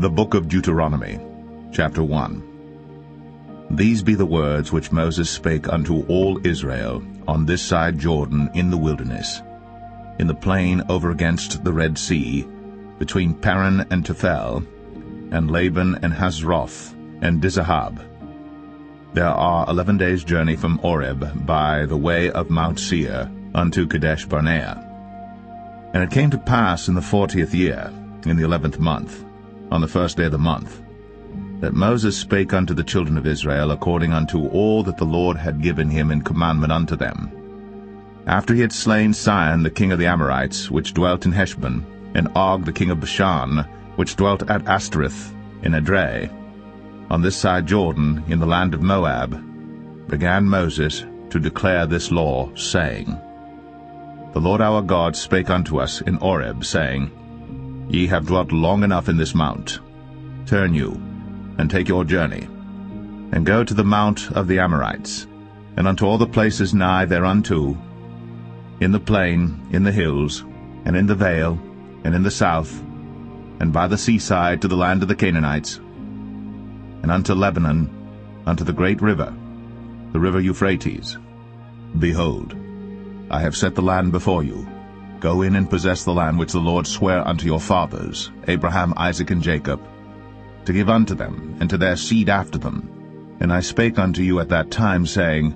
The book of Deuteronomy, chapter 1. These be the words which Moses spake unto all Israel on this side Jordan in the wilderness, in the plain over against the Red Sea, between Paran and Tephel, and Laban and Hazroth, and Dizahab. There are 11 days' journey from Oreb by the way of Mount Seir unto Kadesh Barnea. And it came to pass in the 40th year, in the 11th month, on the first day of the month, that Moses spake unto the children of Israel according unto all that the Lord had given him in commandment unto them. After he had slain Sihon the king of the Amorites, which dwelt in Heshbon, and Og the king of Bashan, which dwelt at Ashtoreth in Edrei, on this side Jordan, in the land of Moab, began Moses to declare this law, saying, The Lord our God spake unto us in Oreb, saying, Ye have dwelt long enough in this mount. Turn you, and take your journey, and go to the mount of the Amorites, and unto all the places nigh thereunto, in the plain, in the hills, and in the vale, and in the south, and by the seaside to the land of the Canaanites, and unto Lebanon, unto the great river, the river Euphrates. Behold, I have set the land before you. Go in and possess the land which the Lord sware unto your fathers, Abraham, Isaac, and Jacob, to give unto them, and to their seed after them. And I spake unto you at that time, saying,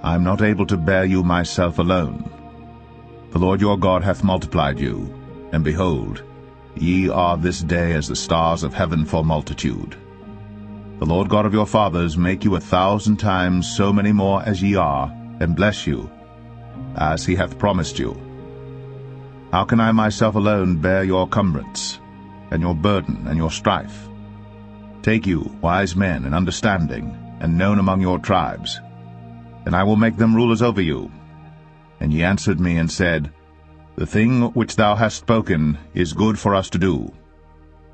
I am not able to bear you myself alone. The Lord your God hath multiplied you, and behold, ye are this day as the stars of heaven for multitude. The Lord God of your fathers make you 1,000 times so many more as ye are, and bless you, as he hath promised you. How can I myself alone bear your cumbrance, and your burden, and your strife? Take you wise men and understanding, and known among your tribes, and I will make them rulers over you. And ye answered me and said, The thing which thou hast spoken is good for us to do.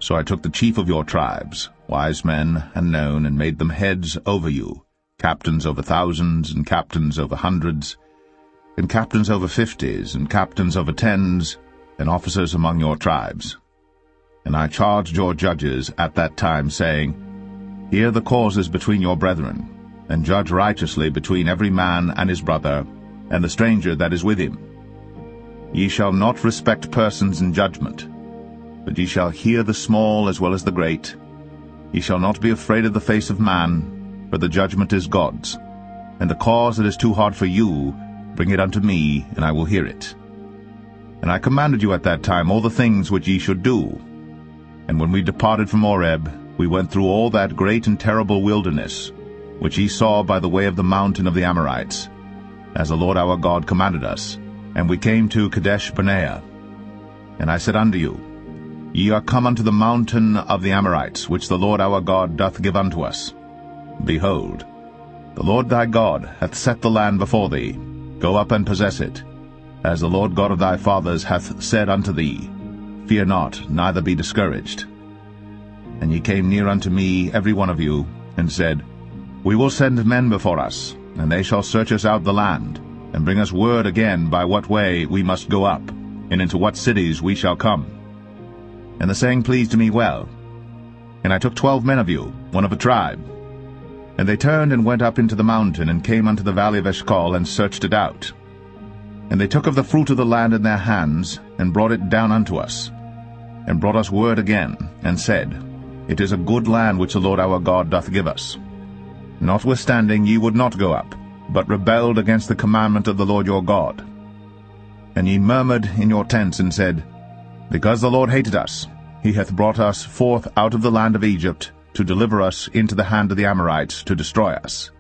So I took the chief of your tribes, wise men and known, and made them heads over you, captains over thousands, and captains over hundreds, and captains over 50s, and captains over 10s, and officers among your tribes. And I charged your judges at that time, saying, Hear the causes between your brethren, and judge righteously between every man and his brother, and the stranger that is with him. Ye shall not respect persons in judgment, but ye shall hear the small as well as the great. Ye shall not be afraid of the face of man, for the judgment is God's. And the cause that is too hard for you, bring it unto me, and I will hear it. And I commanded you at that time all the things which ye should do. And when we departed from Oreb, we went through all that great and terrible wilderness, which ye saw by the way of the mountain of the Amorites, as the Lord our God commanded us. And we came to Kadesh Barnea. And I said unto you, Ye are come unto the mountain of the Amorites, which the Lord our God doth give unto us. Behold, the Lord thy God hath set the land before thee. Go up and possess it, as the Lord God of thy fathers hath said unto thee. Fear not, neither be discouraged. And ye came near unto me, every one of you, and said, We will send men before us, and they shall search us out the land, and bring us word again by what way we must go up, and into what cities we shall come. And the saying pleased me well. And I took 12 men of you, one of a tribe. And they turned and went up into the mountain, and came unto the valley of Eshcol, and searched it out. And they took of the fruit of the land in their hands, and brought it down unto us, and brought us word again, and said, It is a good land which the Lord our God doth give us. Notwithstanding ye would not go up, but rebelled against the commandment of the Lord your God. And ye murmured in your tents, and said, Because the Lord hated us, he hath brought us forth out of the land of Egypt, to deliver us into the hand of the Amorites, to destroy us.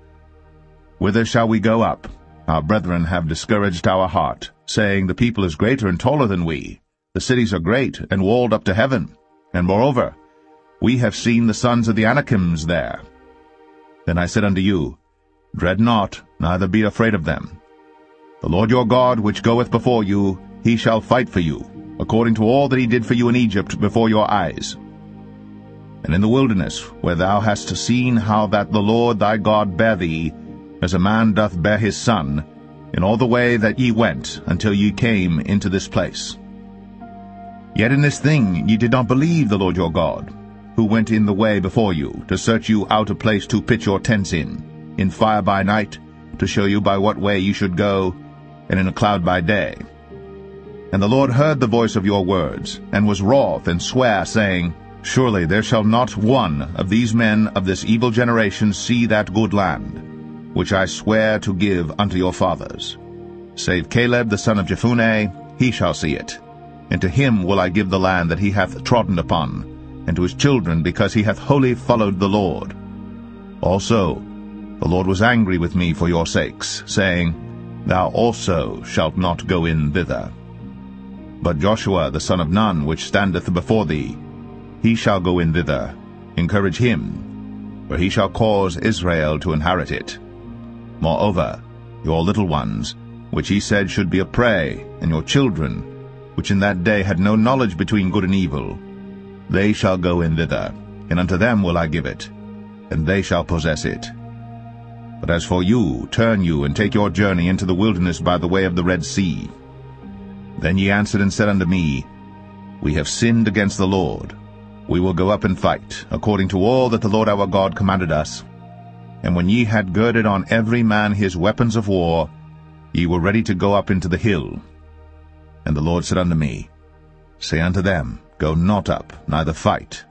Whither shall we go up? Our brethren have discouraged our heart, saying, The people is greater and taller than we. The cities are great, and walled up to heaven. And moreover, we have seen the sons of the Anakims there. Then I said unto you, Dread not, neither be afraid of them. The Lord your God, which goeth before you, he shall fight for you, according to all that he did for you in Egypt before your eyes. And in the wilderness, where thou hast seen how that the Lord thy God bare thee, as a man doth bear his son, in all the way that ye went, until ye came into this place. Yet in this thing ye did not believe the Lord your God, who went in the way before you, to search you out a place to pitch your tents in fire by night, to show you by what way you should go, and in a cloud by day. And the Lord heard the voice of your words, and was wroth, and sware, saying, Surely there shall not one of these men of this evil generation see that good land, which I swear to give unto your fathers. Save Caleb the son of Jephunneh, he shall see it. And to him will I give the land that he hath trodden upon, and to his children, because he hath wholly followed the Lord. Also the Lord was angry with me for your sakes, saying, Thou also shalt not go in thither. But Joshua the son of Nun, which standeth before thee, he shall go in thither. Encourage him, for he shall cause Israel to inherit it. Moreover, your little ones, which he said should be a prey, and your children, which in that day had no knowledge between good and evil, they shall go in thither, and unto them will I give it, and they shall possess it. But as for you, turn you, and take your journey into the wilderness by the way of the Red Sea. Then ye answered and said unto me, We have sinned against the Lord. We will go up and fight, according to all that the Lord our God commanded us. And when ye had girded on every man his weapons of war, ye were ready to go up into the hill. And the Lord said unto me, Say unto them, Go not up, neither fight,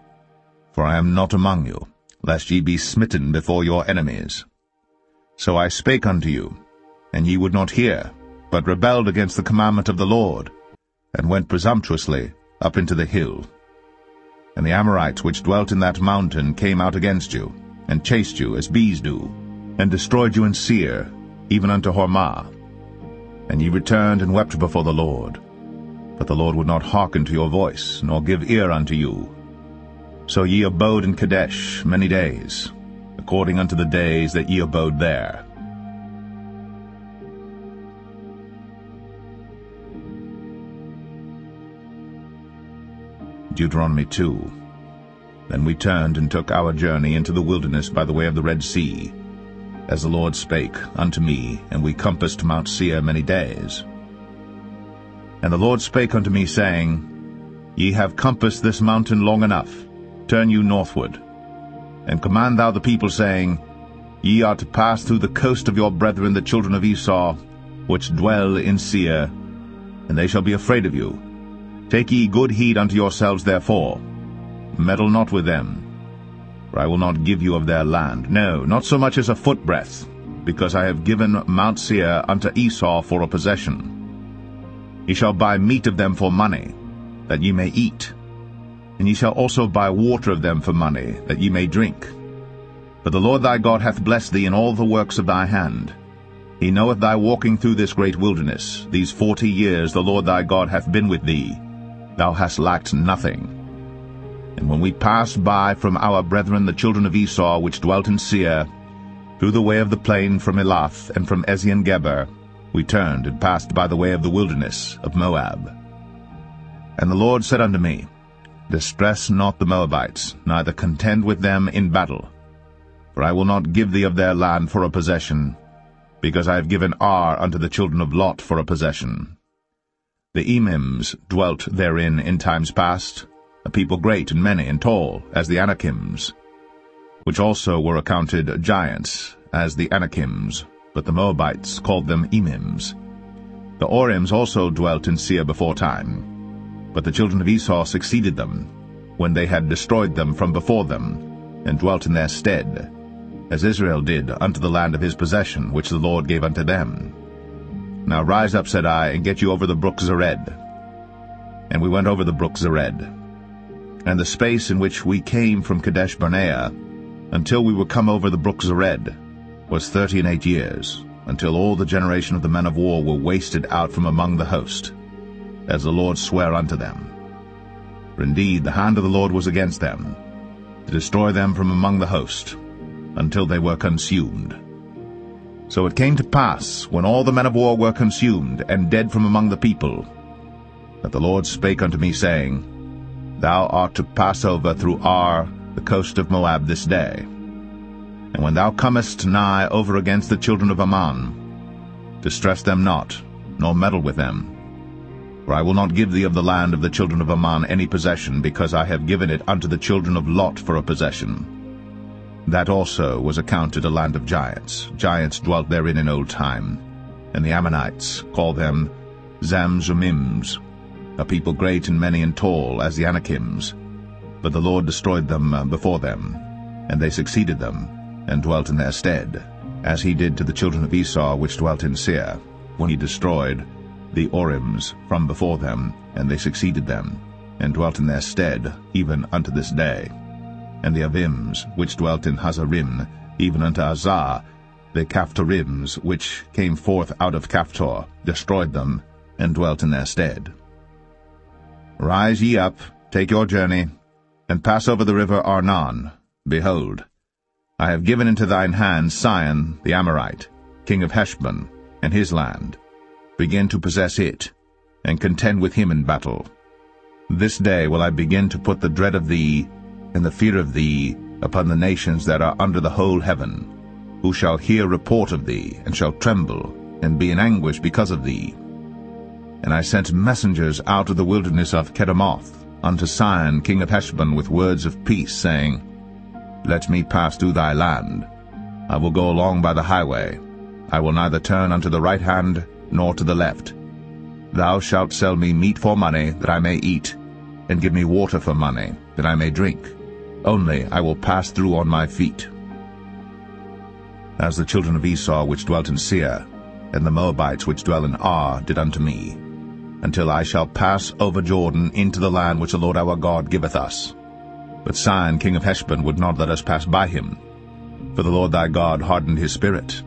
for I am not among you, lest ye be smitten before your enemies. So I spake unto you, and ye would not hear, but rebelled against the commandment of the Lord, and went presumptuously up into the hill. And the Amorites which dwelt in that mountain came out against you, and chased you as bees do, and destroyed you in Seir, even unto Hormah. And ye returned and wept before the Lord. But the Lord would not hearken to your voice, nor give ear unto you. So ye abode in Kadesh many days, according unto the days that ye abode there. Deuteronomy 2. Then we turned and took our journey into the wilderness by the way of the Red Sea, as the Lord spake unto me, and we compassed Mount Seir many days. And the Lord spake unto me, saying, Ye have compassed this mountain long enough. Turn you northward. And command thou the people, saying, Ye are to pass through the coast of your brethren the children of Esau, which dwell in Seir, and they shall be afraid of you. Take ye good heed unto yourselves therefore. Meddle not with them, for I will not give you of their land, no, not so much as a footbreadth, because I have given Mount Seir unto Esau for a possession. Ye shall buy meat of them for money, that ye may eat, and ye shall also buy water of them for money, that ye may drink. For the Lord thy God hath blessed thee in all the works of thy hand. He knoweth thy walking through this great wilderness. These 40 years the Lord thy God hath been with thee. Thou hast lacked nothing. And when we passed by from our brethren the children of Esau, which dwelt in Seir, through the way of the plain from Elath and from Ezion-Geber, we turned and passed by the way of the wilderness of Moab. And the Lord said unto me, Distress not the Moabites, neither contend with them in battle. For I will not give thee of their land for a possession, because I have given Ar unto the children of Lot for a possession. The Emims dwelt therein in times past, a people great and many and tall, as the Anakims, which also were accounted giants, as the Anakims, but the Moabites called them Emims. The Orims also dwelt in Seir before time, but the children of Esau succeeded them, when they had destroyed them from before them, and dwelt in their stead, as Israel did unto the land of his possession, which the Lord gave unto them. Now rise up, said I, and get you over the brook Zered. And we went over the brook Zered. And the space in which we came from Kadesh Barnea, until we were come over the brook Zered, was 38 years, until all the generation of the men of war were wasted out from among the host, as the Lord sware unto them. For indeed the hand of the Lord was against them, to destroy them from among the host, until they were consumed. So it came to pass, when all the men of war were consumed, and dead from among the people, that the Lord spake unto me, saying, Thou art to pass over through Ar, the coast of Moab, this day. And when thou comest nigh over against the children of Ammon, distress them not, nor meddle with them. For I will not give thee of the land of the children of Ammon any possession, because I have given it unto the children of Lot for a possession. That also was accounted a land of giants. Giants dwelt therein in old time. And the Ammonites called them Zamzummims, a people great and many and tall as the Anakims. But the Lord destroyed them before them, and they succeeded them, and dwelt in their stead, as he did to the children of Esau which dwelt in Seir, when he destroyed the Orims from before them, and they succeeded them, and dwelt in their stead, even unto this day. And the Avims, which dwelt in Hazarim, even unto Azar, the Caphtorims, which came forth out of Caphtor, destroyed them, and dwelt in their stead. Rise ye up, take your journey, and pass over the river Arnon. Behold, I have given into thine hand Sihon the Amorite, king of Heshbon, and his land. Begin to possess it, and contend with him in battle. This day will I begin to put the dread of thee, and the fear of thee, upon the nations that are under the whole heaven, who shall hear report of thee, and shall tremble, and be in anguish because of thee. And I sent messengers out of the wilderness of Kedemoth unto Sihon king of Heshbon with words of peace, saying, Let me pass through thy land. I will go along by the highway. I will neither turn unto the right hand nor to the left. Thou shalt sell me meat for money, that I may eat, and give me water for money, that I may drink. Only I will pass through on my feet. As the children of Esau which dwelt in Seir, and the Moabites which dwell in Ar, did unto me, until I shall pass over Jordan into the land which the Lord our God giveth us. But Sihon king of Heshbon would not let us pass by him, for the Lord thy God hardened his spirit,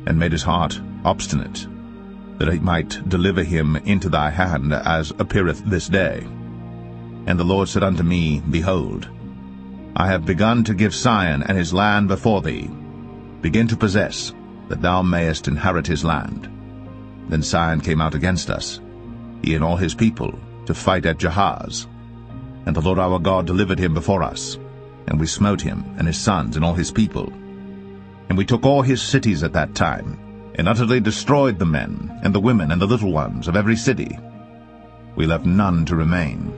and made his heart obstinate, that he might deliver him into thy hand, as appeareth this day. And the Lord said unto me, Behold, I have begun to give Sihon and his land before thee. Begin to possess, that thou mayest inherit his land. Then Sihon came out against us, he and all his people, to fight at Jahaz. And the Lord our God delivered him before us, and we smote him and his sons and all his people. And we took all his cities at that time, and utterly destroyed the men, and the women, and the little ones of every city. We left none to remain.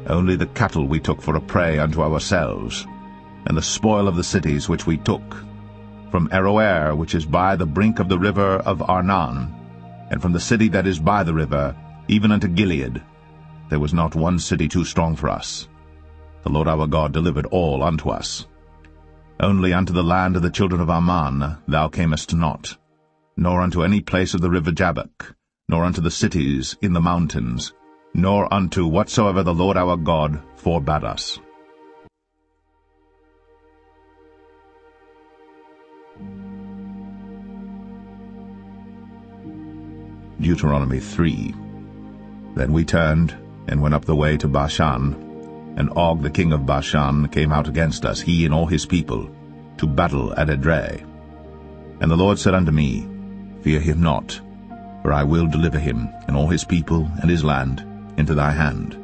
Only the cattle we took for a prey unto ourselves, and the spoil of the cities which we took, from Aroer, which is by the brink of the river of Arnon, and from the city that is by the river, even unto Gilead. There was not one city too strong for us. The Lord our God delivered all unto us. Only unto the land of the children of Ammon thou camest not, nor unto any place of the river Jabbok, nor unto the cities in the mountains, nor unto whatsoever the Lord our God forbade us. Deuteronomy 3. Then we turned and went up the way to Bashan, and Og the king of Bashan came out against us, he and all his people, to battle at Edrei. And the Lord said unto me, Fear him not, for I will deliver him, and all his people, and his land, into thy hand.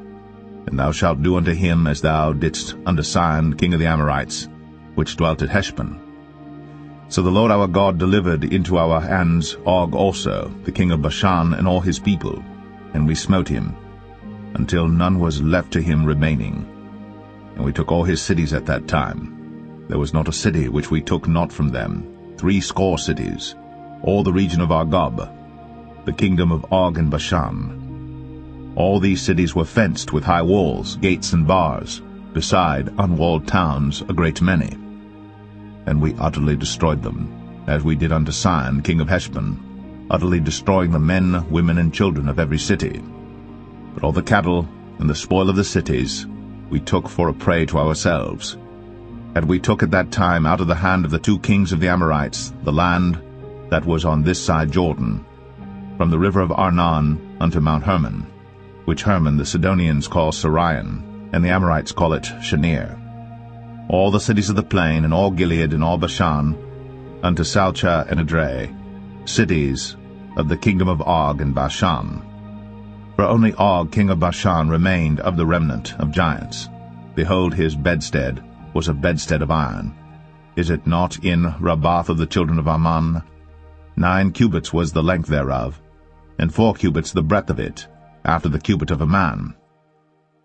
And thou shalt do unto him as thou didst unto Sihon king of the Amorites, which dwelt at Heshbon. So the Lord our God delivered into our hands Og also, the king of Bashan, and all his people, and we smote him, until none was left to him remaining. And we took all his cities at that time. There was not a city which we took not from them, 80 cities, all the region of Argob, the kingdom of Og and Bashan. All these cities were fenced with high walls, gates, and bars, beside unwalled towns a great many. And we utterly destroyed them, as we did unto Sihon king of Heshbon, utterly destroying the men, women, and children of every city. But all the cattle and the spoil of the cities we took for a prey to ourselves. And we took at that time out of the hand of the 2 kings of the Amorites the land that was on this side Jordan, from the river of Arnon unto Mount Hermon, which Hermon the Sidonians call Sirion, and the Amorites call it Shenir. All the cities of the plain, and all Gilead, and all Bashan, unto Salcha and Edrei, cities of the kingdom of Og and Bashan. For only Og king of Bashan remained of the remnant of giants. Behold, his bedstead was a bedstead of iron. Is it not in Rabbath of the children of Ammon? 9 cubits was the length thereof, and 4 cubits the breadth of it, after the cubit of a man.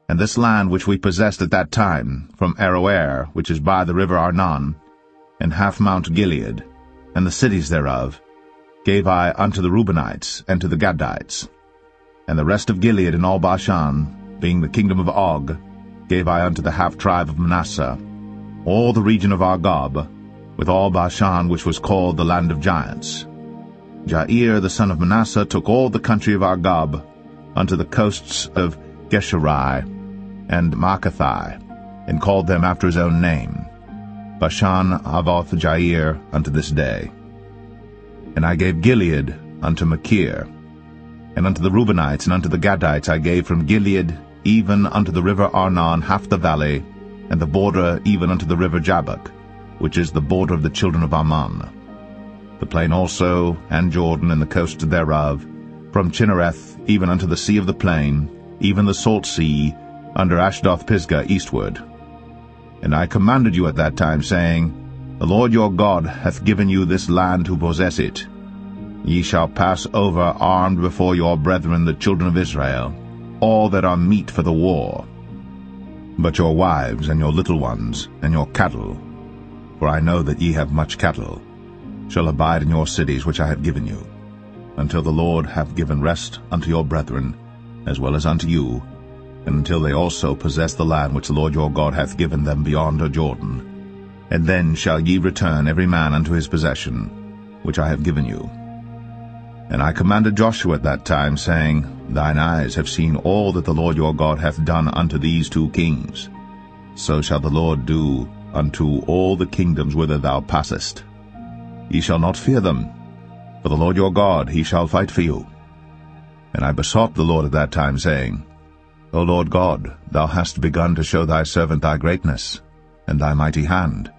And this land which we possessed at that time, from Aroer, which is by the river Arnon, and half Mount Gilead, and the cities thereof, gave I unto the Reubenites and to the Gadites. And the rest of Gilead and all Bashan, being the kingdom of Og, gave I unto the half-tribe of Manasseh, all the region of Argob, with all Bashan which was called the land of giants. Jair the son of Manasseh took all the country of Argob, unto the coasts of Geshuri and Maacathai, and called them after his own name, Bashan Avoth Jair, unto this day. And I gave Gilead unto Machir, and unto the Reubenites and unto the Gadites I gave from Gilead even unto the river Arnon half the valley, and the border even unto the river Jabbok, which is the border of the children of Ammon. The plain also, and Jordan, and the coast thereof, from Chinnereth even unto the sea of the plain, even the salt sea, under Ashdoth-Pisgah eastward. And I commanded you at that time, saying, The Lord your God hath given you this land to possess it. Ye shall pass over armed before your brethren the children of Israel, all that are meet for the war. But your wives, and your little ones, and your cattle, for I know that ye have much cattle, shall abide in your cities which I have given you, until the Lord have given rest unto your brethren, as well as unto you, and until they also possess the land which the Lord your God hath given them beyond the Jordan. And then shall ye return every man unto his possession, which I have given you. And I commanded Joshua at that time, saying, Thine eyes have seen all that the Lord your God hath done unto these two kings. So shall the Lord do unto all the kingdoms whither thou passest. Ye shall not fear them, for the Lord your God, he shall fight for you. And I besought the Lord at that time, saying, O Lord God, thou hast begun to show thy servant thy greatness, and thy mighty hand.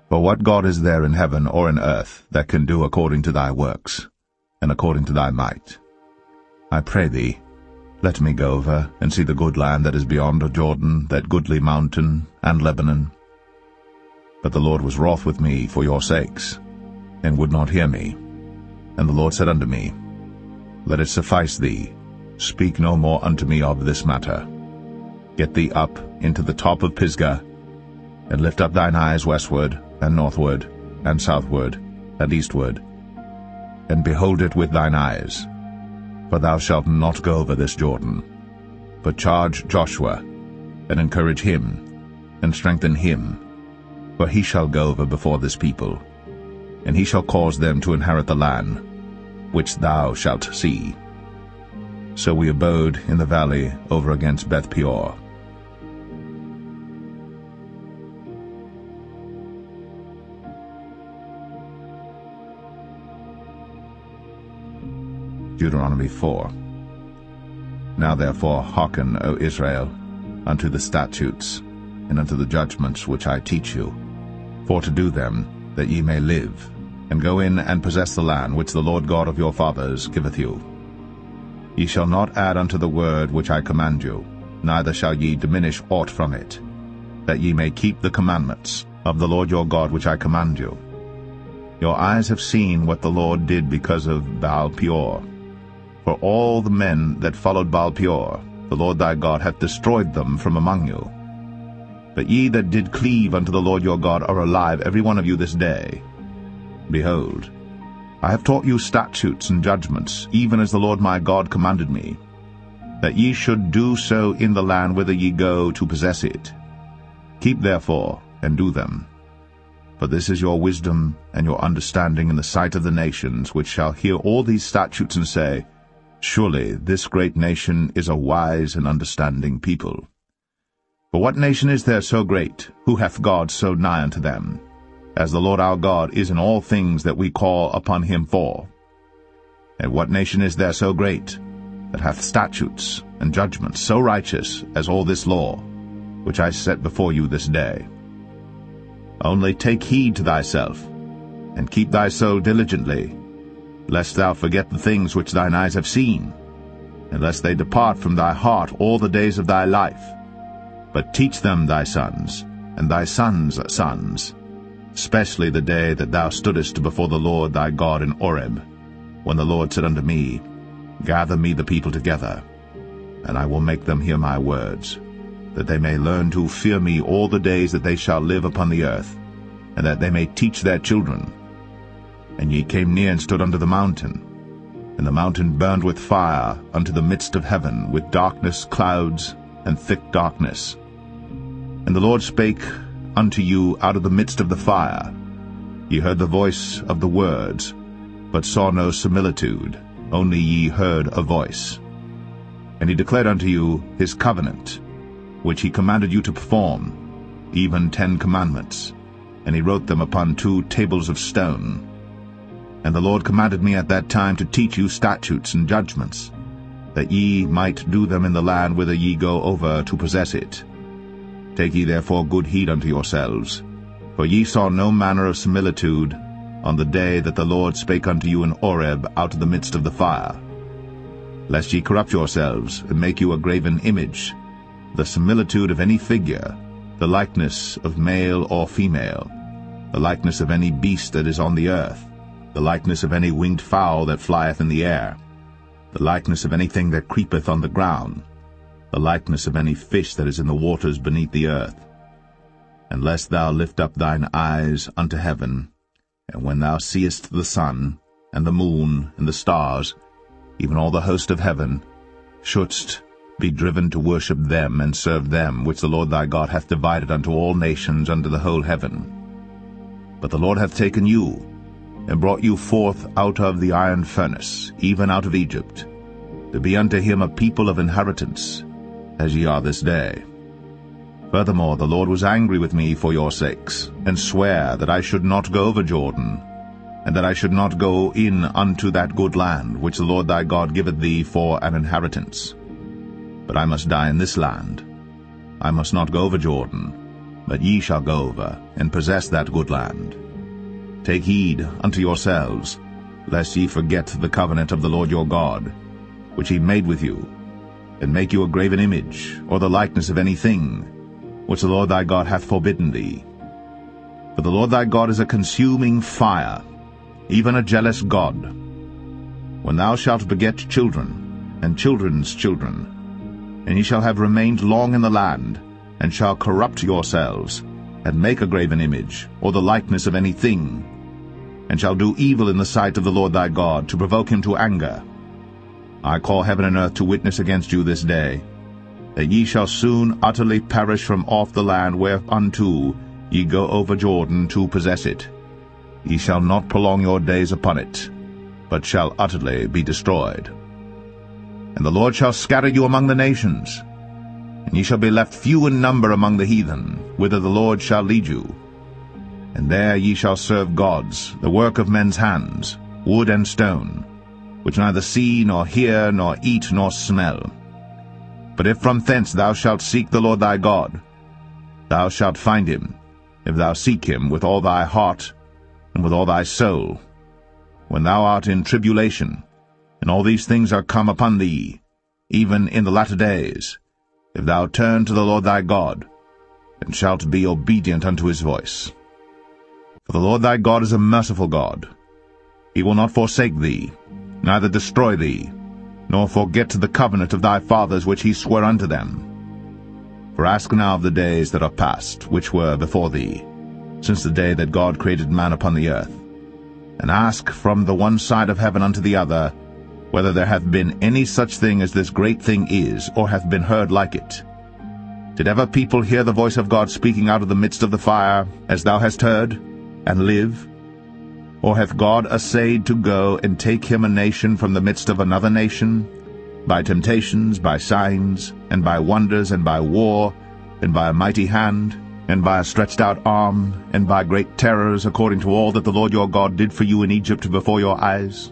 For what God is there in heaven or in earth that can do according to thy works, and according to thy might? I pray thee, let me go over and see the good land that is beyond the Jordan, that goodly mountain, and Lebanon. But the Lord was wroth with me for your sakes, and would not hear me. And the Lord said unto me, Let it suffice thee, speak no more unto me of this matter. Get thee up into the top of Pisgah, and lift up thine eyes westward, and northward, and southward, and eastward, and behold it with thine eyes. For thou shalt not go over this Jordan, but charge Joshua, and encourage him, and strengthen him, for he shall go over before this people, and he shall cause them to inherit the land, which thou shalt see. So we abode in the valley over against Beth-peor. Deuteronomy 4. Now therefore hearken, O Israel, unto the statutes, and unto the judgments which I teach you, for to do them, that ye may live, and go in and possess the land which the Lord God of your fathers giveth you. Ye shall not add unto the word which I command you, neither shall ye diminish aught from it, that ye may keep the commandments of the Lord your God which I command you. Your eyes have seen what the Lord did because of Baal-peor. For all the men that followed Baal-peor, the Lord thy God hath destroyed them from among you. But ye that did cleave unto the Lord your God are alive, every one of you this day. Behold, I have taught you statutes and judgments, even as the Lord my God commanded me, that ye should do so in the land whither ye go to possess it. Keep therefore, and do them. For this is your wisdom and your understanding in the sight of the nations, which shall hear all these statutes and say, Surely this great nation is a wise and understanding people. For what nation is there so great, who hath God so nigh unto them, as the Lord our God is in all things that we call upon him for? And what nation is there so great, that hath statutes and judgments so righteous as all this law, which I set before you this day? Only take heed to thyself, and keep thy soul diligently, lest thou forget the things which thine eyes have seen, and lest they depart from thy heart all the days of thy life. But teach them thy sons, and thy sons' sons, especially the day that thou stoodest before the Lord thy God in Horeb, when the Lord said unto me, Gather me the people together, and I will make them hear my words, that they may learn to fear me all the days that they shall live upon the earth, and that they may teach their children. And ye came near and stood under the mountain, and the mountain burned with fire unto the midst of heaven, with darkness, clouds, and thick darkness. And the Lord spake unto you out of the midst of the fire. Ye heard the voice of the words, but saw no similitude, only ye heard a voice. And he declared unto you his covenant, which he commanded you to perform, even 10 commandments, and he wrote them upon 2 tables of stone. And the Lord commanded me at that time to teach you statutes and judgments, that ye might do them in the land whither ye go over to possess it. Take ye therefore good heed unto yourselves, for ye saw no manner of similitude on the day that the Lord spake unto you in Horeb out of the midst of the fire, lest ye corrupt yourselves, and make you a graven image, the similitude of any figure, the likeness of male or female, the likeness of any beast that is on the earth, the likeness of any winged fowl that flieth in the air, the likeness of anything that creepeth on the ground, the likeness of any fish that is in the waters beneath the earth. And lest thou lift up thine eyes unto heaven, and when thou seest the sun, and the moon, and the stars, even all the host of heaven, shouldst be driven to worship them and serve them, which the Lord thy God hath divided unto all nations under the whole heaven. But the Lord hath taken you, and brought you forth out of the iron furnace, even out of Egypt, to be unto him a people of inheritance, as ye are this day. Furthermore, the Lord was angry with me for your sakes, and sware that I should not go over Jordan, and that I should not go in unto that good land, which the Lord thy God giveth thee for an inheritance. But I must die in this land. I must not go over Jordan, but ye shall go over, and possess that good land. Take heed unto yourselves, lest ye forget the covenant of the Lord your God, which he made with you, and make you a graven image, or the likeness of any thing, which the Lord thy God hath forbidden thee. For the Lord thy God is a consuming fire, even a jealous God. When thou shalt beget children, and children's children, and ye shall have remained long in the land, and shall corrupt yourselves, and make a graven image, or the likeness of any thing, and shall do evil in the sight of the Lord thy God, to provoke him to anger, I call heaven and earth to witness against you this day, that ye shall soon utterly perish from off the land whereunto ye go over Jordan to possess it. Ye shall not prolong your days upon it, but shall utterly be destroyed. And the Lord shall scatter you among the nations, and ye shall be left few in number among the heathen, whither the Lord shall lead you. And there ye shall serve gods, the work of men's hands, wood and stone, which neither see, nor hear, nor eat, nor smell. But if from thence thou shalt seek the Lord thy God, thou shalt find him, if thou seek him with all thy heart and with all thy soul. When thou art in tribulation, and all these things are come upon thee, even in the latter days, if thou turn to the Lord thy God, and shalt be obedient unto his voice. For the Lord thy God is a merciful God. He will not forsake thee, neither destroy thee, nor forget the covenant of thy fathers which he sware unto them. For ask now of the days that are past, which were before thee, since the day that God created man upon the earth, and ask from the one side of heaven unto the other, whether there hath been any such thing as this great thing is, or hath been heard like it. Did ever people hear the voice of God speaking out of the midst of the fire, as thou hast heard, and live? Or hath God essayed to go and take him a nation from the midst of another nation, by temptations, by signs, and by wonders, and by war, and by a mighty hand, and by a stretched out arm, and by great terrors, according to all that the Lord your God did for you in Egypt before your eyes?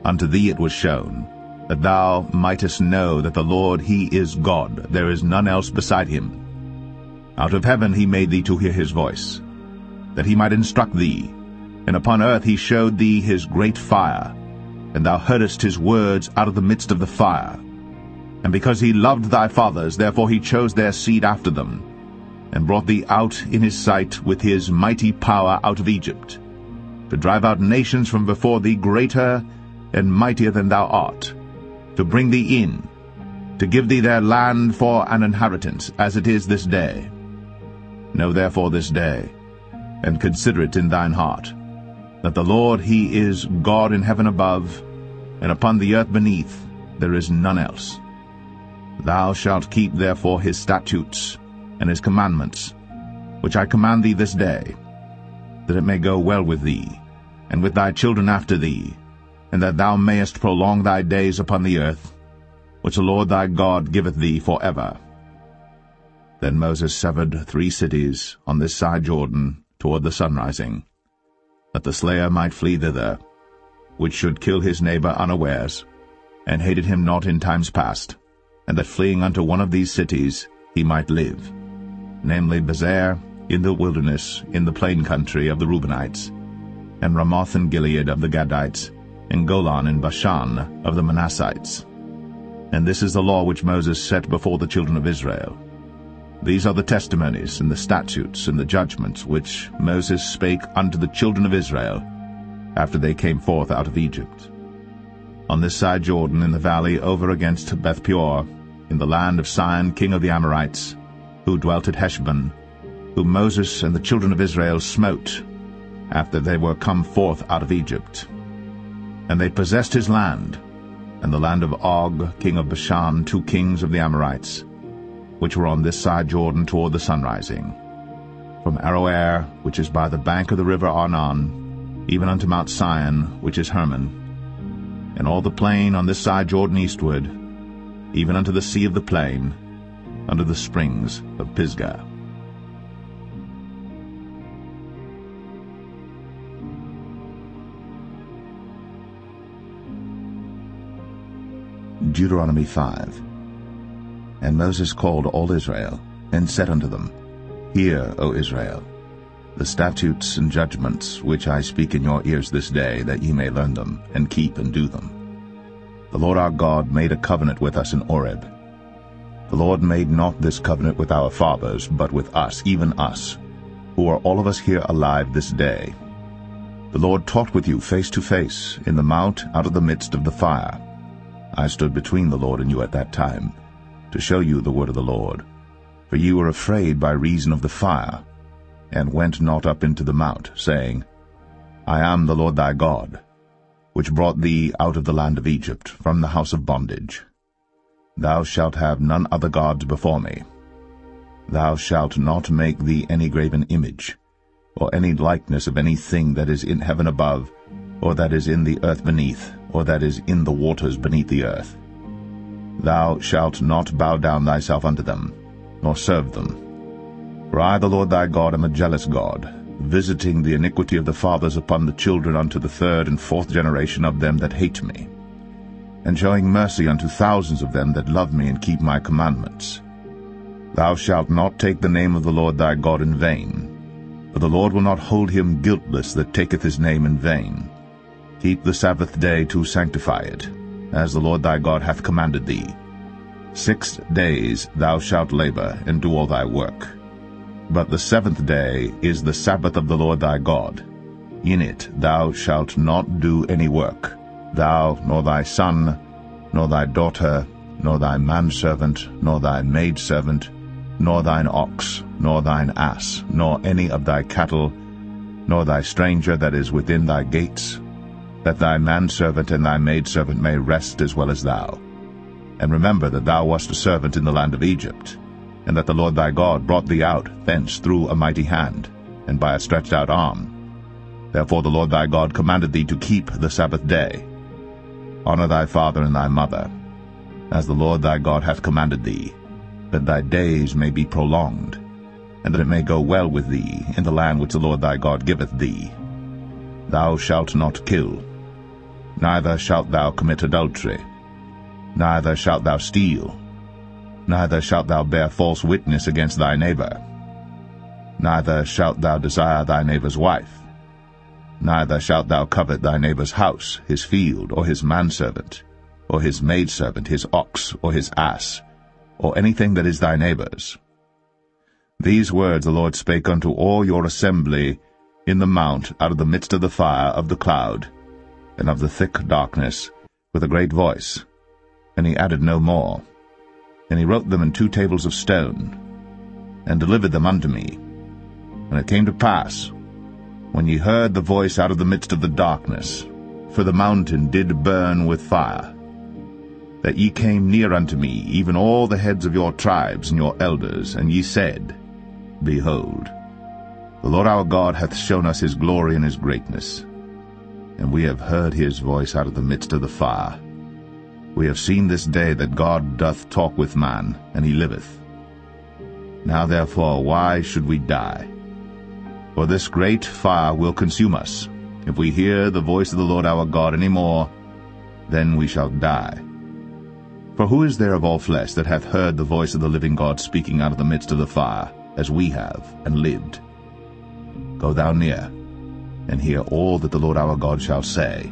Unto thee it was shown, that thou mightest know that the Lord he is God, there is none else beside him. Out of heaven he made thee to hear his voice, that he might instruct thee, and upon earth he showed thee his great fire, and thou heardest his words out of the midst of the fire. And because he loved thy fathers, therefore he chose their seed after them, and brought thee out in his sight with his mighty power out of Egypt, to drive out nations from before thee greater and mightier than thou art, to bring thee in, to give thee their land for an inheritance, as it is this day. Know therefore this day, and consider it in thine heart, that the Lord he is God in heaven above, and upon the earth beneath there is none else. Thou shalt keep therefore his statutes and his commandments, which I command thee this day, that it may go well with thee, and with thy children after thee, and that thou mayest prolong thy days upon the earth, which the Lord thy God giveth thee for ever. Then Moses severed 3 cities on this side Jordan toward the sunrising, that the slayer might flee thither, which should kill his neighbor unawares, and hated him not in times past, and that fleeing unto one of these cities he might live, namely Bezer in the wilderness in the plain country of the Reubenites, and Ramoth in Gilead of the Gadites, and Golan in Bashan of the Manassites. And this is the law which Moses set before the children of Israel. These are the testimonies and the statutes and the judgments which Moses spake unto the children of Israel after they came forth out of Egypt. On this side Jordan, in the valley over against Beth-peor, in the land of Sihon king of the Amorites, who dwelt at Heshbon, whom Moses and the children of Israel smote after they were come forth out of Egypt. And they possessed his land, and the land of Og king of Bashan, 2 kings of the Amorites, which were on this side Jordan toward the sunrising, from Aroer, which is by the bank of the river Arnon, even unto Mount Sion, which is Hermon, and all the plain on this side Jordan eastward, even unto the sea of the plain, unto the springs of Pisgah. Deuteronomy 5. And Moses called all Israel, and said unto them, Hear, O Israel, the statutes and judgments which I speak in your ears this day, that ye may learn them, and keep and do them. The Lord our God made a covenant with us in Horeb. The Lord made not this covenant with our fathers, but with us, even us, who are all of us here alive this day. The Lord talked with you face to face in the mount out of the midst of the fire. I stood between the Lord and you at that time, to show you the word of the Lord. For ye were afraid by reason of the fire, and went not up into the mount, saying, I am the Lord thy God, which brought thee out of the land of Egypt, from the house of bondage. Thou shalt have none other gods before me. Thou shalt not make thee any graven image, or any likeness of any thing that is in heaven above, or that is in the earth beneath, or that is in the waters beneath the earth. Thou shalt not bow down thyself unto them, nor serve them. For I, the Lord thy God, am a jealous God, visiting the iniquity of the fathers upon the children unto the 3rd and 4th generation of them that hate me, and showing mercy unto thousands of them that love me and keep my commandments. Thou shalt not take the name of the Lord thy God in vain, for the Lord will not hold him guiltless that taketh his name in vain. Keep the Sabbath day to sanctify it, as the Lord thy God hath commanded thee. 6 days thou shalt labor, and do all thy work. But the 7th day is the Sabbath of the Lord thy God. In it thou shalt not do any work, thou, nor thy son, nor thy daughter, nor thy manservant, nor thy maidservant, nor thine ox, nor thine ass, nor any of thy cattle, nor thy stranger that is within thy gates, that thy manservant and thy maidservant may rest as well as thou. And remember that thou wast a servant in the land of Egypt, and that the Lord thy God brought thee out thence through a mighty hand, and by a stretched out arm. Therefore the Lord thy God commanded thee to keep the Sabbath day. Honor thy father and thy mother, as the Lord thy God hath commanded thee, that thy days may be prolonged, and that it may go well with thee in the land which the Lord thy God giveth thee. Thou shalt not kill, neither shalt thou commit adultery, neither shalt thou steal, neither shalt thou bear false witness against thy neighbor, neither shalt thou desire thy neighbor's wife, neither shalt thou covet thy neighbor's house, his field, or his manservant, or his maidservant, his ox, or his ass, or anything that is thy neighbor's. These words the Lord spake unto all your assembly in the mount out of the midst of the fire of the cloud, and of the thick darkness, with a great voice. And he added no more. And he wrote them in 2 tables of stone, and delivered them unto me. And it came to pass, when ye heard the voice out of the midst of the darkness, for the mountain did burn with fire, that ye came near unto me, even all the heads of your tribes and your elders, and ye said, Behold, the Lord our God hath shown us his glory and his greatness, and we have heard his voice out of the midst of the fire. We have seen this day that God doth talk with man, and he liveth. Now therefore why should we die? For this great fire will consume us. If we hear the voice of the Lord our God any more, then we shall die. For who is there of all flesh that hath heard the voice of the living God speaking out of the midst of the fire, as we have, and lived? Go thou near, and hear all that the Lord our God shall say.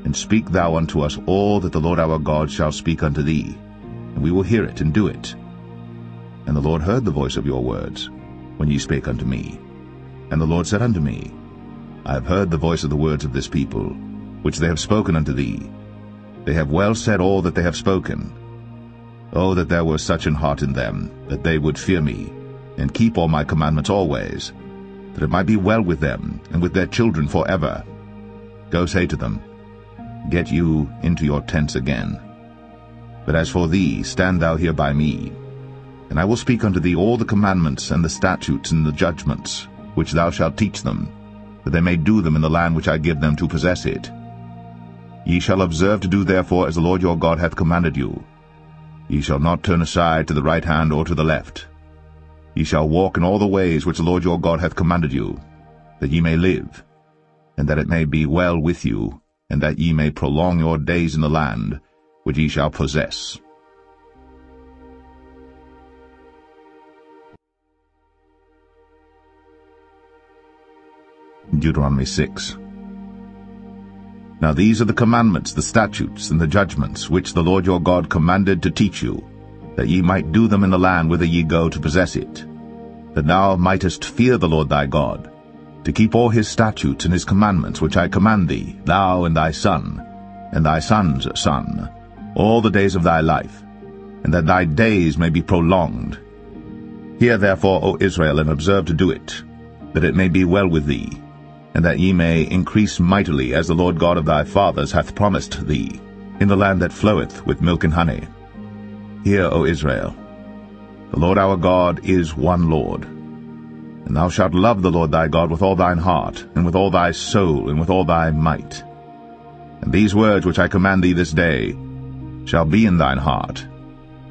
And speak thou unto us all that the Lord our God shall speak unto thee, and we will hear it and do it. And the Lord heard the voice of your words, when ye spake unto me. And the Lord said unto me, I have heard the voice of the words of this people, which they have spoken unto thee. They have well said all that they have spoken. Oh, that there were such an heart in them, that they would fear me, and keep all my commandments always, that it might be well with them, and with their children forever. Go say to them, Get you into your tents again. But as for thee, stand thou here by me, and I will speak unto thee all the commandments and the statutes and the judgments, which thou shalt teach them, that they may do them in the land which I give them to possess it. Ye shall observe to do therefore as the Lord your God hath commanded you. Ye shall not turn aside to the right hand or to the left. Ye shall walk in all the ways which the Lord your God hath commanded you, that ye may live, and that it may be well with you, and that ye may prolong your days in the land which ye shall possess. Deuteronomy 6. Now these are the commandments, the statutes, and the judgments, which the Lord your God commanded to teach you, that ye might do them in the land whither ye go to possess it, that thou mightest fear the Lord thy God, to keep all his statutes and his commandments which I command thee, thou and thy son, and thy son's son, all the days of thy life, and that thy days may be prolonged. Hear therefore, O Israel, and observe to do it, that it may be well with thee, and that ye may increase mightily, as the Lord God of thy fathers hath promised thee, in the land that floweth with milk and honey. Hear, O Israel, the Lord our God is one Lord. And thou shalt love the Lord thy God with all thine heart, and with all thy soul, and with all thy might. And these words which I command thee this day shall be in thine heart,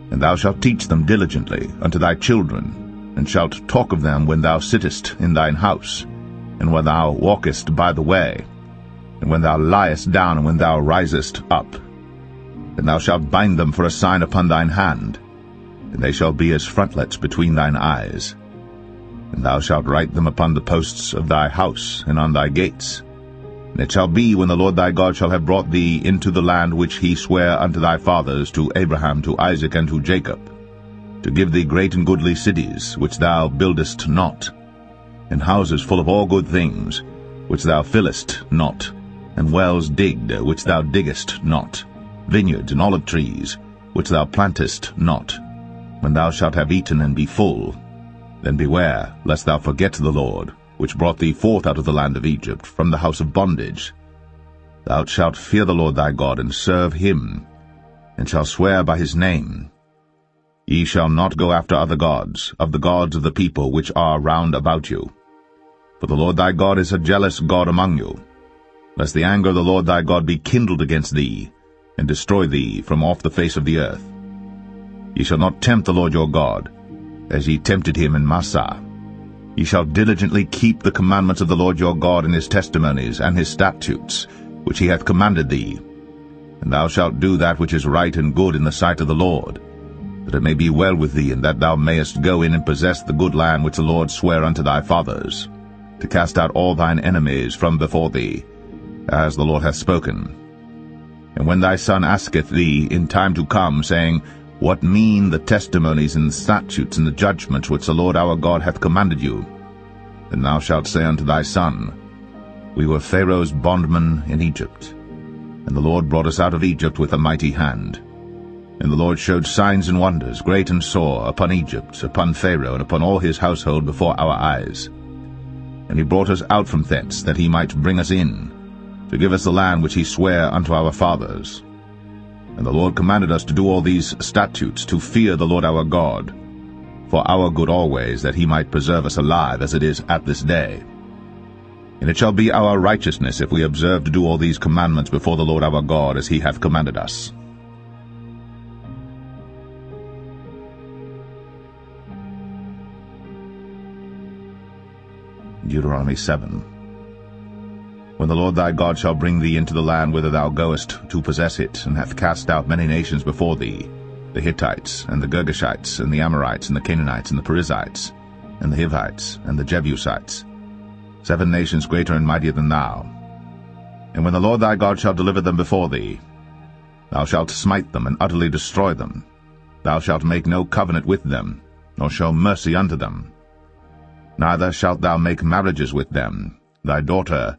and thou shalt teach them diligently unto thy children, and shalt talk of them when thou sittest in thine house, and when thou walkest by the way, and when thou liest down, and when thou risest up. And thou shalt bind them for a sign upon thine hand, and they shall be as frontlets between thine eyes. And thou shalt write them upon the posts of thy house, and on thy gates. And it shall be, when the Lord thy God shall have brought thee into the land which he sware unto thy fathers, to Abraham, to Isaac, and to Jacob, to give thee great and goodly cities, which thou buildest not, and houses full of all good things, which thou fillest not, and wells digged, which thou diggest not, vineyards and olive trees, which thou plantest not. When thou shalt have eaten and be full, then beware, lest thou forget the Lord, which brought thee forth out of the land of Egypt, from the house of bondage. Thou shalt fear the Lord thy God, and serve him, and shalt swear by his name. Ye shall not go after other gods, of the gods of the people which are round about you. For the Lord thy God is a jealous God among you, lest the anger of the Lord thy God be kindled against thee, and destroy thee from off the face of the earth. Ye shall not tempt the Lord your God, as ye tempted him in Massah. Ye shall diligently keep the commandments of the Lord your God, and his testimonies, and his statutes, which he hath commanded thee. And thou shalt do that which is right and good in the sight of the Lord, that it may be well with thee, and that thou mayest go in and possess the good land which the Lord sware unto thy fathers, to cast out all thine enemies from before thee, as the Lord hath spoken. And when thy son asketh thee in time to come, saying, What mean the testimonies and the statutes and the judgments which the Lord our God hath commanded you? Then thou shalt say unto thy son, We were Pharaoh's bondmen in Egypt, and the Lord brought us out of Egypt with a mighty hand. And the Lord showed signs and wonders, great and sore, upon Egypt, upon Pharaoh, and upon all his household before our eyes. And he brought us out from thence, that he might bring us in, to give us the land which he sware unto our fathers. And the Lord commanded us to do all these statutes, to fear the Lord our God, for our good always, that he might preserve us alive, as it is at this day. And it shall be our righteousness, if we observe to do all these commandments before the Lord our God, as he hath commanded us. Deuteronomy 7. When the Lord thy God shall bring thee into the land whither thou goest to possess it, and hath cast out many nations before thee, the Hittites, and the Girgashites, and the Amorites, and the Canaanites, and the Perizzites, and the Hivites, and the Jebusites, 7 nations greater and mightier than thou. And when the Lord thy God shall deliver them before thee, thou shalt smite them, and utterly destroy them. Thou shalt make no covenant with them, nor show mercy unto them. Neither shalt thou make marriages with them. Thy daughter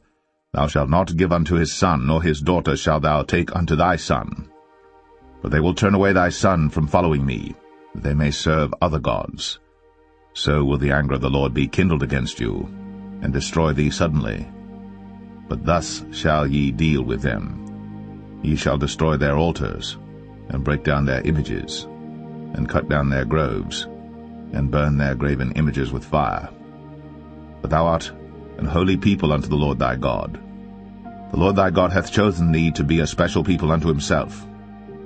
thou shalt not give unto his son, nor his daughter shalt thou take unto thy son. For they will turn away thy son from following me, that they may serve other gods. So will the anger of the Lord be kindled against you, and destroy thee suddenly. But thus shall ye deal with them. Ye shall destroy their altars, and break down their images, and cut down their groves, and burn their graven images with fire. But thou art an holy people unto the Lord thy God. The Lord thy God hath chosen thee to be a special people unto himself,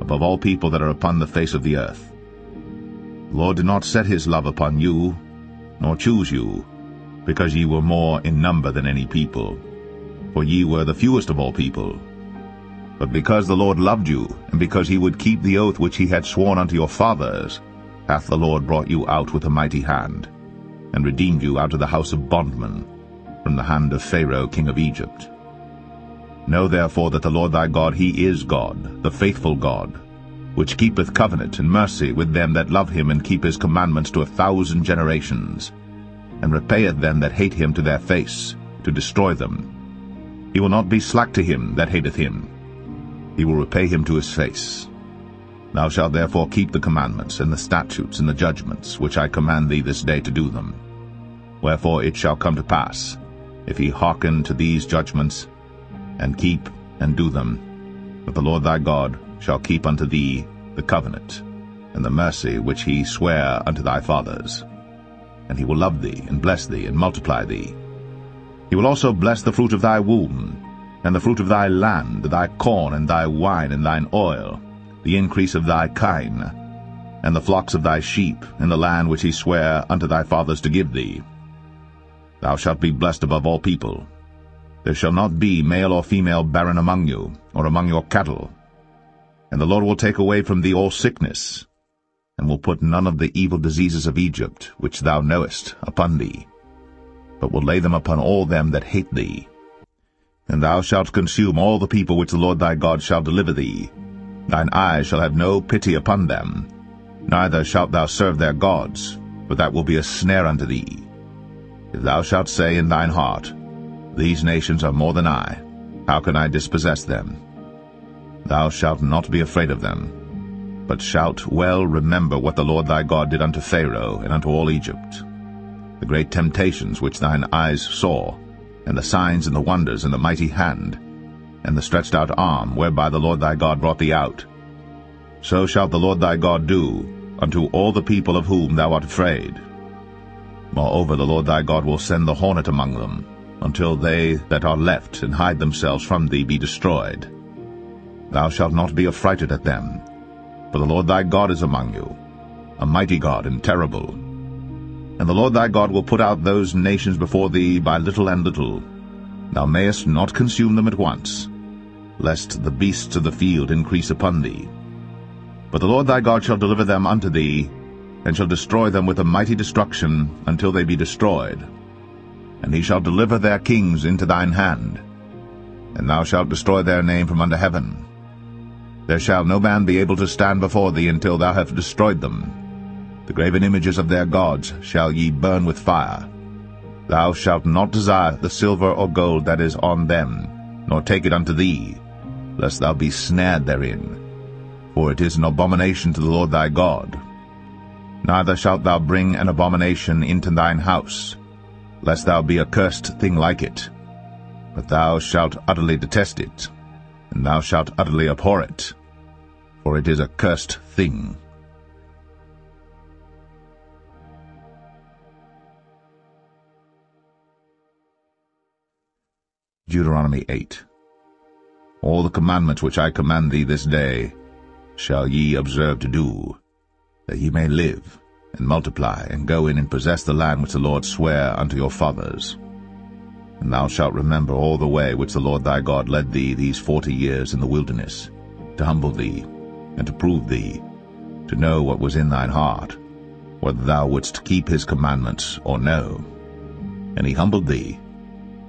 above all people that are upon the face of the earth. The Lord did not set his love upon you, nor choose you, because ye were more in number than any people, for ye were the fewest of all people. But because the Lord loved you, and because he would keep the oath which he had sworn unto your fathers, hath the Lord brought you out with a mighty hand, and redeemed you out of the house of bondmen, from the hand of Pharaoh king of Egypt. Know therefore that the Lord thy God, he is God, the faithful God, which keepeth covenant and mercy with them that love him and keep his commandments to 1,000 generations, and repayeth them that hate him to their face, to destroy them. He will not be slack to him that hateth him. He will repay him to his face. Thou shalt therefore keep the commandments, and the statutes, and the judgments, which I command thee this day to do them. Wherefore it shall come to pass, if ye hearken to these judgments, and keep and do them, that the Lord thy God shall keep unto thee the covenant, and the mercy which he sware unto thy fathers. And he will love thee, and bless thee, and multiply thee. He will also bless the fruit of thy womb, and the fruit of thy land, thy corn, and thy wine, and thine oil, the increase of thy kine, and the flocks of thy sheep, in the land which he sware unto thy fathers to give thee. Thou shalt be blessed above all people. There shall not be male or female barren among you, or among your cattle. And the Lord will take away from thee all sickness, and will put none of the evil diseases of Egypt, which thou knowest, upon thee, but will lay them upon all them that hate thee. And thou shalt consume all the people which the Lord thy God shall deliver thee. Thine eyes shall have no pity upon them, neither shalt thou serve their gods, for that will be a snare unto thee. If thou shalt say in thine heart, These nations are more than I, how can I dispossess them? Thou shalt not be afraid of them, but shalt well remember what the Lord thy God did unto Pharaoh and unto all Egypt, the great temptations which thine eyes saw, and the signs and the wonders and the mighty hand, and the stretched out arm whereby the Lord thy God brought thee out. So shall the Lord thy God do unto all the people of whom thou art afraid. Moreover, the Lord thy God will send the hornet among them, until they that are left and hide themselves from thee be destroyed. Thou shalt not be affrighted at them, for the Lord thy God is among you, a mighty God and terrible. And the Lord thy God will put out those nations before thee by little and little. Thou mayest not consume them at once, lest the beasts of the field increase upon thee. But the Lord thy God shall deliver them unto thee, and shall destroy them with a mighty destruction until they be destroyed. And he shall deliver their kings into thine hand, and thou shalt destroy their name from under heaven. There shall no man be able to stand before thee until thou have destroyed them. The graven images of their gods shall ye burn with fire. Thou shalt not desire the silver or gold that is on them, nor take it unto thee, lest thou be snared therein. for it is an abomination to the Lord thy God. Neither shalt thou bring an abomination into thine house, lest thou be a cursed thing like it. But thou shalt utterly detest it, and thou shalt utterly abhor it, for it is a cursed thing. Deuteronomy 8. All the commandments which I command thee this day shall ye observe to do, that ye may live, and multiply, and go in and possess the land which the Lord sware unto your fathers. And thou shalt remember all the way which the Lord thy God led thee these 40 years in the wilderness, to humble thee, and to prove thee, to know what was in thine heart, whether thou wouldst keep his commandments or no. And he humbled thee,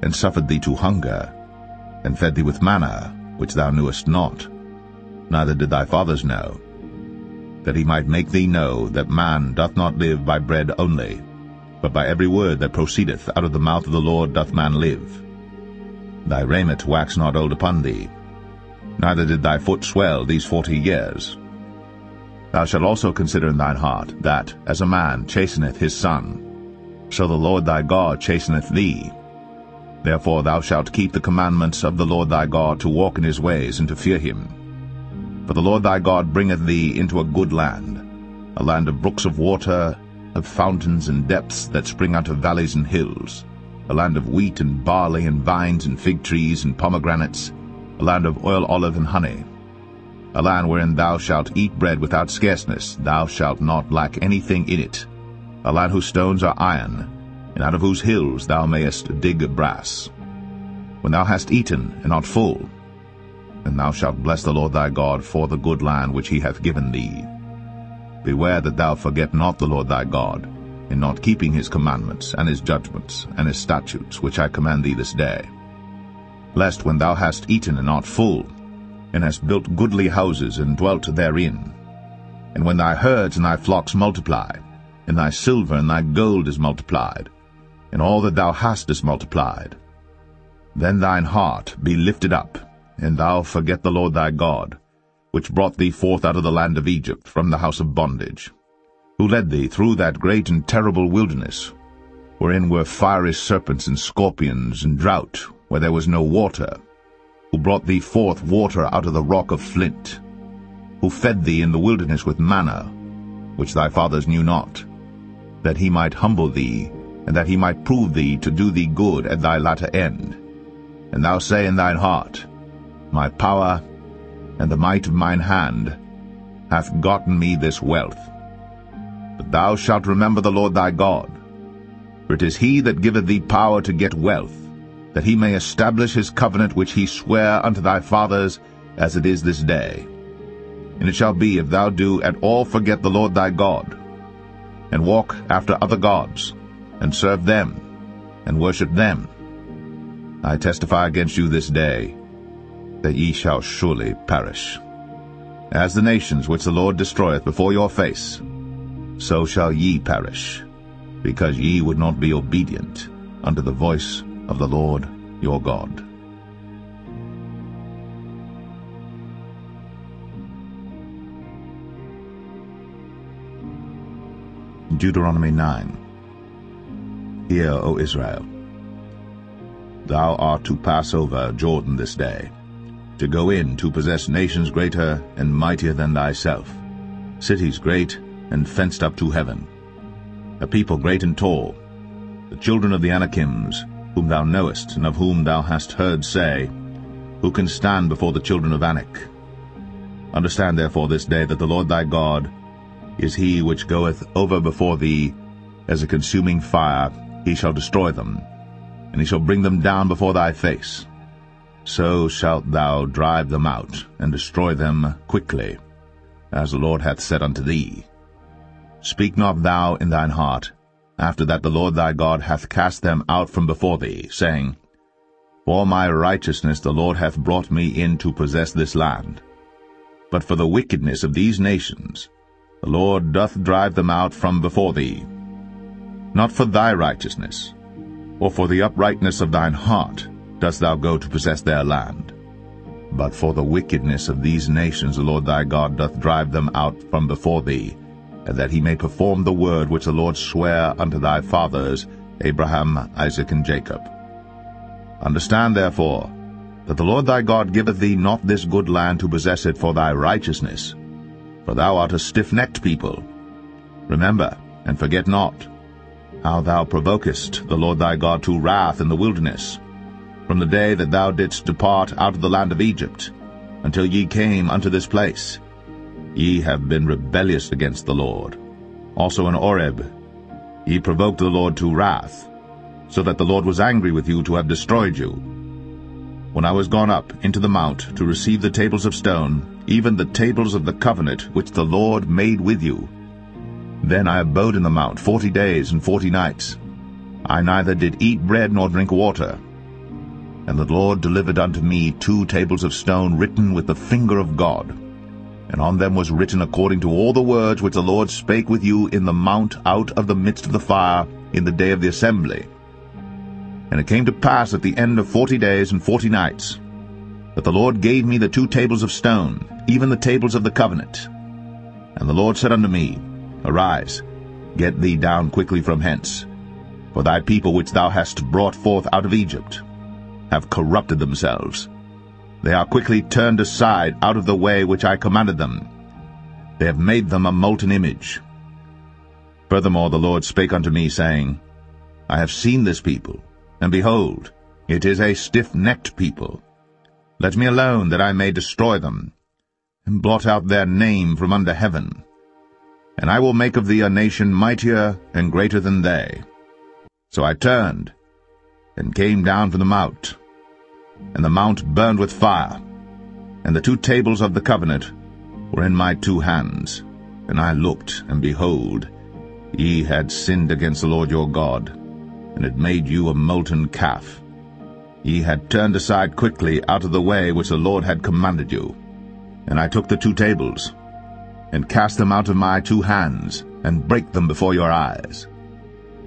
and suffered thee to hunger, and fed thee with manna, which thou knewest not, neither did thy fathers know, that he might make thee know that man doth not live by bread only, but by every word that proceedeth out of the mouth of the Lord doth man live. Thy raiment waxed not old upon thee, neither did thy foot swell these 40 years. Thou shalt also consider in thine heart, that, as a man chasteneth his son, so the Lord thy God chasteneth thee. Therefore thou shalt keep the commandments of the Lord thy God, to walk in his ways, and to fear him. For the Lord thy God bringeth thee into a good land, a land of brooks of water, of fountains and depths that spring out of valleys and hills, a land of wheat and barley and vines and fig trees and pomegranates, a land of oil, olive, and honey, a land wherein thou shalt eat bread without scarceness, thou shalt not lack anything in it, a land whose stones are iron, and out of whose hills thou mayest dig brass. When thou hast eaten and art full, then thou shalt bless the Lord thy God for the good land which he hath given thee. Beware that thou forget not the Lord thy God, in not keeping his commandments, and his judgments, and his statutes, which I command thee this day. Lest when thou hast eaten and art full, and hast built goodly houses and dwelt therein, and when thy herds and thy flocks multiply, and thy silver and thy gold is multiplied, and all that thou hast is multiplied, then thine heart be lifted up, and thou forget the Lord thy God, which brought thee forth out of the land of Egypt from the house of bondage, who led thee through that great and terrible wilderness, wherein were fiery serpents and scorpions, and drought, where there was no water, who brought thee forth water out of the rock of flint, who fed thee in the wilderness with manna, which thy fathers knew not, that he might humble thee, and that he might prove thee to do thee good at thy latter end. And thou say in thine heart, My power and the might of mine hand hath gotten me this wealth. But thou shalt remember the Lord thy God, for it is he that giveth thee power to get wealth, that he may establish his covenant which he sware unto thy fathers, as it is this day. And it shall be, if thou do at all forget the Lord thy God, and walk after other gods, and serve them, and worship them, I testify against you this day, that ye shall surely perish. As the nations which the Lord destroyeth before your face, so shall ye perish, because ye would not be obedient unto the voice of the Lord your God. Deuteronomy 9. Hear, O Israel, thou art to pass over Jordan this day, to go in to possess nations greater and mightier than thyself, cities great and fenced up to heaven, a people great and tall, the children of the Anakims, whom thou knowest, and of whom thou hast heard say, Who can stand before the children of Anak? Understand therefore this day that the Lord thy God is he which goeth over before thee as a consuming fire. He shall destroy them, and he shall bring them down before thy face. So shalt thou drive them out, and destroy them quickly, as the Lord hath said unto thee. Speak not thou in thine heart, after that the Lord thy God hath cast them out from before thee, saying, For my righteousness the Lord hath brought me in to possess this land. But for the wickedness of these nations the Lord doth drive them out from before thee. Not for thy righteousness, or for the uprightness of thine heart, dost thou go to possess their land. But for the wickedness of these nations the Lord thy God doth drive them out from before thee, and that he may perform the word which the Lord sware unto thy fathers, Abraham, Isaac, and Jacob. Understand therefore that the Lord thy God giveth thee not this good land to possess it for thy righteousness, for thou art a stiff-necked people. Remember, and forget not, how thou provokest the Lord thy God to wrath in the wilderness, from the day that thou didst depart out of the land of Egypt, until ye came unto this place. Ye have been rebellious against the Lord. Also in Oreb ye provoked the Lord to wrath, so that the Lord was angry with you to have destroyed you. When I was gone up into the mount to receive the tables of stone, even the tables of the covenant which the Lord made with you, then I abode in the mount 40 days and 40 nights. I neither did eat bread nor drink water. And the Lord delivered unto me 2 tables of stone written with the finger of God, and on them was written according to all the words which the Lord spake with you in the mount out of the midst of the fire in the day of the assembly. And it came to pass at the end of 40 days and 40 nights, that the Lord gave me the 2 tables of stone, even the tables of the covenant. And the Lord said unto me, Arise, get thee down quickly from hence, for thy people which thou hast brought forth out of Egypt have corrupted themselves. They are quickly turned aside out of the way which I commanded them. They have made them a molten image. Furthermore the Lord spake unto me, saying, I have seen this people, and behold, it is a stiff-necked people. Let me alone, that I may destroy them, and blot out their name from under heaven. And I will make of thee a nation mightier and greater than they. So I turned, and came down from the mount, and the mount burned with fire, and the 2 tables of the covenant were in my 2 hands. And I looked, and behold, ye had sinned against the Lord your God, and had made you a molten calf. Ye had turned aside quickly out of the way which the Lord had commanded you. And I took the 2 tables, and cast them out of my 2 hands, and brake them before your eyes.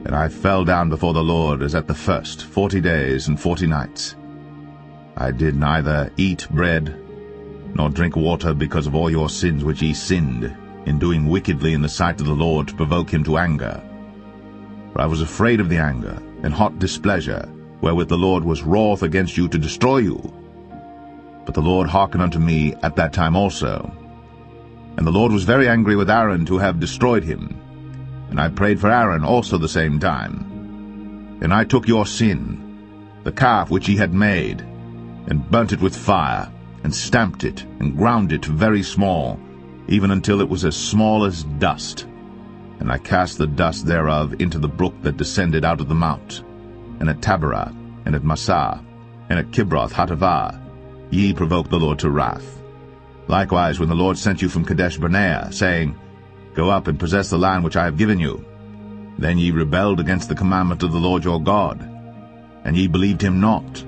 And I fell down before the Lord as at the first 40 days and 40 nights. I did neither eat bread nor drink water because of all your sins which ye sinned in doing wickedly in the sight of the Lord to provoke him to anger. For I was afraid of the anger and hot displeasure, wherewith the Lord was wroth against you to destroy you. But the Lord hearkened unto me at that time also. And the Lord was very angry with Aaron to have destroyed him. And I prayed for Aaron also the same time. And I took your sin, the calf which ye had made, and burnt it with fire, and stamped it, and ground it very small, even until it was as small as dust. And I cast the dust thereof into the brook that descended out of the mount. And at Taberah, and at Massah, and at Kibroth-Hattaavah, ye provoked the Lord to wrath. Likewise, when the Lord sent you from Kadesh-barnea, saying, Go up and possess the land which I have given you, then ye rebelled against the commandment of the Lord your God, and ye believed him not,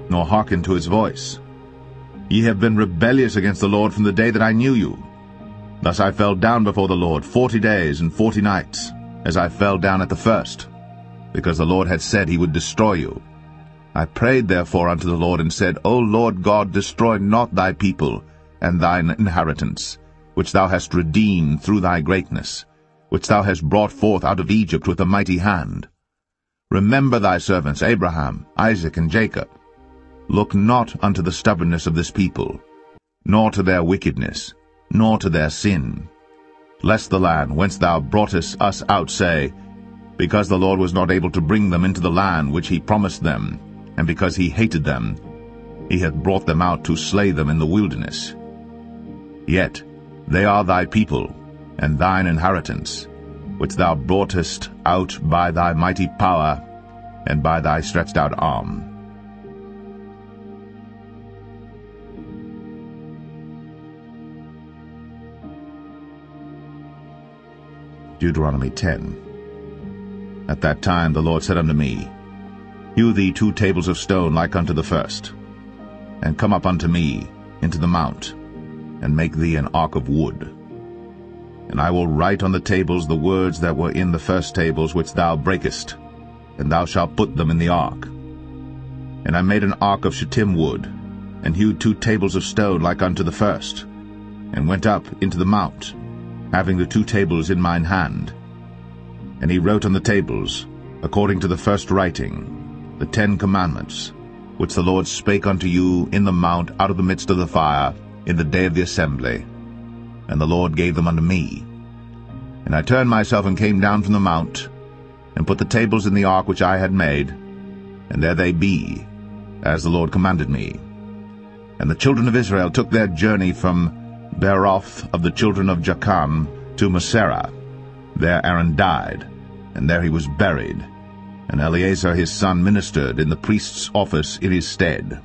nor hearkened to his voice. Ye have been rebellious against the Lord from the day that I knew you. Thus I fell down before the Lord 40 days and 40 nights, as I fell down at the first, because the Lord had said he would destroy you. I prayed therefore unto the Lord, and said, O Lord God, destroy not thy people and thine inheritance, which thou hast redeemed through thy greatness, which thou hast brought forth out of Egypt with a mighty hand. Remember thy servants Abraham, Isaac, and Jacob. Look not unto the stubbornness of this people, nor to their wickedness, nor to their sin, lest the land whence thou broughtest us out say, Because the Lord was not able to bring them into the land which he promised them, and because he hated them, he hath brought them out to slay them in the wilderness. Yet they are thy people, and thine inheritance, which thou broughtest out by thy mighty power, and by thy stretched out arm. Deuteronomy 10. At that time the Lord said unto me, Hew thee 2 tables of stone like unto the first, and come up unto me into the mount, and make thee an ark of wood. And I will write on the tables the words that were in the first tables which thou breakest, and thou shalt put them in the ark. And I made an ark of shittim wood, and hewed 2 tables of stone like unto the first, and went up into the mount, having the 2 tables in mine hand. And he wrote on the tables, according to the first writing, the 10 commandments, which the Lord spake unto you in the mount out of the midst of the fire, in the day of the assembly. And the Lord gave them unto me. And I turned myself and came down from the mount, and put the tables in the ark which I had made, and there they be, as the Lord commanded me. And the children of Israel took their journey from Beeroth of the children of Jachan to Moserah. There Aaron died, and there he was buried, and Eleazar his son ministered in the priest's office in his stead.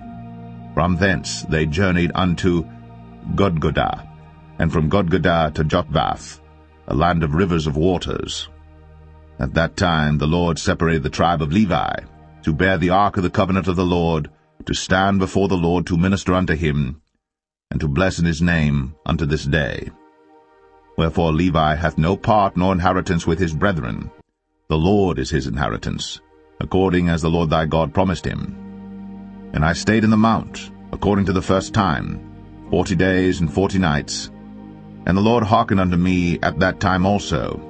From thence they journeyed unto Godgodah, and from Godgodah to Jotbath, a land of rivers of waters. At that time the Lord separated the tribe of Levi, to bear the ark of the covenant of the Lord, to stand before the Lord to minister unto him, and to bless in his name unto this day. Wherefore Levi hath no part nor inheritance with his brethren. The Lord is his inheritance, according as the Lord thy God promised him. And I stayed in the mount, according to the first time, 40 days and 40 nights. And the Lord hearkened unto me at that time also.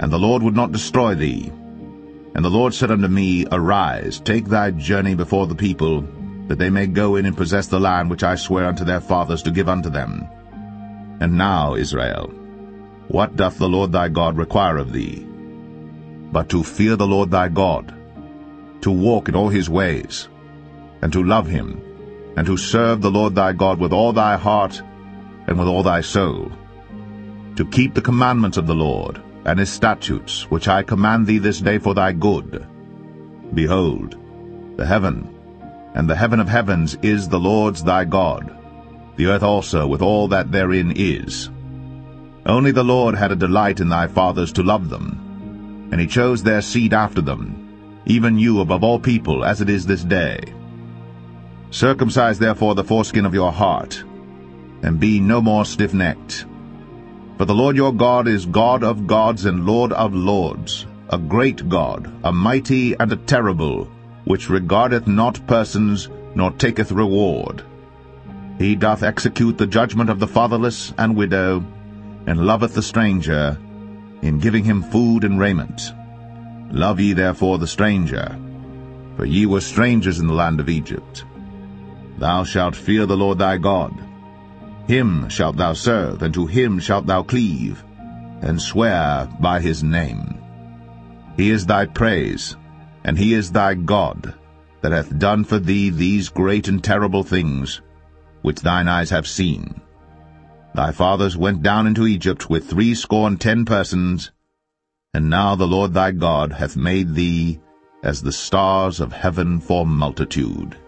And the Lord would not destroy thee. And the Lord said unto me, Arise, take thy journey before the people, that they may go in and possess the land which I swear unto their fathers to give unto them. And now, Israel, what doth the Lord thy God require of thee? But to fear the Lord thy God, to walk in all his ways, and to love him, and to serve the Lord thy God with all thy heart and with all thy soul, to keep the commandments of the Lord, and his statutes, which I command thee this day for thy good. Behold, the heaven, and the heaven of heavens is the Lord's thy God, the earth also with all that therein is. Only the Lord had a delight in thy fathers to love them, and he chose their seed after them, even you above all people, as it is this day. Circumcise therefore the foreskin of your heart, and be no more stiff-necked. For the Lord your God is God of gods and Lord of lords, a great God, a mighty and a terrible, which regardeth not persons, nor taketh reward. He doth execute the judgment of the fatherless and widow, and loveth the stranger, in giving him food and raiment. Love ye therefore the stranger, for ye were strangers in the land of Egypt. Thou shalt fear the Lord thy God. Him shalt thou serve, and to him shalt thou cleave, and swear by his name. He is thy praise, and he is thy God, that hath done for thee these great and terrible things, which thine eyes have seen. Thy fathers went down into Egypt with 70 persons, and now the Lord thy God hath made thee as the stars of heaven for multitude.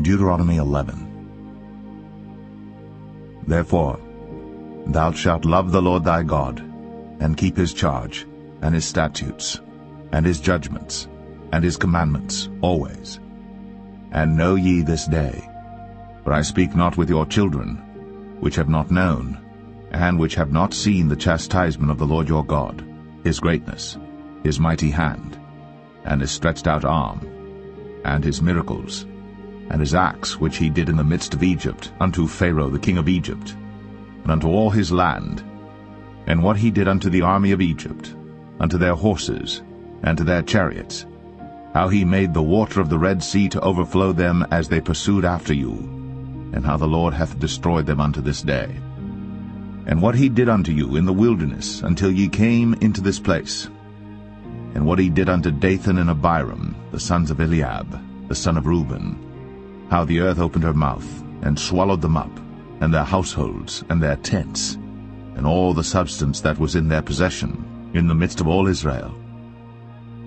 Deuteronomy 11. Therefore, thou shalt love the Lord thy God, and keep his charge, and his statutes, and his judgments, and his commandments always. And know ye this day, for I speak not with your children, which have not known, and which have not seen the chastisement of the Lord your God, his greatness, his mighty hand, and his stretched out arm, and his miracles, and his acts which he did in the midst of Egypt, unto Pharaoh the king of Egypt, and unto all his land, and what he did unto the army of Egypt, unto their horses, and to their chariots, how he made the water of the Red Sea to overflow them as they pursued after you, and how the Lord hath destroyed them unto this day. And what he did unto you in the wilderness until ye came into this place, and what he did unto Dathan and Abiram, the sons of Eliab, the son of Reuben, how the earth opened her mouth, and swallowed them up, and their households, and their tents, and all the substance that was in their possession, in the midst of all Israel.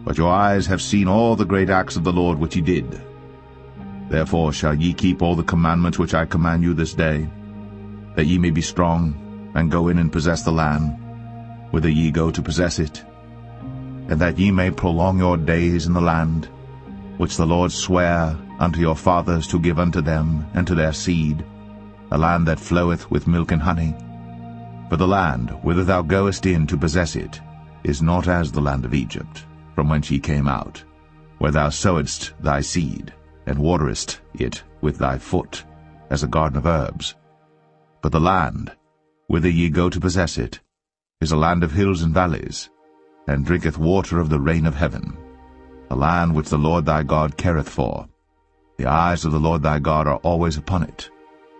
But your eyes have seen all the great acts of the Lord which he did. Therefore shall ye keep all the commandments which I command you this day, that ye may be strong, and go in and possess the land, whither ye go to possess it, and that ye may prolong your days in the land, which the Lord sware unto your fathers to give unto them and to their seed, a land that floweth with milk and honey. For the land whither thou goest in to possess it is not as the land of Egypt, from whence ye came out, where thou sowedst thy seed, and waterest it with thy foot, as a garden of herbs. But the land whither ye go to possess it is a land of hills and valleys, and drinketh water of the rain of heaven, a land which the Lord thy God careth for. The eyes of the Lord thy God are always upon it,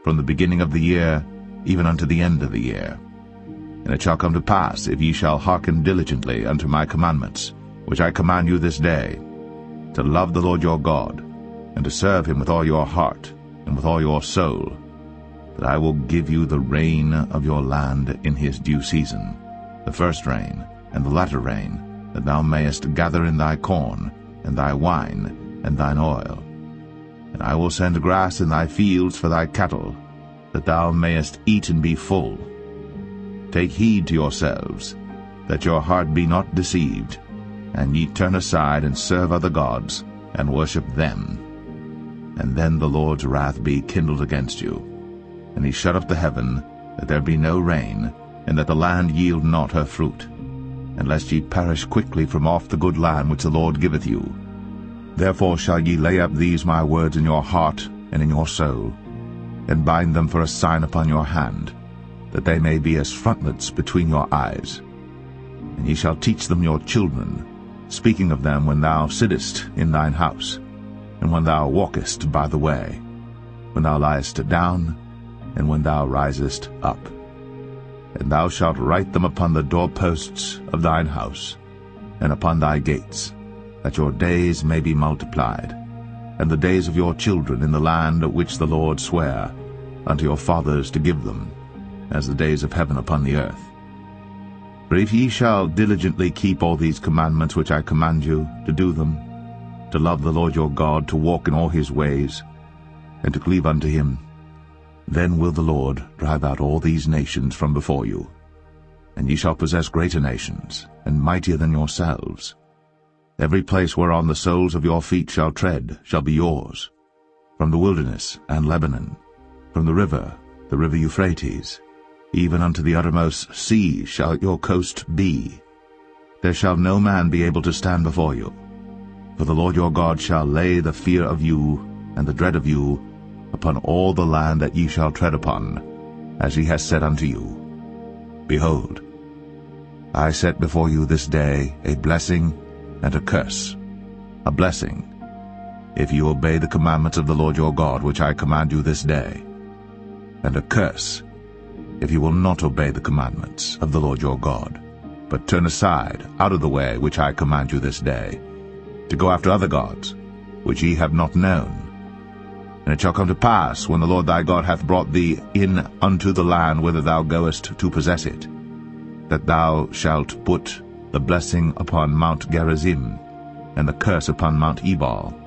from the beginning of the year even unto the end of the year. And it shall come to pass, if ye shall hearken diligently unto my commandments, which I command you this day, to love the Lord your God, and to serve him with all your heart and with all your soul, that I will give you the rain of your land in his due season, the first rain and the latter rain, that thou mayest gather in thy corn, and thy wine, and thine oil. And I will send grass in thy fields for thy cattle, that thou mayest eat and be full. Take heed to yourselves, that your heart be not deceived, and ye turn aside and serve other gods, and worship them. And then the Lord's wrath be kindled against you, and he shut up the heaven, that there be no rain, and that the land yield not her fruit, and lest ye perish quickly from off the good land which the Lord giveth you. Therefore shall ye lay up these my words in your heart and in your soul, and bind them for a sign upon your hand, that they may be as frontlets between your eyes. And ye shall teach them your children, speaking of them when thou sittest in thine house, and when thou walkest by the way, when thou liest down, and when thou risest up. And thou shalt write them upon the doorposts of thine house, and upon thy gates, that your days may be multiplied, and the days of your children in the land which the Lord sware unto your fathers to give them, as the days of heaven upon the earth. For if ye shall diligently keep all these commandments which I command you, to do them, to love the Lord your God, to walk in all his ways, and to cleave unto him, then will the Lord drive out all these nations from before you, and ye shall possess greater nations, and mightier than yourselves. Every place whereon the soles of your feet shall tread shall be yours, from the wilderness and Lebanon, from the river Euphrates, even unto the uttermost sea shall your coast be. There shall no man be able to stand before you. For the Lord your God shall lay the fear of you and the dread of you upon all the land that ye shall tread upon, as he has said unto you. Behold, I set before you this day a blessing and a curse. A blessing, if you obey the commandments of the Lord your God, which I command you this day, and a curse, if you will not obey the commandments of the Lord your God, but turn aside out of the way which I command you this day, to go after other gods, which ye have not known. And it shall come to pass, when the Lord thy God hath brought thee in unto the land whither thou goest to possess it, that thou shalt put the blessing upon Mount Gerizim, and the curse upon Mount Ebal.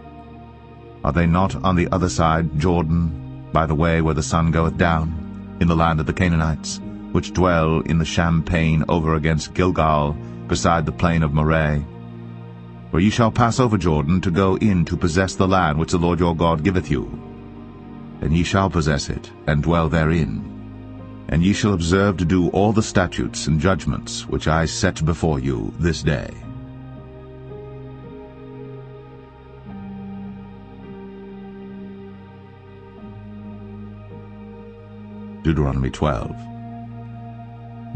Are they not on the other side Jordan, by the way where the sun goeth down, in the land of the Canaanites, which dwell in the champaign over against Gilgal, beside the plain of Moreh? For ye shall pass over Jordan to go in to possess the land which the Lord your God giveth you. And ye shall possess it, and dwell therein. And ye shall observe to do all the statutes and judgments which I set before you this day. Deuteronomy 12.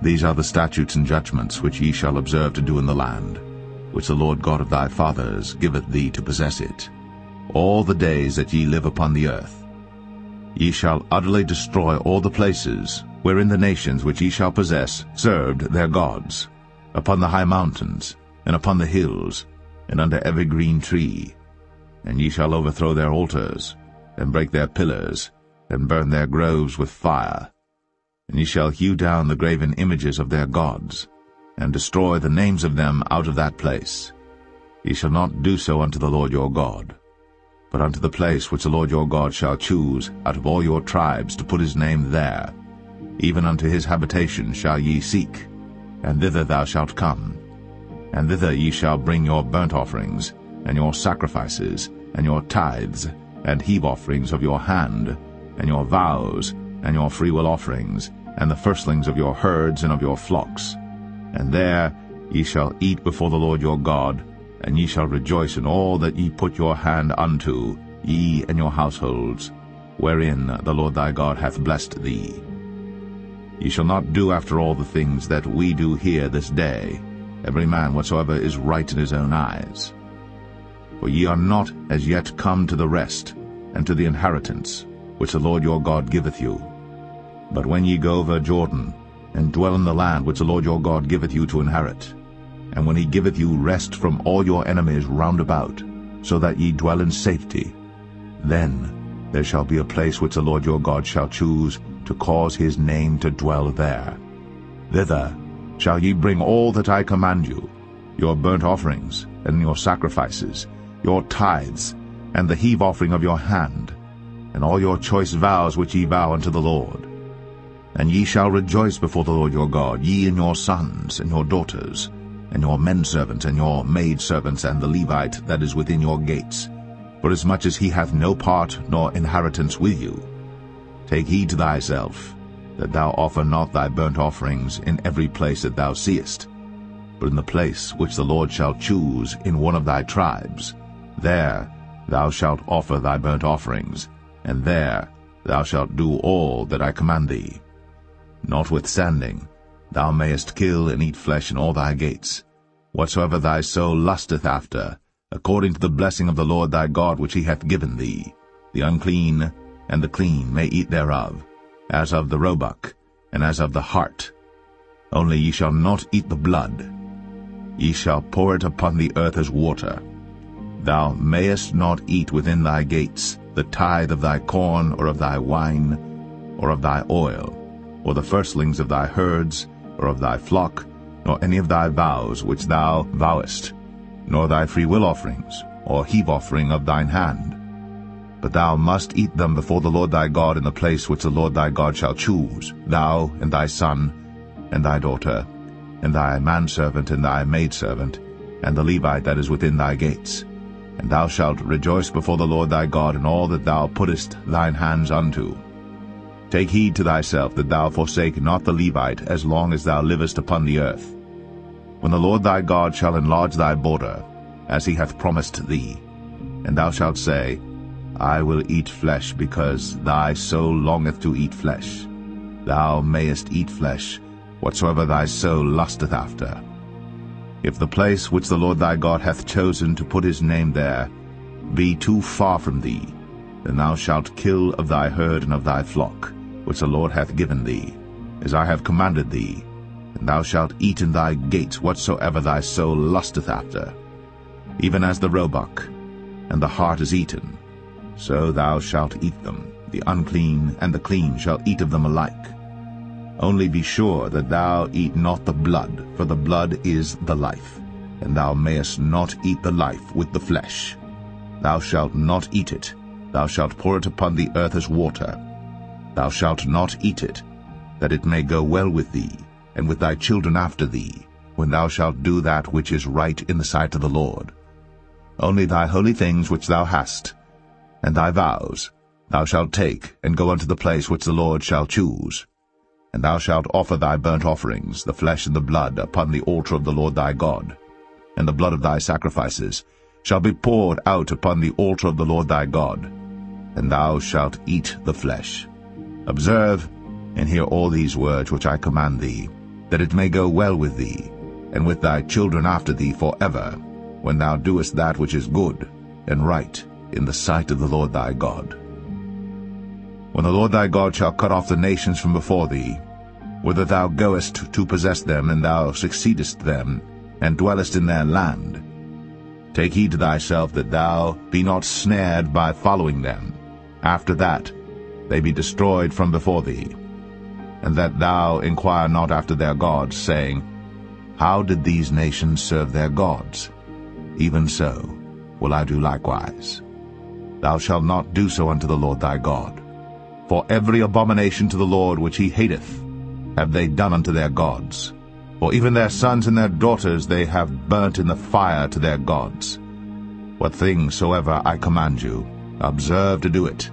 These are the statutes and judgments which ye shall observe to do in the land, which the Lord God of thy fathers giveth thee to possess it, all the days that ye live upon the earth. Ye shall utterly destroy all the places wherein the nations which ye shall possess served their gods, upon the high mountains, and upon the hills, and under every green tree. And ye shall overthrow their altars, and break their pillars, and burn their groves with fire. And ye shall hew down the graven images of their gods, and destroy the names of them out of that place. Ye shall not do so unto the Lord your God, but unto the place which the Lord your God shall choose out of all your tribes to put his name there, even unto his habitation shall ye seek, and thither thou shalt come. And thither ye shall bring your burnt offerings, and your sacrifices, and your tithes, and heave offerings of your hand, and your vows, and your freewill offerings, and the firstlings of your herds and of your flocks. And there ye shall eat before the Lord your God, and ye shall rejoice in all that ye put your hand unto, ye and your households, wherein the Lord thy God hath blessed thee. Ye shall not do after all the things that we do here this day, every man whatsoever is right in his own eyes. For ye are not as yet come to the rest, and to the inheritance, which the Lord your God giveth you. But when ye go over Jordan, and dwell in the land which the Lord your God giveth you to inherit, and when he giveth you rest from all your enemies round about, so that ye dwell in safety, then there shall be a place which the Lord your God shall choose to cause his name to dwell there. Thither shall ye bring all that I command you, your burnt offerings, and your sacrifices, your tithes, and the heave offering of your hand, and all your choice vows which ye vow unto the Lord. And ye shall rejoice before the Lord your God, ye and your sons, and your daughters, and your menservants, and your maidservants, and the Levite that is within your gates, forasmuch as he hath no part nor inheritance with you. Take heed to thyself, that thou offer not thy burnt offerings in every place that thou seest, but in the place which the Lord shall choose in one of thy tribes, there thou shalt offer thy burnt offerings, and there thou shalt do all that I command thee. Notwithstanding, thou mayest kill and eat flesh in all thy gates, whatsoever thy soul lusteth after, according to the blessing of the Lord thy God which he hath given thee. The unclean and the clean may eat thereof, as of the roebuck, and as of the hart. Only ye shall not eat the blood. Ye shall pour it upon the earth as water. Thou mayest not eat within thy gates the tithe of thy corn, or of thy wine, or of thy oil, or the firstlings of thy herds, or of thy flock, nor any of thy vows which thou vowest, nor thy freewill offerings, or heave offering of thine hand. But thou must eat them before the Lord thy God in the place which the Lord thy God shall choose, thou and thy son, and thy daughter, and thy manservant, and thy maidservant, and the Levite that is within thy gates. And thou shalt rejoice before the Lord thy God in all that thou puttest thine hands unto. Take heed to thyself that thou forsake not the Levite as long as thou livest upon the earth. When the Lord thy God shall enlarge thy border, as he hath promised thee, and thou shalt say, I will eat flesh, because thy soul longeth to eat flesh. Thou mayest eat flesh, whatsoever thy soul lusteth after. If the place which the Lord thy God hath chosen to put his name there be too far from thee, then thou shalt kill of thy herd and of thy flock, which the Lord hath given thee, as I have commanded thee, and thou shalt eat in thy gates whatsoever thy soul lusteth after. Even as the roebuck and the hart is eaten, so thou shalt eat them. The unclean and the clean shall eat of them alike. Only be sure that thou eat not the blood, for the blood is the life, and thou mayest not eat the life with the flesh. Thou shalt not eat it. Thou shalt pour it upon the earth as water. Thou shalt not eat it, that it may go well with thee, and with thy children after thee, when thou shalt do that which is right in the sight of the Lord. Only thy holy things which thou hast, and thy vows, thou shalt take, and go unto the place which the Lord shall choose. And thou shalt offer thy burnt offerings, the flesh and the blood, upon the altar of the Lord thy God. And the blood of thy sacrifices shall be poured out upon the altar of the Lord thy God. And thou shalt eat the flesh. Observe and hear all these words which I command thee, that it may go well with thee, and with thy children after thee forever, when thou doest that which is good and right in the sight of the Lord thy God. When the Lord thy God shall cut off the nations from before thee, whither thou goest to possess them, and thou succeedest them, and dwellest in their land, take heed to thyself that thou be not snared by following them, after that they be destroyed from before thee, and that thou inquire not after their gods, saying, How did these nations serve their gods? Even so will I do likewise. Thou shalt not do so unto the Lord thy God. For every abomination to the Lord which he hateth have they done unto their gods. For even their sons and their daughters they have burnt in the fire to their gods. What thing soever I command you, observe to do it.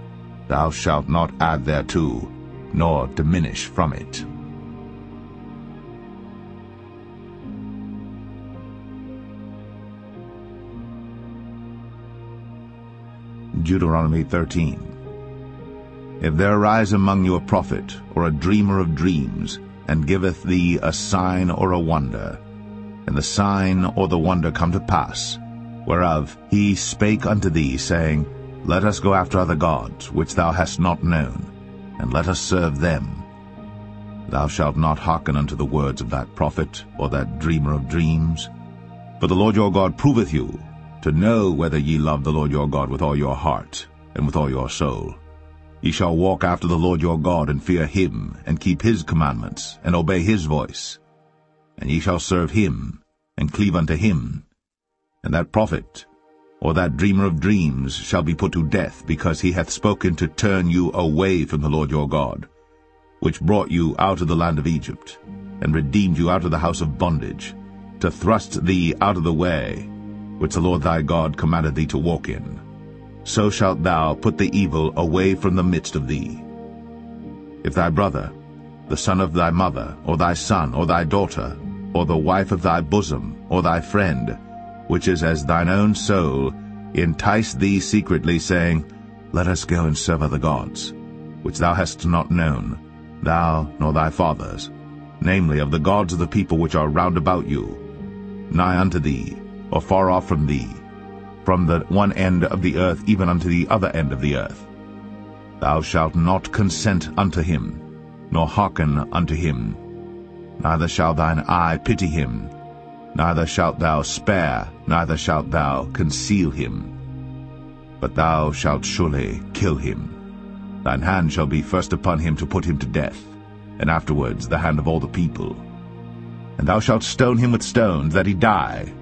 Thou shalt not add thereto, nor diminish from it. Deuteronomy 13. If there arise among you a prophet, or a dreamer of dreams, and giveth thee a sign or a wonder, and the sign or the wonder come to pass, whereof he spake unto thee, saying, Let us go after other gods, which thou hast not known, and let us serve them. Thou shalt not hearken unto the words of that prophet, or that dreamer of dreams. For the Lord your God proveth you, to know whether ye love the Lord your God with all your heart, and with all your soul. Ye shall walk after the Lord your God, and fear him, and keep his commandments, and obey his voice. And ye shall serve him, and cleave unto him. And that prophet, or that dreamer of dreams, shall be put to death, because he hath spoken to turn you away from the Lord your God, which brought you out of the land of Egypt, and redeemed you out of the house of bondage, to thrust thee out of the way, which the Lord thy God commanded thee to walk in. So shalt thou put the evil away from the midst of thee. If thy brother, the son of thy mother, or thy son, or thy daughter, or the wife of thy bosom, or thy friend, which is as thine own soul, entice thee secretly, saying, Let us go and serve other gods, which thou hast not known, thou nor thy fathers, namely of the gods of the people which are round about you, nigh unto thee, or far off from thee, from the one end of the earth even unto the other end of the earth. Thou shalt not consent unto him, nor hearken unto him. Neither shall thine eye pity him, neither shalt thou spare, neither shalt thou conceal him. But thou shalt surely kill him. Thine hand shall be first upon him to put him to death, and afterwards the hand of all the people. And thou shalt stone him with stones, that he die,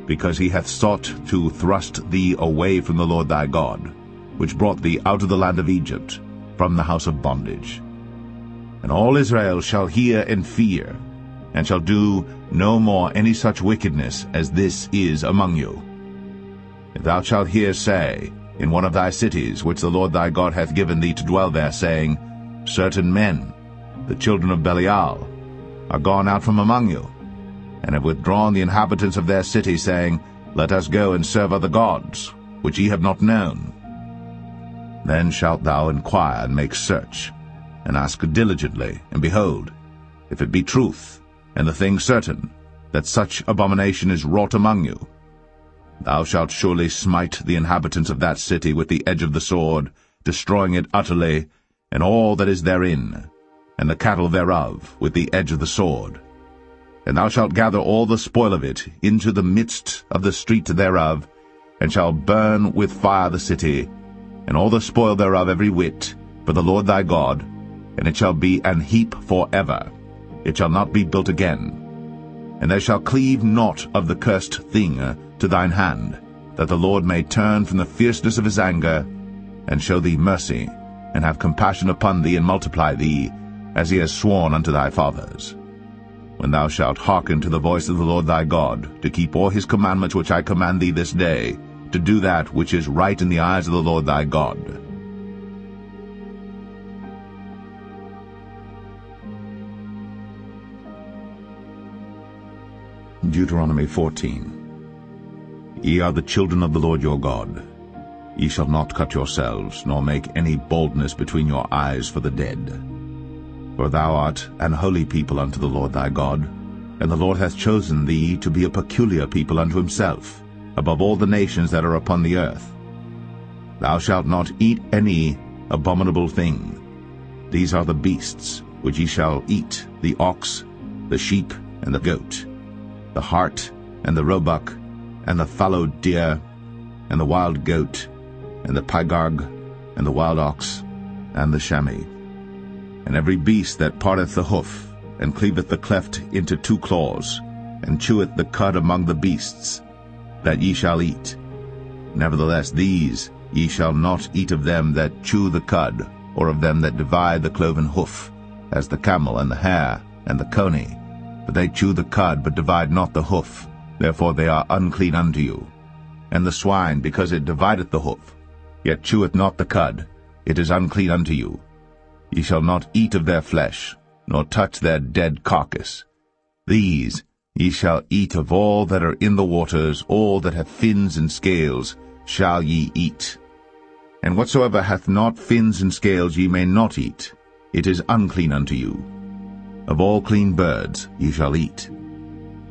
because he hath sought to thrust thee away from the Lord thy God, which brought thee out of the land of Egypt, from the house of bondage. And all Israel shall hear and fear, and shall do no more any such wickedness as this is among you. If thou shalt hear say, in one of thy cities, which the Lord thy God hath given thee to dwell there, saying, Certain men, the children of Belial, are gone out from among you, and have withdrawn the inhabitants of their city, saying, Let us go and serve other gods, which ye have not known. Then shalt thou inquire and make search, and ask diligently, and behold, if it be truth, and the thing certain, that such abomination is wrought among you, thou shalt surely smite the inhabitants of that city with the edge of the sword, destroying it utterly, and all that is therein, and the cattle thereof with the edge of the sword. And thou shalt gather all the spoil of it into the midst of the street thereof, and shalt burn with fire the city, and all the spoil thereof every whit, for the Lord thy God, and it shall be an heap forever. It shall not be built again. And there shall cleave naught of the cursed thing to thine hand, that the Lord may turn from the fierceness of his anger, and show thee mercy, and have compassion upon thee, and multiply thee, as he has sworn unto thy fathers. When thou shalt hearken to the voice of the Lord thy God, to keep all his commandments which I command thee this day, to do that which is right in the eyes of the Lord thy God. Deuteronomy 14. Ye are the children of the Lord your God. Ye shall not cut yourselves, nor make any baldness between your eyes for the dead. For thou art an holy people unto the Lord thy God, and the Lord hath chosen thee to be a peculiar people unto himself, above all the nations that are upon the earth. Thou shalt not eat any abominable thing. These are the beasts which ye shall eat, the ox, the sheep, and the goat, the hart, and the roebuck, and the fallow deer, and the wild goat, and the pygarg, and the wild ox, and the chamois. And every beast that parteth the hoof, and cleaveth the cleft into two claws, and cheweth the cud among the beasts, that ye shall eat. Nevertheless these ye shall not eat of them that chew the cud, or of them that divide the cloven hoof, as the camel, and the hare, and the coney. For they chew the cud, but divide not the hoof, therefore they are unclean unto you. And the swine, because it divideth the hoof, yet cheweth not the cud, it is unclean unto you. Ye shall not eat of their flesh, nor touch their dead carcass. These ye shall eat of all that are in the waters, all that have fins and scales shall ye eat. And whatsoever hath not fins and scales ye may not eat, it is unclean unto you. Of all clean birds ye shall eat.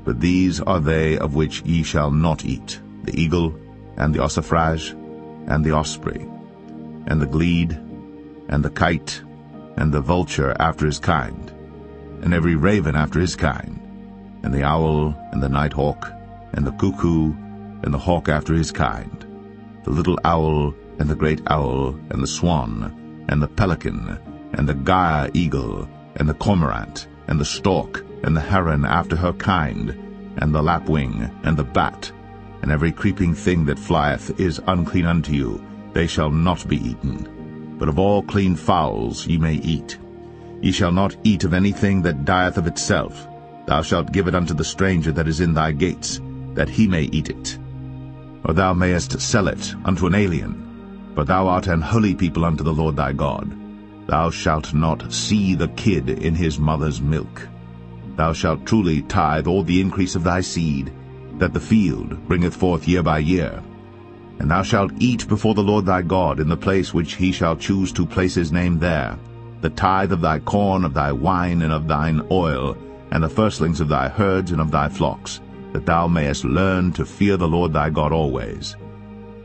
But these are they of which ye shall not eat, the eagle, and the ossifrage, and the osprey, and the glede, and the kite, and the vulture after his kind, and every raven after his kind, and the owl, and the nighthawk, and the cuckoo, and the hawk after his kind, the little owl, and the great owl, and the swan, and the pelican, and the gyre eagle, and the cormorant, and the stork, and the heron after her kind, and the lapwing, and the bat, and every creeping thing that flieth is unclean unto you, they shall not be eaten. But of all clean fowls ye may eat. Ye shall not eat of anything that dieth of itself. Thou shalt give it unto the stranger that is in thy gates, that he may eat it. Or thou mayest sell it unto an alien, for thou art an holy people unto the Lord thy God. Thou shalt not see the kid in his mother's milk. Thou shalt truly tithe all the increase of thy seed, that the field bringeth forth year by year. And thou shalt eat before the Lord thy God in the place which he shall choose to place his name there, the tithe of thy corn, of thy wine, and of thine oil, and the firstlings of thy herds and of thy flocks, that thou mayest learn to fear the Lord thy God always.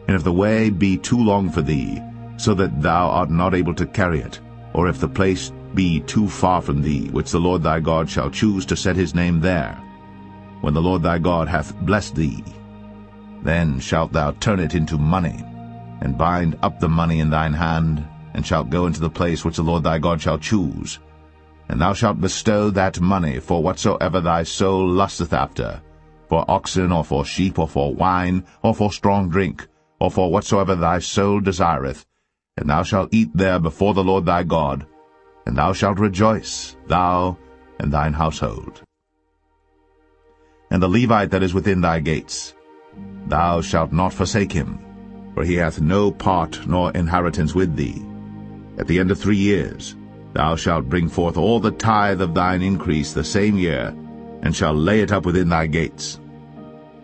And if the way be too long for thee, so that thou art not able to carry it, or if the place be too far from thee, which the Lord thy God shall choose to set his name there, when the Lord thy God hath blessed thee, then shalt thou turn it into money, and bind up the money in thine hand, and shalt go into the place which the Lord thy God shall choose. And thou shalt bestow that money for whatsoever thy soul lusteth after, for oxen, or for sheep, or for wine, or for strong drink, or for whatsoever thy soul desireth, and thou shalt eat there before the Lord thy God, and thou shalt rejoice, thou and thine household. And the Levite that is within thy gates, thou shalt not forsake him, for he hath no part nor inheritance with thee. At the end of 3 years thou shalt bring forth all the tithe of thine increase the same year, and shalt lay it up within thy gates.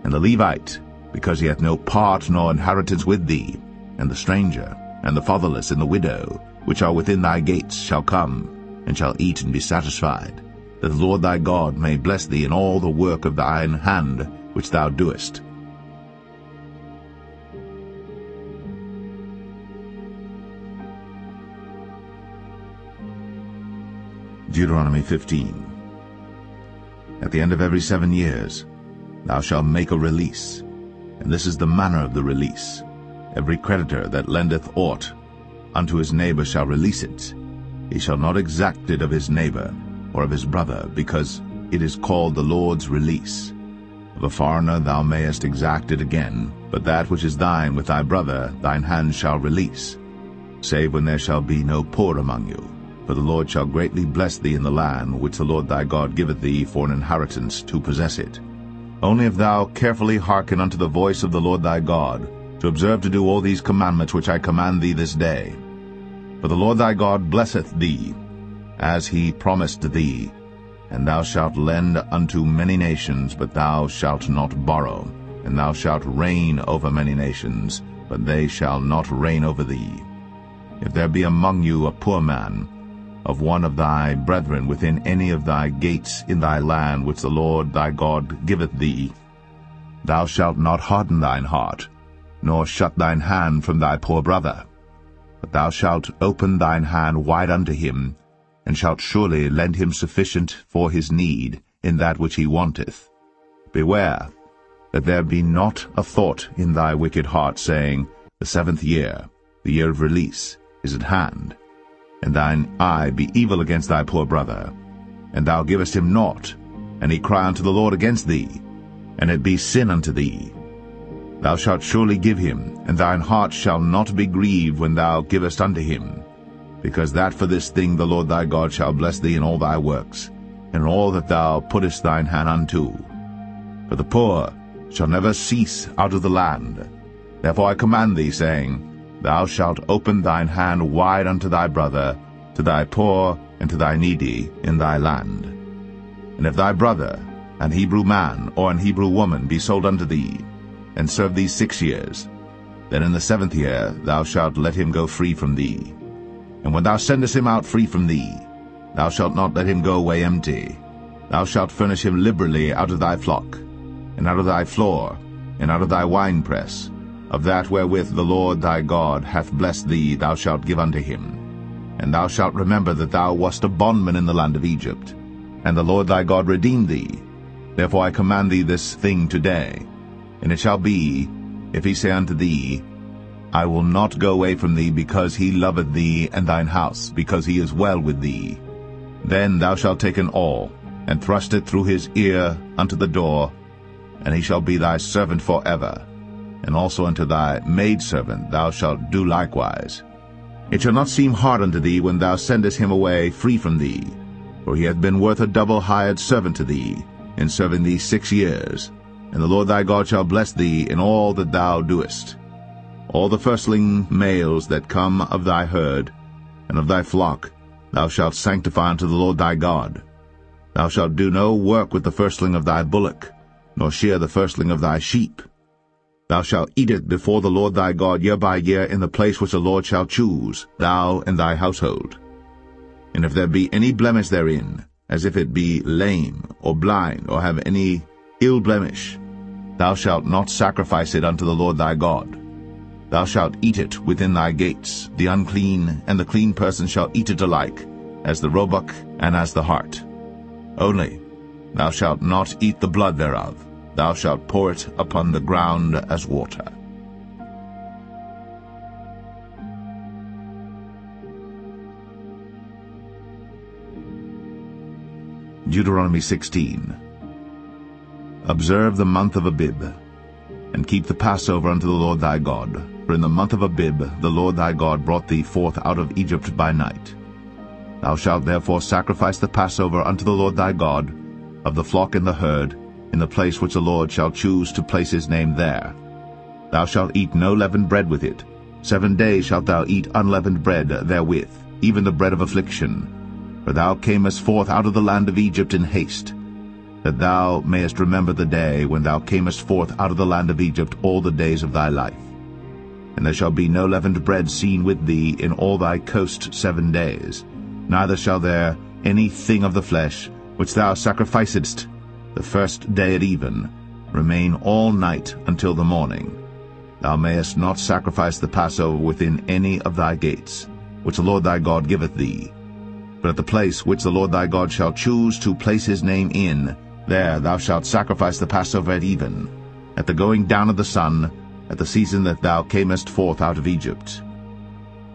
And the Levite, because he hath no part nor inheritance with thee, and the stranger, and the fatherless, and the widow, which are within thy gates, shall come, and shall eat and be satisfied, that the Lord thy God may bless thee in all the work of thine hand which thou doest. Deuteronomy 15. At the end of every 7 years thou shalt make a release, and this is the manner of the release. Every creditor that lendeth aught unto his neighbor shall release it. He shall not exact it of his neighbor or of his brother, because it is called the Lord's release. Of a foreigner thou mayest exact it again, but that which is thine with thy brother thine hand shall release, save when there shall be no poor among you. For the Lord shall greatly bless thee in the land which the Lord thy God giveth thee for an inheritance to possess it. Only if thou carefully hearken unto the voice of the Lord thy God, to observe to do all these commandments which I command thee this day. For the Lord thy God blesseth thee, as he promised thee, and thou shalt lend unto many nations, but thou shalt not borrow, and thou shalt reign over many nations, but they shall not reign over thee. If there be among you a poor man, of one of thy brethren within any of thy gates in thy land which the Lord thy God giveth thee, thou shalt not harden thine heart, nor shut thine hand from thy poor brother, but thou shalt open thine hand wide unto him, and shalt surely lend him sufficient for his need in that which he wanteth. Beware that there be not a thought in thy wicked heart, saying, The 7th year, the year of release, is at hand, and thine eye be evil against thy poor brother, and thou givest him naught, and he cry unto the Lord against thee, and it be sin unto thee. Thou shalt surely give him, and thine heart shall not be grieved when thou givest unto him, because that for this thing the Lord thy God shall bless thee in all thy works, and in all that thou puttest thine hand unto. For the poor shall never cease out of the land. Therefore I command thee, saying, Thou shalt open thine hand wide unto thy brother, to thy poor and to thy needy in thy land. And if thy brother, an Hebrew man or an Hebrew woman, be sold unto thee, and serve thee 6 years, Then in the 7th year thou shalt let him go free from thee. And when thou sendest him out free from thee, thou shalt not let him go away empty. Thou shalt furnish him liberally out of thy flock, and out of thy floor, and out of thy winepress. Of that wherewith the Lord thy God hath blessed thee thou shalt give unto him. And thou shalt remember that thou wast a bondman in the land of Egypt, and the Lord thy God redeemed thee. Therefore I command thee this thing today. And it shall be, if he say unto thee, I will not go away from thee, because he loveth thee and thine house, because he is well with thee, then thou shalt take an awl, and thrust it through his ear unto the door, and he shall be thy servant forever. And also unto thy maidservant thou shalt do likewise. It shall not seem hard unto thee when thou sendest him away free from thee, for he hath been worth a double hired servant to thee, in serving thee 6 years. And the Lord thy God shall bless thee in all that thou doest. All the firstling males that come of thy herd and of thy flock thou shalt sanctify unto the Lord thy God. Thou shalt do no work with the firstling of thy bullock, nor shear the firstling of thy sheep. Thou shalt eat it before the Lord thy God year by year in the place which the Lord shall choose, thou and thy household. And if there be any blemish therein, as if it be lame, or blind, or have any ill blemish, thou shalt not sacrifice it unto the Lord thy God. Thou shalt eat it within thy gates. The unclean and the clean person shall eat it alike, as the roebuck and as the hart. Only thou shalt not eat the blood thereof. Thou shalt pour it upon the ground as water. Deuteronomy 16. Observe the month of Abib, and keep the Passover unto the Lord thy God. For in the month of Abib the Lord thy God brought thee forth out of Egypt by night. Thou shalt therefore sacrifice the Passover unto the Lord thy God, of the flock and the herd, in the place which the Lord shall choose to place his name there. Thou shalt eat no leavened bread with it. 7 days shalt thou eat unleavened bread therewith, even the bread of affliction. For thou camest forth out of the land of Egypt in haste, that thou mayest remember the day when thou camest forth out of the land of Egypt all the days of thy life. And there shall be no leavened bread seen with thee in all thy coast 7 days, neither shall there any thing of the flesh, which thou sacrificedst the first day at even, remain all night until the morning. Thou mayest not sacrifice the Passover within any of thy gates, which the Lord thy God giveth thee. But at the place which the Lord thy God shall choose to place his name in, there thou shalt sacrifice the Passover at even, at the going down of the sun, at the season that thou camest forth out of Egypt.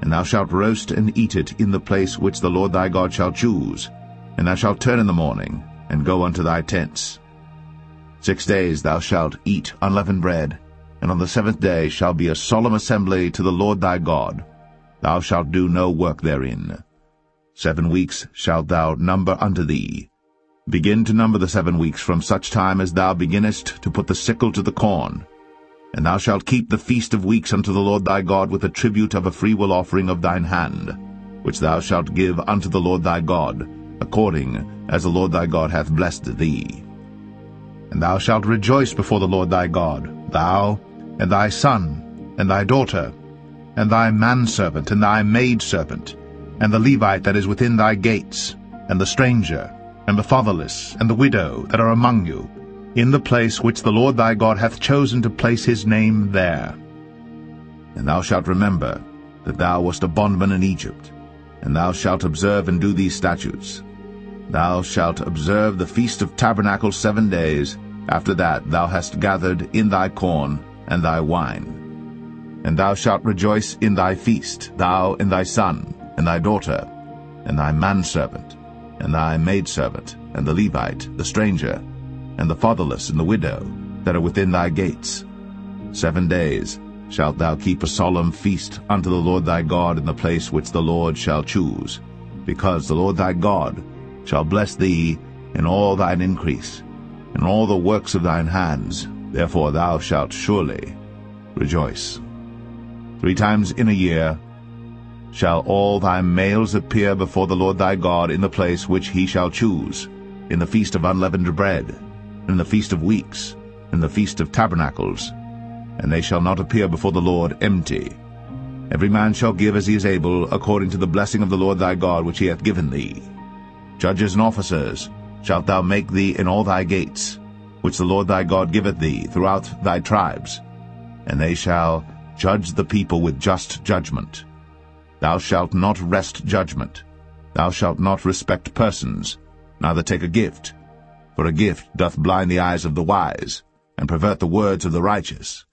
And thou shalt roast and eat it in the place which the Lord thy God shall choose, and thou shalt turn in the morning, and go unto thy tents. 6 days thou shalt eat unleavened bread, and on the 7th day shall be a solemn assembly to the Lord thy God. Thou shalt do no work therein. 7 weeks shalt thou number unto thee. Begin to number the 7 weeks from such time as thou beginnest to put the sickle to the corn. And thou shalt keep the feast of weeks unto the Lord thy God with a tribute of a freewill offering of thine hand, which thou shalt give unto the Lord thy God, according as the Lord thy God hath blessed thee. And thou shalt rejoice before the Lord thy God, thou, and thy son, and thy daughter, and thy manservant, and thy maidservant, and the Levite that is within thy gates, and the stranger, and the fatherless, and the widow that are among you, in the place which the Lord thy God hath chosen to place his name there. And thou shalt remember that thou wast a bondman in Egypt, and thou shalt observe and do these statutes. Thou shalt observe the Feast of Tabernacles 7 days. After that thou hast gathered in thy corn and thy wine. And thou shalt rejoice in thy feast, thou and thy son, and thy daughter, and thy manservant, and thy maidservant, and the Levite, the stranger, and the fatherless, and the widow, that are within thy gates. 7 days shalt thou keep a solemn feast unto the Lord thy God in the place which the Lord shall choose, because the Lord thy God shall bless thee in all thine increase, in all the works of thine hands. Therefore thou shalt surely rejoice. 3 times in a year shall all thy males appear before the Lord thy God in the place which he shall choose, in the feast of unleavened bread, in the feast of weeks, in the feast of tabernacles, and they shall not appear before the Lord empty. Every man shall give as he is able, according to the blessing of the Lord thy God which he hath given thee. Judges and officers shalt thou make thee in all thy gates, which the Lord thy God giveth thee throughout thy tribes, and they shall judge the people with just judgment. Thou shalt not wrest judgment. Thou shalt not respect persons, neither take a gift, for a gift doth blind the eyes of the wise, and pervert the words of the righteous.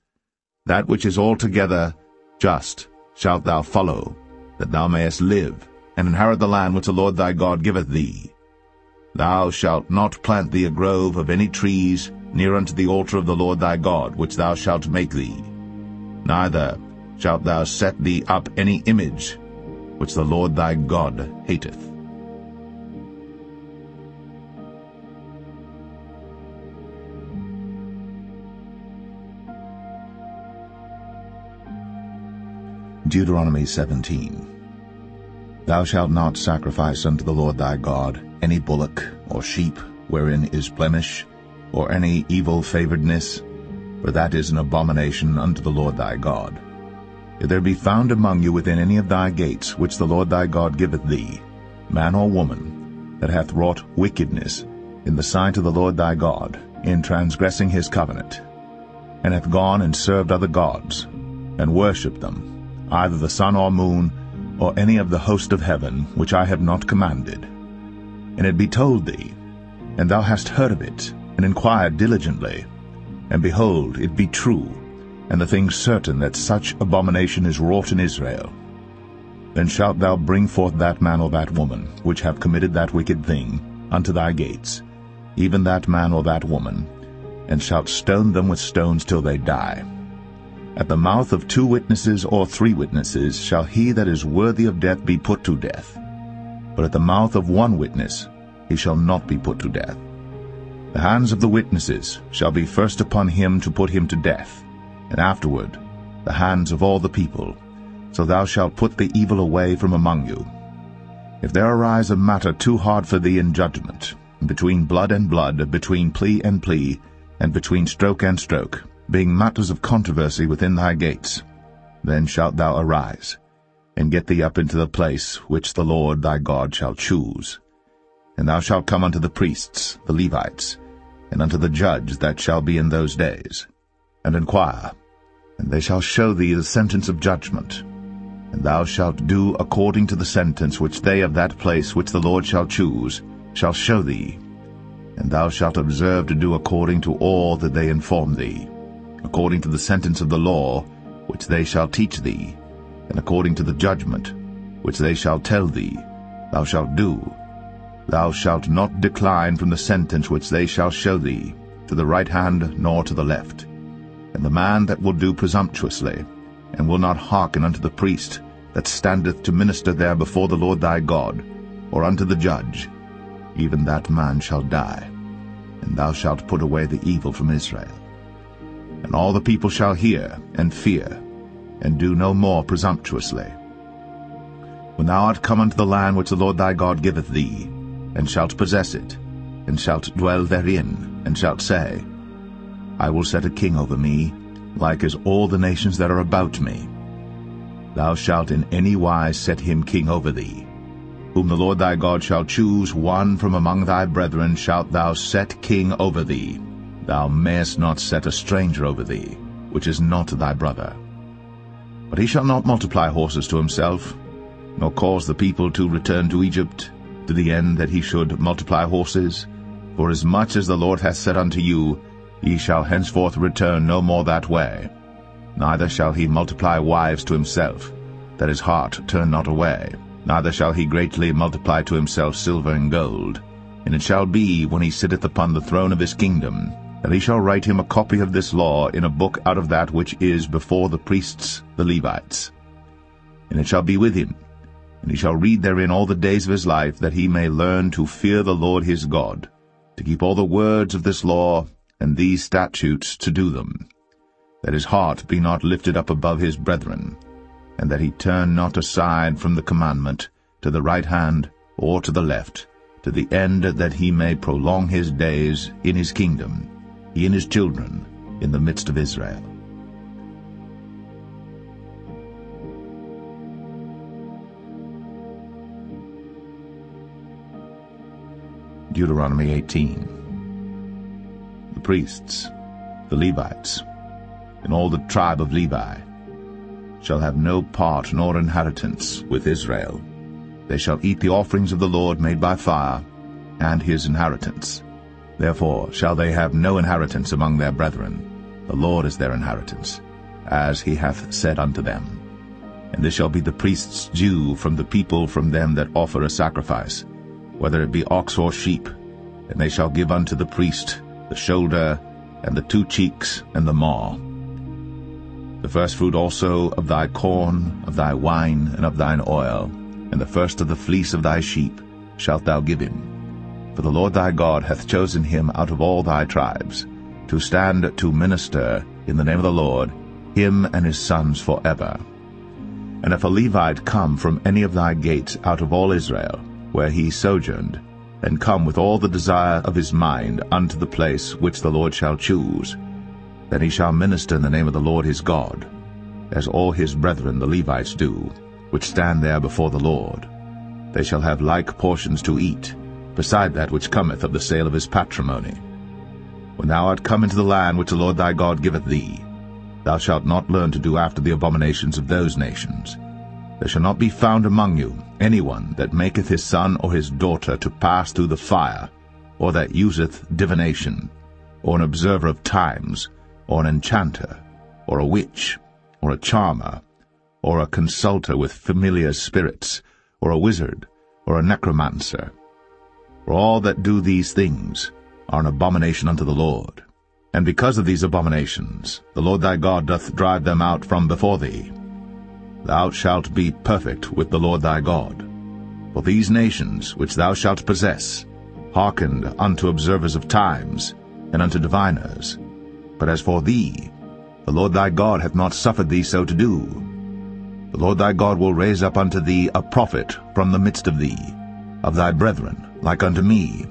That which is altogether just shalt thou follow, that thou mayest live, and inherit the land which the Lord thy God giveth thee. Thou shalt not plant thee a grove of any trees near unto the altar of the Lord thy God, which thou shalt make thee. Neither shalt thou set thee up any image, which the Lord thy God hateth. Deuteronomy 17. Thou shalt not sacrifice unto the Lord thy God any bullock or sheep wherein is blemish, or any evil favoredness, for that is an abomination unto the Lord thy God. If there be found among you within any of thy gates which the Lord thy God giveth thee, man or woman, that hath wrought wickedness in the sight of the Lord thy God, in transgressing his covenant, and hath gone and served other gods, and worshipped them, either the sun or moon, or any of the host of heaven, which I have not commanded, and it be told thee, and thou hast heard of it, and inquired diligently, and behold, it be true, and the thing certain that such abomination is wrought in Israel, then shalt thou bring forth that man or that woman, which have committed that wicked thing, unto thy gates, even that man or that woman, and shalt stone them with stones till they die. At the mouth of 2 witnesses or 3 witnesses shall he that is worthy of death be put to death. But at the mouth of 1 witness he shall not be put to death. The hands of the witnesses shall be first upon him to put him to death, and afterward the hands of all the people. So thou shalt put the evil away from among you. If there arise a matter too hard for thee in judgment, between blood and blood, between plea and plea, and between stroke and stroke, being matters of controversy within thy gates, then shalt thou arise, and get thee up into the place which the Lord thy God shall choose. And thou shalt come unto the priests, the Levites, and unto the judge that shall be in those days, and inquire, and they shall show thee the sentence of judgment. And thou shalt do according to the sentence which they of that place which the Lord shall choose shall show thee. And thou shalt observe to do according to all that they inform thee, according to the sentence of the law which they shall teach thee, and according to the judgment which they shall tell thee, thou shalt do. Thou shalt not decline from the sentence which they shall show thee, to the right hand nor to the left. And the man that will do presumptuously, and will not hearken unto the priest that standeth to minister there before the Lord thy God, or unto the judge, even that man shall die. And thou shalt put away the evil from Israel. And all the people shall hear and fear, and do no more presumptuously. When thou art come unto the land which the Lord thy God giveth thee, and shalt possess it, and shalt dwell therein, and shalt say, I will set a king over me, like as all the nations that are about me. Thou shalt in any wise set him king over thee. Whom the Lord thy God shall choose, one from among thy brethren shalt thou set king over thee. Thou mayest not set a stranger over thee, which is not thy brother. But he shall not multiply horses to himself, nor cause the people to return to Egypt, to the end that he should multiply horses. For as much as the Lord hath said unto you, ye shall henceforth return no more that way. Neither shall he multiply wives to himself, that his heart turn not away. Neither shall he greatly multiply to himself silver and gold. And it shall be, when he sitteth upon the throne of his kingdom, that he shall write him a copy of this law in a book out of that which is before the priests the Levites. And it shall be with him, and he shall read therein all the days of his life, that he may learn to fear the Lord his God, to keep all the words of this law and these statutes to do them, that his heart be not lifted up above his brethren, and that he turn not aside from the commandment to the right hand or to the left, to the end that he may prolong his days in his kingdom, he and his children, in the midst of Israel. Deuteronomy 18. The priests, the Levites, and all the tribe of Levi shall have no part nor inheritance with Israel. They shall eat the offerings of the Lord made by fire, and his inheritance. Therefore shall they have no inheritance among their brethren. The Lord is their inheritance, as he hath said unto them. And this shall be the priest's due from the people from them that offer a sacrifice, whether it be ox or sheep. And they shall give unto the priest the shoulder, and the 2 cheeks, and the maw. The firstfruit also of thy corn, of thy wine, and of thine oil, and the first of the fleece of thy sheep shalt thou give him. For the Lord thy God hath chosen him out of all thy tribes, to stand to minister in the name of the Lord, him and his sons forever. And if a Levite come from any of thy gates out of all Israel, where he sojourned, and come with all the desire of his mind unto the place which the Lord shall choose, then he shall minister in the name of the Lord his God, as all his brethren the Levites do, which stand there before the Lord. They shall have like portions to eat, beside that which cometh of the sale of his patrimony. When thou art come into the land which the Lord thy God giveth thee, thou shalt not learn to do after the abominations of those nations. There shall not be found among you any one that maketh his son or his daughter to pass through the fire, or that useth divination, or an observer of times, or an enchanter, or a witch, or a charmer, or a consulter with familiar spirits, or a wizard, or a necromancer. For all that do these things are an abomination unto the Lord. And because of these abominations the Lord thy God doth drive them out from before thee. Thou shalt be perfect with the Lord thy God. For these nations which thou shalt possess hearkened unto observers of times, and unto diviners. But as for thee, the Lord thy God hath not suffered thee so to do. The Lord thy God will raise up unto thee a prophet from the midst of thee, of thy brethren, like unto me.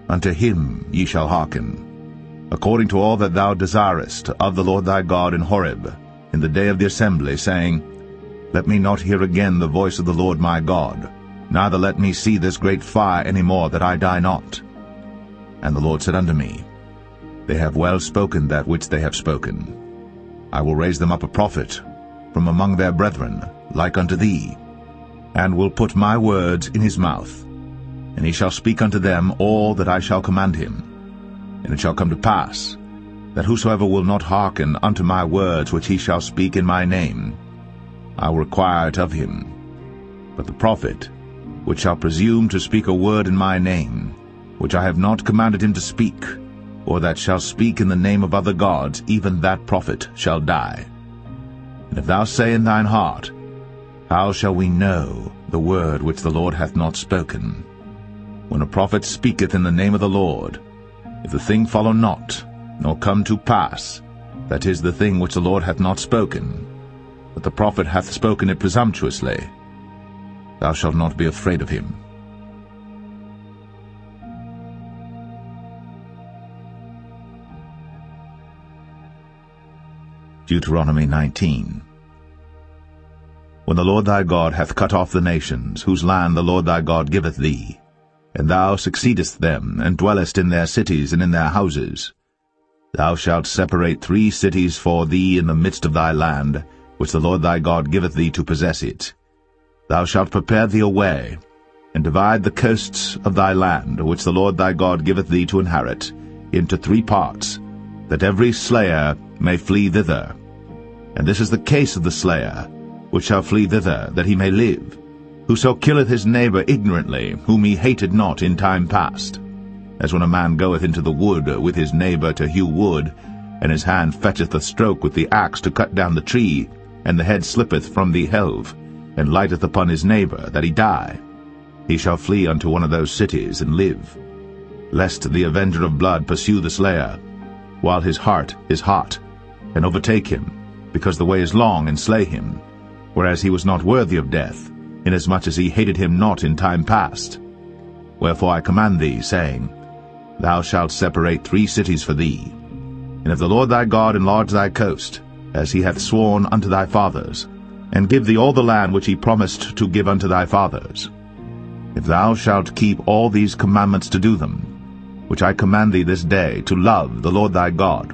Unto him ye shall hearken, according to all that thou desirest of the Lord thy God in Horeb, in the day of the assembly, saying, Let me not hear again the voice of the Lord my God, neither let me see this great fire any more, that I die not. And the Lord said unto me, They have well spoken that which they have spoken. I will raise them up a prophet from among their brethren, like unto thee, and will put my words in his mouth, and he shall speak unto them all that I shall command him. And it shall come to pass, that whosoever will not hearken unto my words which he shall speak in my name, I will require it of him. But the prophet, which shall presume to speak a word in my name, which I have not commanded him to speak, or that shall speak in the name of other gods, even that prophet shall die. And if thou say in thine heart, How shall we know the word which the Lord hath not spoken? When a prophet speaketh in the name of the Lord, if the thing follow not, nor come to pass, that is the thing which the Lord hath not spoken, but the prophet hath spoken it presumptuously, thou shalt not be afraid of him. Deuteronomy 19. When the Lord thy God hath cut off the nations, whose land the Lord thy God giveth thee, and thou succeedest them, and dwellest in their cities and in their houses, thou shalt separate 3 cities for thee in the midst of thy land, which the Lord thy God giveth thee to possess it. Thou shalt prepare thee a way, and divide the coasts of thy land, which the Lord thy God giveth thee to inherit, into 3 parts, that every slayer may flee thither. And this is the case of the slayer, which shall flee thither, that he may live, whoso killeth his neighbor ignorantly, whom he hated not in time past. As when a man goeth into the wood with his neighbor to hew wood, and his hand fetcheth a stroke with the axe to cut down the tree, and the head slippeth from the helve, and lighteth upon his neighbor, that he die. He shall flee unto one of those cities, and live, lest the avenger of blood pursue the slayer, while his heart is hot, and overtake him, because the way is long, and slay him, whereas he was not worthy of death, inasmuch as he hated him not in time past. Wherefore I command thee, saying, Thou shalt separate 3 cities for thee. And if the Lord thy God enlarge thy coast, as he hath sworn unto thy fathers, and give thee all the land which he promised to give unto thy fathers, If thou shalt keep all these commandments to do them, which I command thee this day, to love the Lord thy God,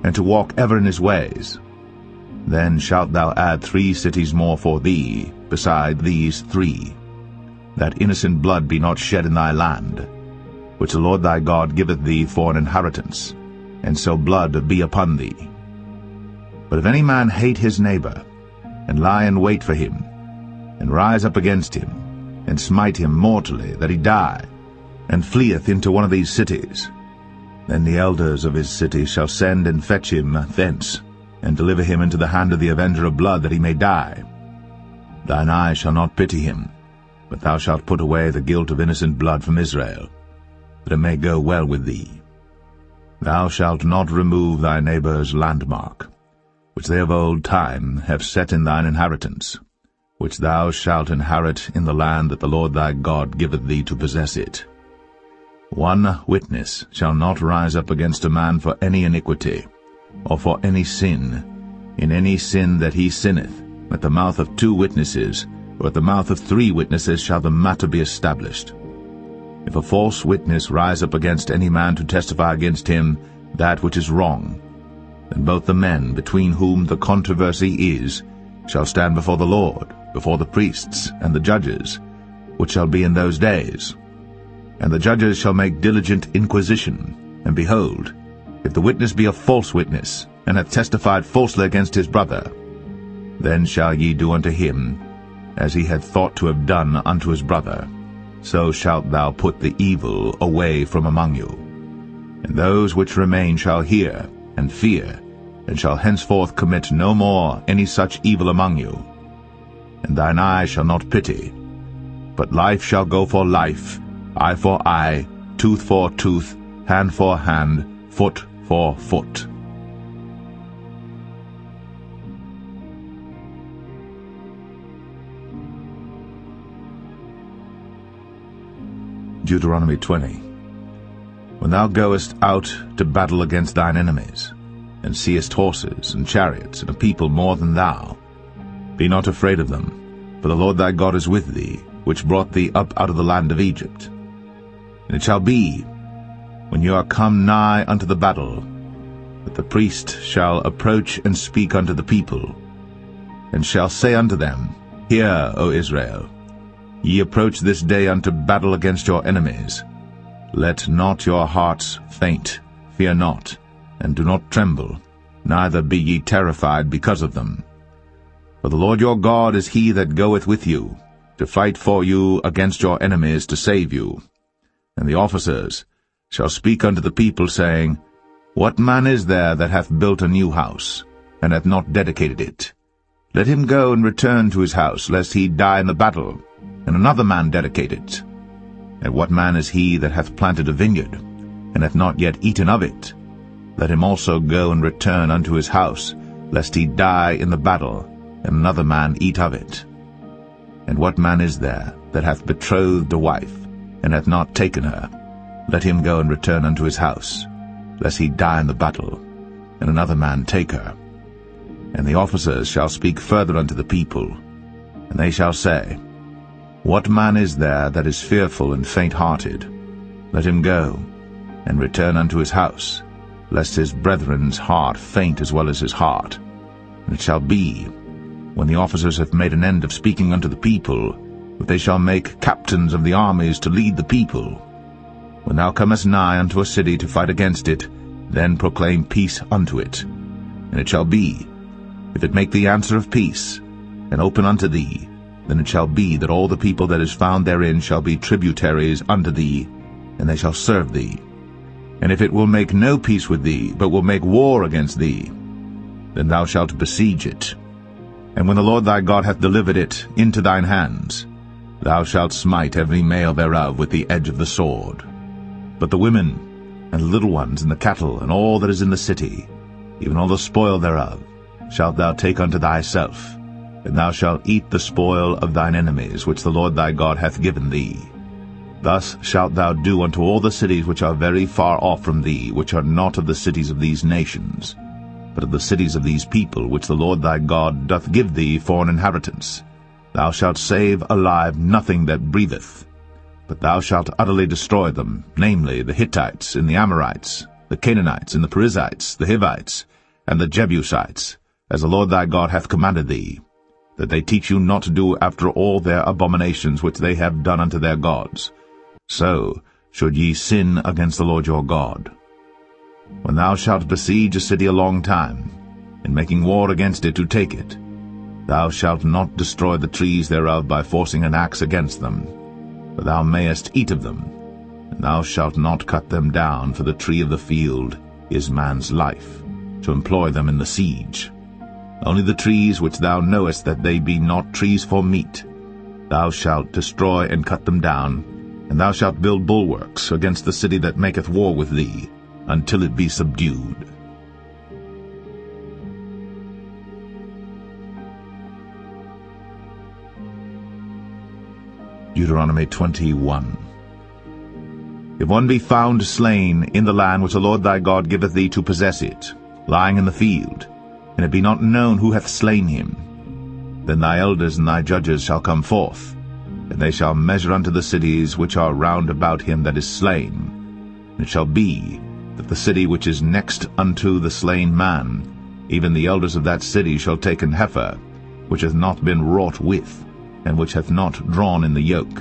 and to walk ever in his ways, then shalt thou add 3 cities more for thee, beside these 3, that innocent blood be not shed in thy land, which the Lord thy God giveth thee for an inheritance, and so blood be upon thee. But if any man hate his neighbor, and lie in wait for him, and rise up against him, and smite him mortally, that he die, and fleeth into one of these cities, then the elders of his city shall send and fetch him thence, and deliver him into the hand of the avenger of blood, that he may die. Thine eye shall not pity him, but thou shalt put away the guilt of innocent blood from Israel, that it may go well with thee. Thou shalt not remove thy neighbour's landmark, which they of old time have set in thine inheritance, which thou shalt inherit in the land that the Lord thy God giveth thee to possess it. 1 witness shall not rise up against a man for any iniquity, or for any sin. In any sin that he sinneth, at the mouth of 2 witnesses, or at the mouth of 3 witnesses shall the matter be established. If a false witness rise up against any man to testify against him that which is wrong, then both the men between whom the controversy is shall stand before the Lord, before the priests and the judges, which shall be in those days. And the judges shall make diligent inquisition, and behold, if the witness be a false witness, and hath testified falsely against his brother, then shall ye do unto him as he had thought to have done unto his brother. So shalt thou put the evil away from among you. And those which remain shall hear and fear, and shall henceforth commit no more any such evil among you. And thine eye shall not pity, but life shall go for life, eye for eye, tooth for tooth, hand for hand, foot for foot. Deuteronomy 20. When thou goest out to battle against thine enemies, and seest horses and chariots and a people more than thou, be not afraid of them, for the Lord thy God is with thee, which brought thee up out of the land of Egypt. And it shall be, when you are come nigh unto the battle, that the priest shall approach and speak unto the people, and shall say unto them, Hear, O Israel, ye approach this day unto battle against your enemies. Let not your hearts faint, fear not, and do not tremble, neither be ye terrified because of them. For the Lord your God is he that goeth with you, to fight for you against your enemies, to save you. And the officers shall speak unto the people, saying, What man is there that hath built a new house, and hath not dedicated it? Let him go and return to his house, lest he die in the battle, and another man dedicate it. And what man is he that hath planted a vineyard, and hath not yet eaten of it? Let him also go and return unto his house, lest he die in the battle, and another man eat of it. And what man is there that hath betrothed a wife, and hath not taken her? Let him go and return unto his house, lest he die in the battle, and another man take her. And the officers shall speak further unto the people, and they shall say, What man is there that is fearful and faint-hearted? Let him go, and return unto his house, lest his brethren's heart faint as well as his heart. And it shall be, when the officers have made an end of speaking unto the people, that they shall make captains of the armies to lead the people. When thou comest nigh unto a city to fight against it, then proclaim peace unto it. And it shall be, if it make thee answer of peace, and open unto thee, then it shall be that all the people that is found therein shall be tributaries unto thee, and they shall serve thee. And if it will make no peace with thee, but will make war against thee, then thou shalt besiege it. And when the Lord thy God hath delivered it into thine hands, thou shalt smite every male thereof with the edge of the sword. But the women, and the little ones, and the cattle, and all that is in the city, even all the spoil thereof, shalt thou take unto thyself, and thou shalt eat the spoil of thine enemies, which the Lord thy God hath given thee. Thus shalt thou do unto all the cities which are very far off from thee, which are not of the cities of these nations, but of the cities of these people, which the Lord thy God doth give thee for an inheritance. Thou shalt save alive nothing that breatheth, But thou shalt utterly destroy them, namely the Hittites, and the Amorites, the Canaanites, and the Perizzites, the Hivites, and the Jebusites, as the Lord thy God hath commanded thee, that they teach you not to do after all their abominations which they have done unto their gods. So should ye sin against the Lord your God. When thou shalt besiege a city a long time, in making war against it to take it, thou shalt not destroy the trees thereof by forcing an axe against them, for thou mayest eat of them, and thou shalt not cut them down, for the tree of the field is man's life, to employ them in the siege. Only the trees which thou knowest that they be not trees for meat, thou shalt destroy and cut them down, and thou shalt build bulwarks against the city that maketh war with thee, until it be subdued. Deuteronomy 21. If one be found slain in the land which the Lord thy God giveth thee to possess it, lying in the field, and it be not known who hath slain him, then thy elders and thy judges shall come forth, and they shall measure unto the cities which are round about him that is slain. And it shall be that the city which is next unto the slain man, even the elders of that city shall take an heifer, which hath not been wrought with, and which hath not drawn in the yoke.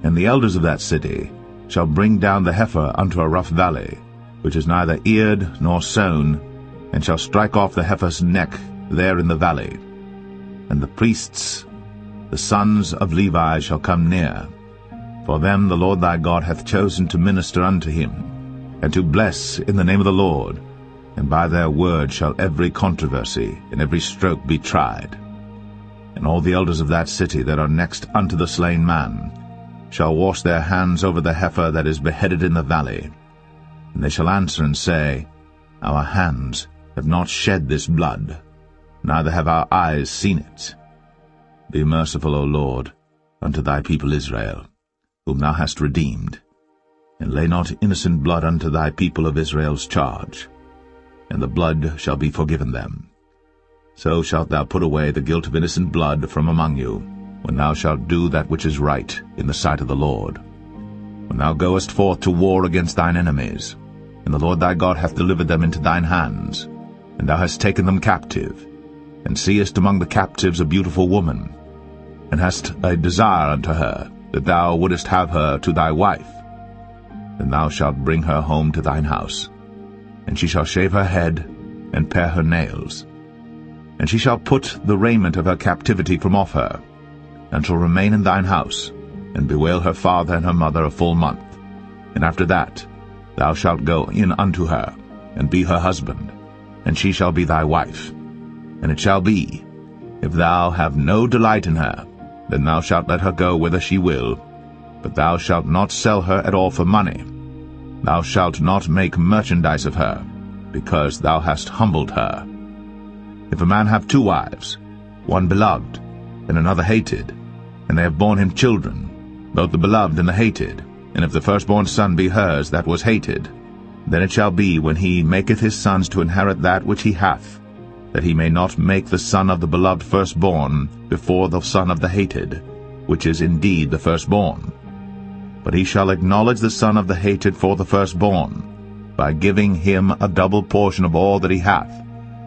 And the elders of that city shall bring down the heifer unto a rough valley, which is neither eared nor sown, and shall strike off the heifer's neck there in the valley. And the priests, the sons of Levi, shall come near. For them the Lord thy God hath chosen to minister unto him, and to bless in the name of the Lord, and by their word shall every controversy and every stroke be tried. And all the elders of that city that are next unto the slain man shall wash their hands over the heifer that is beheaded in the valley. And they shall answer and say, Our hands have not shed this blood, neither have our eyes seen it. Be merciful, O Lord, unto thy people Israel, whom thou hast redeemed, and lay not innocent blood unto thy people of Israel's charge, and the blood shall be forgiven them. So shalt thou put away the guilt of innocent blood from among you, when thou shalt do that which is right in the sight of the Lord. When thou goest forth to war against thine enemies, and the Lord thy God hath delivered them into thine hands, and thou hast taken them captive, and seest among the captives a beautiful woman, and hast a desire unto her, that thou wouldest have her to thy wife, then thou shalt bring her home to thine house, and she shall shave her head, and pare her nails. And she shall put the raiment of her captivity from off her, and shall remain in thine house, and bewail her father and her mother a full month. And after that thou shalt go in unto her, and be her husband, and she shall be thy wife. And it shall be, if thou have no delight in her, then thou shalt let her go whither she will, but thou shalt not sell her at all for money. Thou shalt not make merchandise of her, because thou hast humbled her. If a man have 2 wives, one beloved, and another hated, and they have borne him children, both the beloved and the hated, and if the firstborn son be hers that was hated, then it shall be, when he maketh his sons to inherit that which he hath, that he may not make the son of the beloved firstborn before the son of the hated, which is indeed the firstborn. But he shall acknowledge the son of the hated for the firstborn, by giving him a double portion of all that he hath,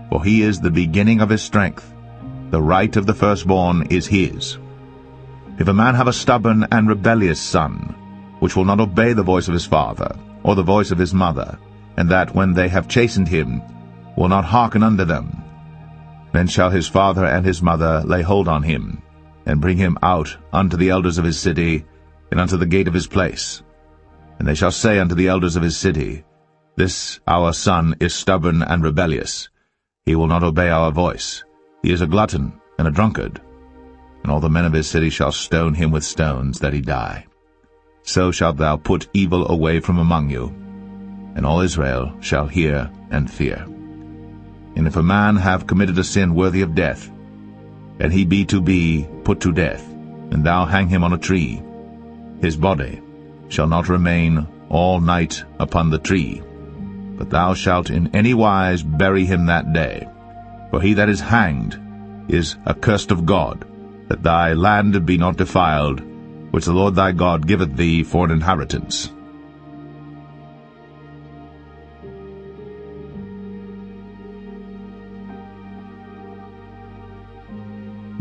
for he is the beginning of his strength. The right of the firstborn is his. If a man have a stubborn and rebellious son, which will not obey the voice of his father, or the voice of his mother, and that, when they have chastened him, will not hearken unto them, then shall his father and his mother lay hold on him, and bring him out unto the elders of his city, and unto the gate of his place. And they shall say unto the elders of his city, This our son is stubborn and rebellious. He will not obey our voice. He is a glutton and a drunkard. And all the men of his city shall stone him with stones, that he die. So shalt thou put evil away from among you, and all Israel shall hear and fear. And if a man have committed a sin worthy of death, and he be to be put to death, and thou hang him on a tree, his body shall not remain all night upon the tree, but thou shalt in any wise bury him that day. For he that is hanged is accursed of God, that thy land be not defiled, which the Lord thy God giveth thee for an inheritance.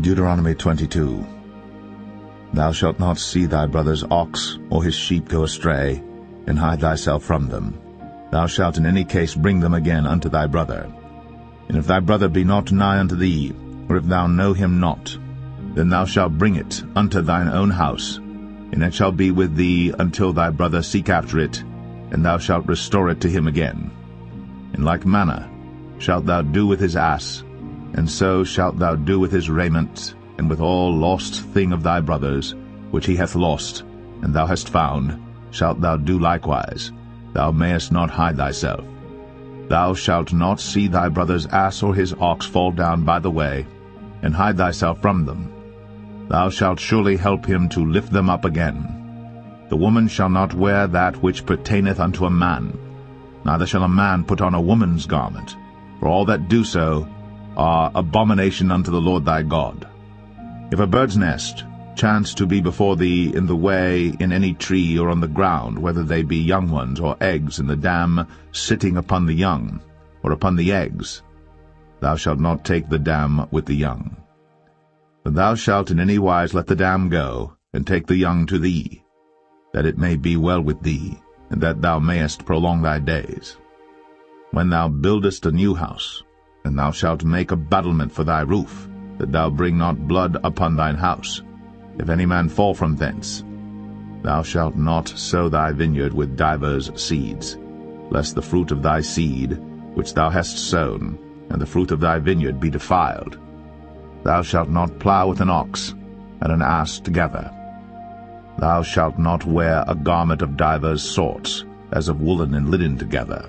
Deuteronomy 22. Thou shalt not see thy brother's ox or his sheep go astray, and hide thyself from them. Thou shalt in any case bring them again unto thy brother. And if thy brother be not nigh unto thee, or if thou know him not, then thou shalt bring it unto thine own house, and it shall be with thee until thy brother seek after it, and thou shalt restore it to him again. In like manner shalt thou do with his ass, and so shalt thou do with his raiment, and with all lost thing of thy brother's, which he hath lost, and thou hast found, shalt thou do likewise. Thou mayest not hide thyself. Thou shalt not see thy brother's ass or his ox fall down by the way, and hide thyself from them. Thou shalt surely help him to lift them up again. The woman shall not wear that which pertaineth unto a man, neither shall a man put on a woman's garment, for all that do so are abomination unto the Lord thy God. If a bird's nest chance to be before thee in the way in any tree or on the ground, whether they be young ones or eggs, and the dam sitting upon the young or upon the eggs, thou shalt not take the dam with the young. But thou shalt in any wise let the dam go, and take the young to thee, that it may be well with thee, and that thou mayest prolong thy days. When thou buildest a new house, and thou shalt make a battlement for thy roof, that thou bring not blood upon thine house, if any man fall from thence, thou shalt not sow thy vineyard with divers seeds, lest the fruit of thy seed, which thou hast sown, and the fruit of thy vineyard be defiled. Thou shalt not plow with an ox and an ass together. Thou shalt not wear a garment of divers sorts, as of woolen and linen together.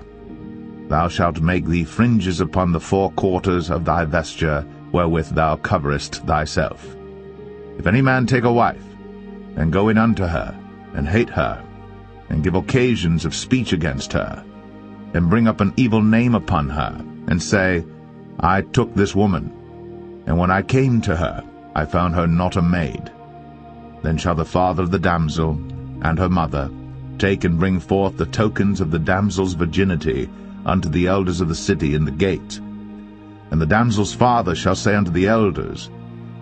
Thou shalt make thee fringes upon the four quarters of thy vesture, wherewith thou coverest thyself. If any man take a wife, and go in unto her, and hate her, and give occasions of speech against her, and bring up an evil name upon her, and say, I took this woman, and when I came to her, I found her not a maid, then shall the father of the damsel and her mother take and bring forth the tokens of the damsel's virginity unto the elders of the city in the gate. And the damsel's father shall say unto the elders,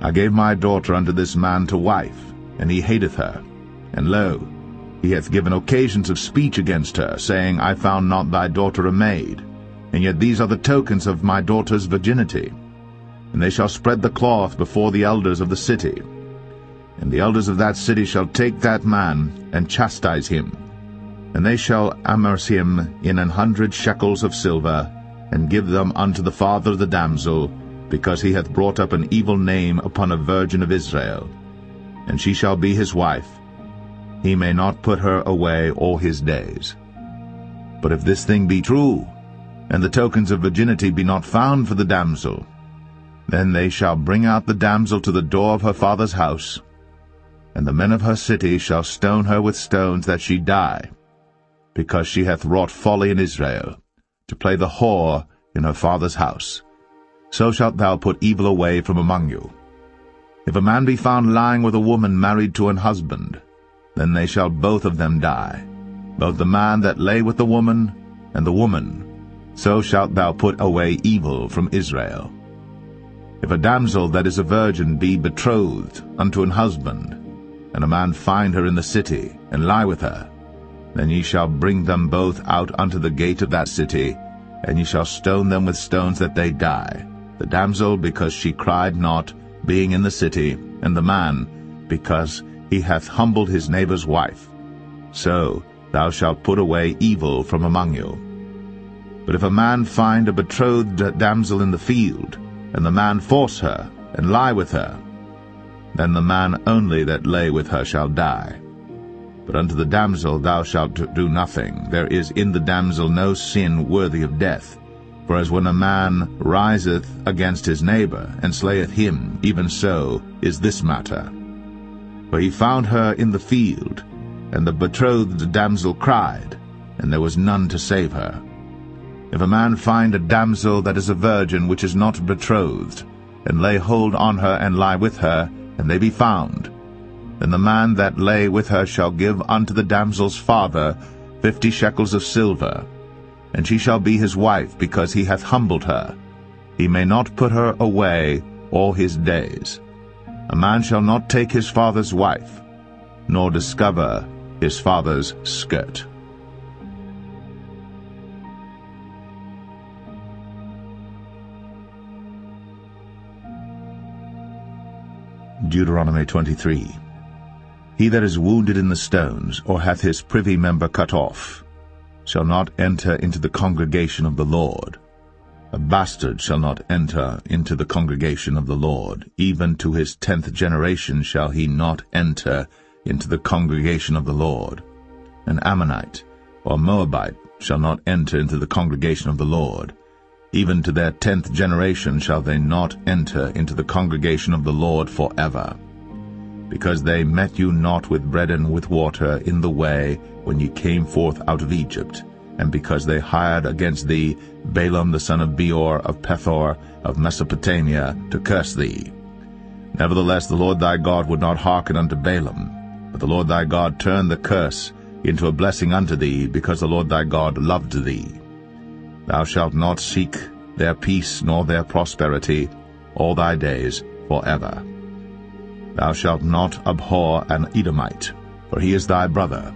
I gave my daughter unto this man to wife, and he hateth her. And lo, he hath given occasions of speech against her, saying, I found not thy daughter a maid, and yet these are the tokens of my daughter's virginity. And they shall spread the cloth before the elders of the city. And the elders of that city shall take that man, and chastise him. And they shall amerce him in 100 shekels of silver, and give them unto the father of the damsel, because he hath brought up an evil name upon a virgin of Israel. And she shall be his wife. He may not put her away all his days. But if this thing be true, and the tokens of virginity be not found for the damsel, then they shall bring out the damsel to the door of her father's house, and the men of her city shall stone her with stones that she die, because she hath wrought folly in Israel, to play the whore in her father's house. So shalt thou put evil away from among you. If a man be found lying with a woman married to an husband, then they shall both of them die, both the man that lay with the woman, and the woman. So shalt thou put away evil from Israel. If a damsel that is a virgin be betrothed unto an husband, and a man find her in the city, and lie with her, then ye shall bring them both out unto the gate of that city, and ye shall stone them with stones that they die, the damsel because she cried not, being in the city, and the man because he hath humbled his neighbor's wife. So thou shalt put away evil from among you. But if a man find a betrothed damsel in the field, and the man force her, and lie with her, then the man only that lay with her shall die. But unto the damsel thou shalt do nothing. There is in the damsel no sin worthy of death. For as when a man riseth against his neighbor, and slayeth him, even so is this matter. For he found her in the field, and the betrothed damsel cried, and there was none to save her. If a man find a damsel that is a virgin which is not betrothed, and lay hold on her and lie with her, and they be found, Then the man that lay with her shall give unto the damsel's father 50 shekels of silver, and she shall be his wife, because he hath humbled her. He may not put her away all his days. A man shall not take his father's wife, nor discover his father's skirt. Deuteronomy 23. He that is wounded in the stones, or hath his privy member cut off, shall not enter into the congregation of the Lord. A bastard shall not enter into the congregation of the Lord. Even to his 10th generation shall he not enter into the congregation of the Lord. An Ammonite or Moabite shall not enter into the congregation of the Lord. Even to their 10th generation shall they not enter into the congregation of the Lord forever. Because they met you not with bread and with water in the way when ye came forth out of Egypt, and because they hired against thee Balaam the son of Beor of Pethor of Mesopotamia to curse thee. Nevertheless the Lord thy God would not hearken unto Balaam, but the Lord thy God turned the curse into a blessing unto thee, because the Lord thy God loved thee. Thou shalt not seek their peace nor their prosperity all thy days forever. Thou shalt not abhor an Edomite, for he is thy brother.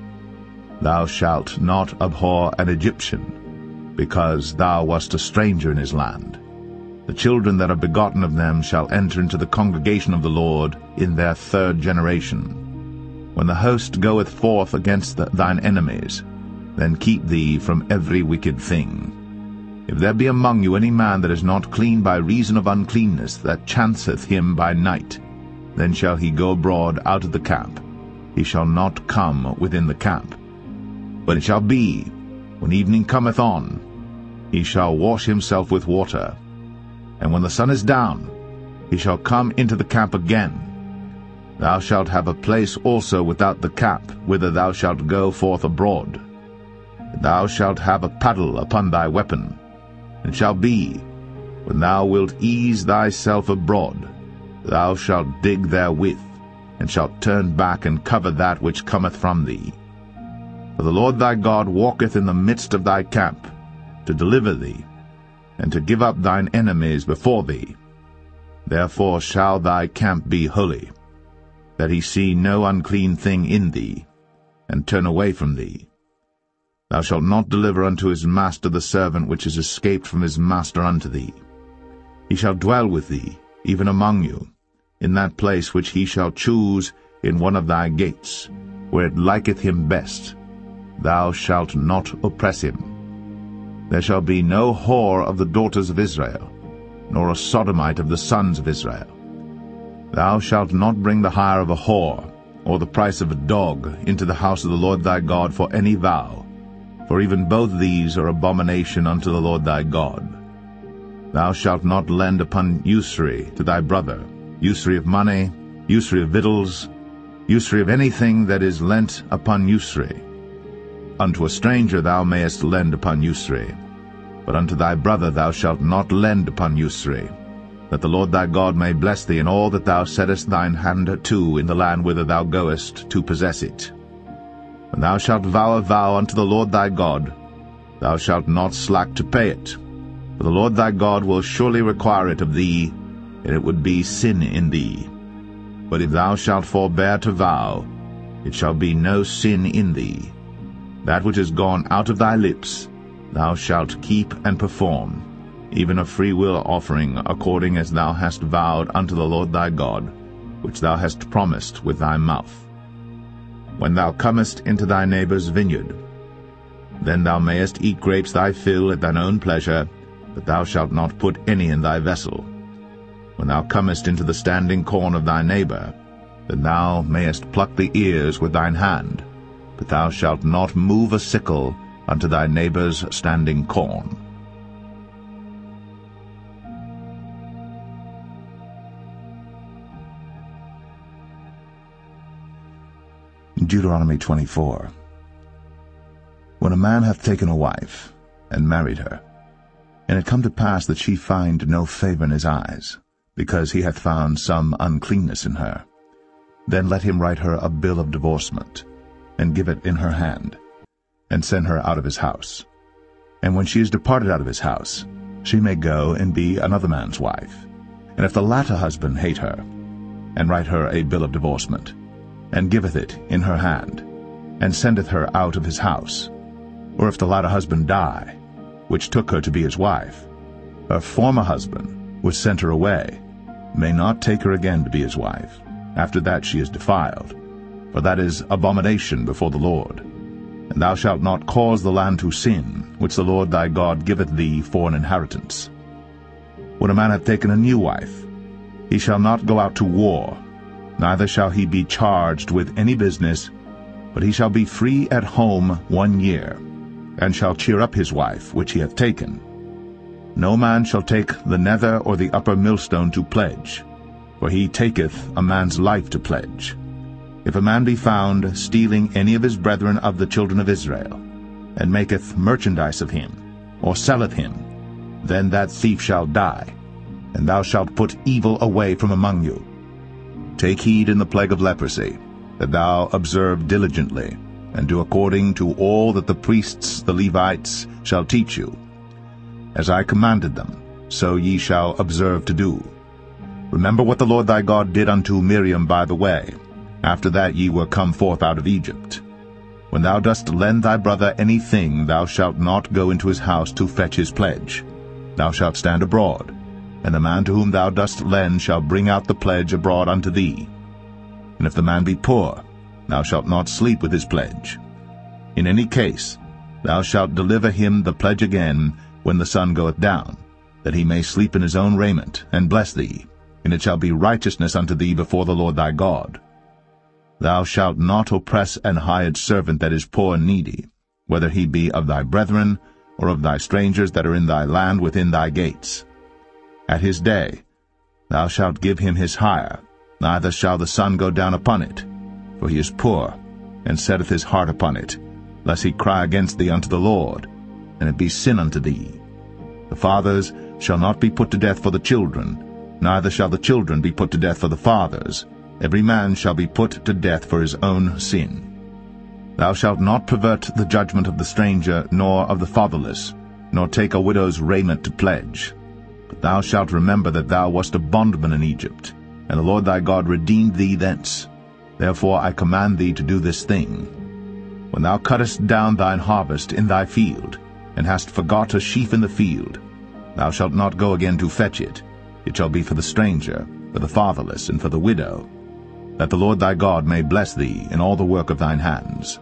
Thou shalt not abhor an Egyptian, because thou wast a stranger in his land. The children that are begotten of them shall enter into the congregation of the Lord in their 3rd generation. When the host goeth forth against thine enemies, then keep thee from every wicked thing. If there be among you any man that is not clean by reason of uncleanness, that chanceth him by night, then shall he go abroad out of the camp. He shall not come within the camp. But it shall be, when evening cometh on, he shall wash himself with water. And when the sun is down, he shall come into the camp again. Thou shalt have a place also without the camp, whither thou shalt go forth abroad. Thou shalt have a paddle upon thy weapon. It shall be, when thou wilt ease thyself abroad, thou shalt dig therewith, and shalt turn back and cover that which cometh from thee. For the Lord thy God walketh in the midst of thy camp, to deliver thee, and to give up thine enemies before thee. Therefore shall thy camp be holy, that he see no unclean thing in thee, and turn away from thee. Thou shalt not deliver unto his master the servant which is escaped from his master unto thee. He shall dwell with thee, even among you, in that place which he shall choose in one of thy gates, where it liketh him best. Thou shalt not oppress him. There shall be no whore of the daughters of Israel, nor a sodomite of the sons of Israel. Thou shalt not bring the hire of a whore, or the price of a dog, into the house of the Lord thy God for any vow, for even both these are abomination unto the Lord thy God. Thou shalt not lend upon usury to thy brother, usury of money, usury of victuals, usury of anything that is lent upon usury. Unto a stranger thou mayest lend upon usury, but unto thy brother thou shalt not lend upon usury, that the Lord thy God may bless thee in all that thou settest thine hand to in the land whither thou goest to possess it. When thou shalt vow a vow unto the Lord thy God, thou shalt not slack to pay it, for the Lord thy God will surely require it of thee, and it would be sin in thee. But if thou shalt forbear to vow, it shall be no sin in thee. That which is gone out of thy lips thou shalt keep and perform, even a freewill offering, according as thou hast vowed unto the Lord thy God, which thou hast promised with thy mouth. When thou comest into thy neighbour's vineyard, then thou mayest eat grapes thy fill at thine own pleasure, but thou shalt not put any in thy vessel. When thou comest into the standing corn of thy neighbour, then thou mayest pluck the ears with thine hand, but thou shalt not move a sickle unto thy neighbour's standing corn. Deuteronomy 24. When a man hath taken a wife, and married her, and it come to pass that she find no favour in his eyes, because he hath found some uncleanness in her, then let him write her a bill of divorcement, and give it in her hand, and send her out of his house. And when she is departed out of his house, she may go and be another man's wife. And if the latter husband hate her, and write her a bill of divorcement, and giveth it in her hand, and sendeth her out of his house, or if the latter husband die, which took her to be his wife, her former husband, which sent her away, may not take her again to be his wife, after that she is defiled, for that is abomination before the Lord. And thou shalt not cause the land to sin, which the Lord thy God giveth thee for an inheritance. When a man hath taken a new wife, he shall not go out to war, neither shall he be charged with any business, but he shall be free at home 1 year, and shall cheer up his wife which he hath taken. No man shall take the nether or the upper millstone to pledge, for he taketh a man's life to pledge. If a man be found stealing any of his brethren of the children of Israel, and maketh merchandise of him, or selleth him, then that thief shall die, and thou shalt put evil away from among you. Take heed in the plague of leprosy, that thou observe diligently, and do according to all that the priests the Levites shall teach you. As I commanded them, so ye shall observe to do. Remember what the Lord thy God did unto Miriam by the way, after that ye were come forth out of Egypt. When thou dost lend thy brother any thing, thou shalt not go into his house to fetch his pledge. Thou shalt stand abroad, and the man to whom thou dost lend shall bring out the pledge abroad unto thee. And if the man be poor, thou shalt not sleep with his pledge. In any case, thou shalt deliver him the pledge again when the sun goeth down, that he may sleep in his own raiment, and bless thee, and it shall be righteousness unto thee before the Lord thy God. Thou shalt not oppress an hired servant that is poor and needy, whether he be of thy brethren, or of thy strangers that are in thy land within thy gates. At his day thou shalt give him his hire, neither shall the sun go down upon it, for he is poor, and setteth his heart upon it, lest he cry against thee unto the Lord, and it be sin unto thee. The fathers shall not be put to death for the children, neither shall the children be put to death for the fathers. Every man shall be put to death for his own sin. Thou shalt not pervert the judgment of the stranger, nor of the fatherless, nor take a widow's raiment to pledge. But thou shalt remember that thou wast a bondman in Egypt, and the Lord thy God redeemed thee thence. Therefore I command thee to do this thing. When thou cuttest down thine harvest in thy field, and hast forgot a sheaf in the field, thou shalt not go again to fetch it. It shall be for the stranger, for the fatherless, and for the widow, that the Lord thy God may bless thee in all the work of thine hands.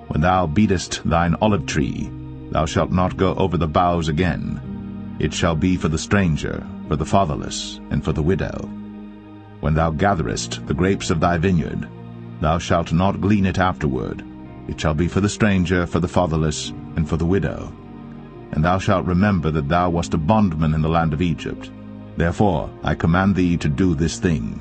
When thou beatest thine olive tree, thou shalt not go over the boughs again. It shall be for the stranger, for the fatherless, and for the widow. When thou gatherest the grapes of thy vineyard, thou shalt not glean it afterward. It shall be for the stranger, for the fatherless, and for the widow. And thou shalt remember that thou wast a bondman in the land of Egypt. Therefore I command thee to do this thing.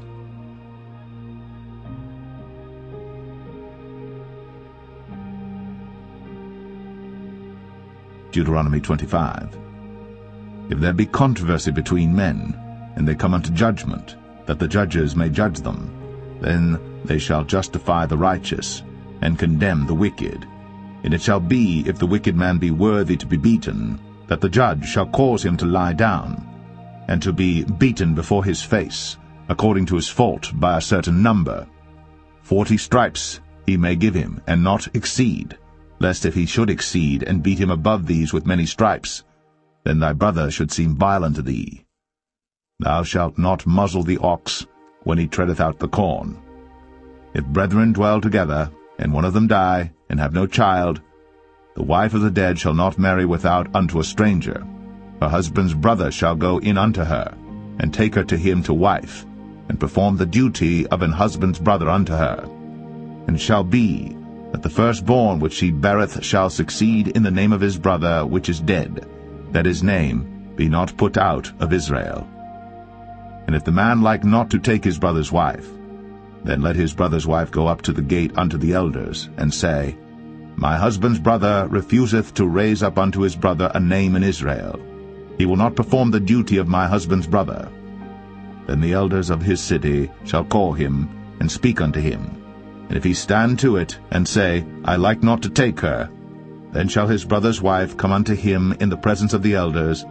Deuteronomy 25. If there be controversy between men, and they come unto judgment, that the judges may judge them, then they shall justify the righteous, and condemn the wicked. And it shall be, if the wicked man be worthy to be beaten, that the judge shall cause him to lie down, and to be beaten before his face, according to his fault, by a certain number. 40 stripes he may give him, and not exceed, lest if he should exceed, and beat him above these with many stripes, then thy brother should seem vile unto thee. Thou shalt not muzzle the ox when he treadeth out the corn. If brethren dwell together, and one of them die, and have no child, the wife of the dead shall not marry without unto a stranger. Her husband's brother shall go in unto her, and take her to him to wife, and perform the duty of an husband's brother unto her. And it shall be, that the firstborn which she beareth shall succeed in the name of his brother which is dead, that his name be not put out of Israel. And if the man like not to take his brother's wife, then let his brother's wife go up to the gate unto the elders, and say, My husband's brother refuseth to raise up unto his brother a name in Israel. He will not perform the duty of my husband's brother. Then the elders of his city shall call him, and speak unto him. And if he stand to it, and say, I like not to take her, then shall his brother's wife come unto him in the presence of the elders,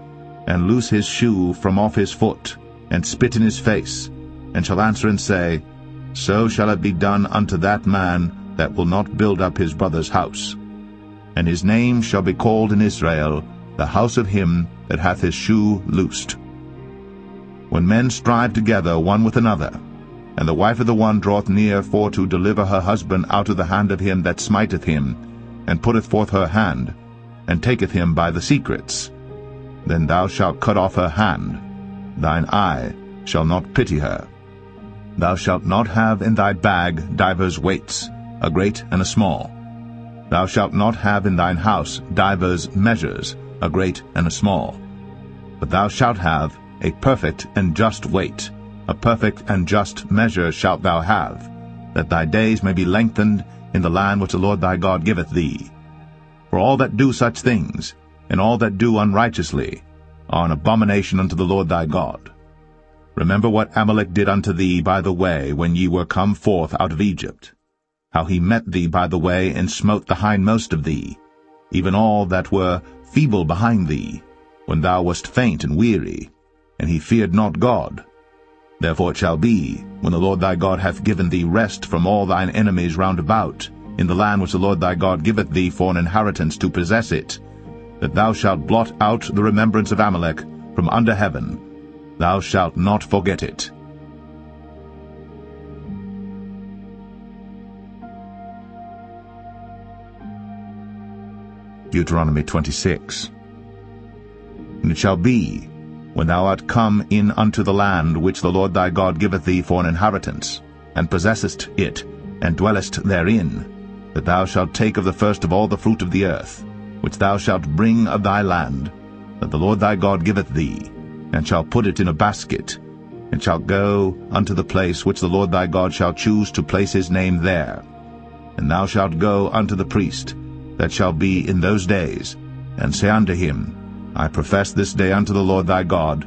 and loose his shoe from off his foot, and spit in his face, and shall answer and say, So shall it be done unto that man that will not build up his brother's house. And his name shall be called in Israel, the house of him that hath his shoe loosed. When men strive together one with another, and the wife of the one draweth near for to deliver her husband out of the hand of him that smiteth him, and putteth forth her hand, and taketh him by the secrets, then thou shalt cut off her hand, thine eye shall not pity her. Thou shalt not have in thy bag divers weights, a great and a small. Thou shalt not have in thine house divers measures, a great and a small. But thou shalt have a perfect and just weight, a perfect and just measure shalt thou have, that thy days may be lengthened in the land which the Lord thy God giveth thee. For all that do such things, and all that do unrighteously, are an abomination unto the Lord thy God. Remember what Amalek did unto thee by the way when ye were come forth out of Egypt, how he met thee by the way and smote the hindmost of thee, even all that were feeble behind thee, when thou wast faint and weary, and he feared not God. Therefore it shall be, when the Lord thy God hath given thee rest from all thine enemies round about, in the land which the Lord thy God giveth thee for an inheritance to possess it, that thou shalt blot out the remembrance of Amalek from under heaven. Thou shalt not forget it. Deuteronomy 26. And it shall be, when thou art come in unto the land which the Lord thy God giveth thee for an inheritance, and possessest it, and dwellest therein, that thou shalt take of the first of all the fruit of the earth, which thou shalt bring of thy land, that the Lord thy God giveth thee, and shalt put it in a basket, and shalt go unto the place which the Lord thy God shall choose to place his name there. And thou shalt go unto the priest that shall be in those days, and say unto him, I profess this day unto the Lord thy God,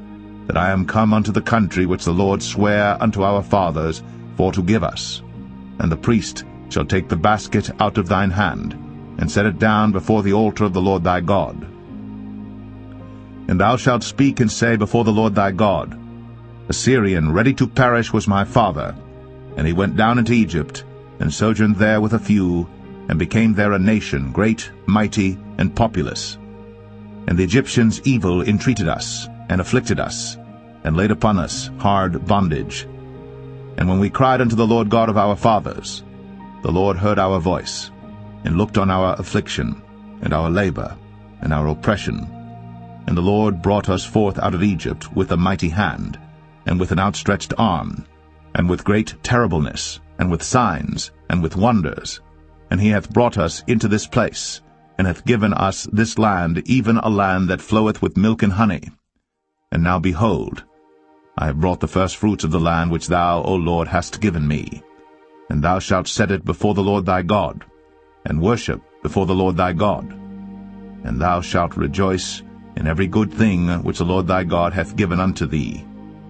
that I am come unto the country which the Lord sware unto our fathers for to give us. And the priest shall take the basket out of thine hand, and set it down before the altar of the Lord thy God. And thou shalt speak and say before the Lord thy God, A Syrian ready to perish was my father, and he went down into Egypt, and sojourned there with a few, and became there a nation, great, mighty, and populous. And the Egyptians evil entreated us, and afflicted us, and laid upon us hard bondage. And when we cried unto the Lord God of our fathers, the Lord heard our voice, and looked on our affliction, and our labor, and our oppression. And the Lord brought us forth out of Egypt with a mighty hand, and with an outstretched arm, and with great terribleness, and with signs, and with wonders. And he hath brought us into this place, and hath given us this land, even a land that floweth with milk and honey. And now behold, I have brought the firstfruits of the land which thou, O Lord, hast given me. And thou shalt set it before the Lord thy God, and worship before the Lord thy God. And thou shalt rejoice in every good thing which the Lord thy God hath given unto thee,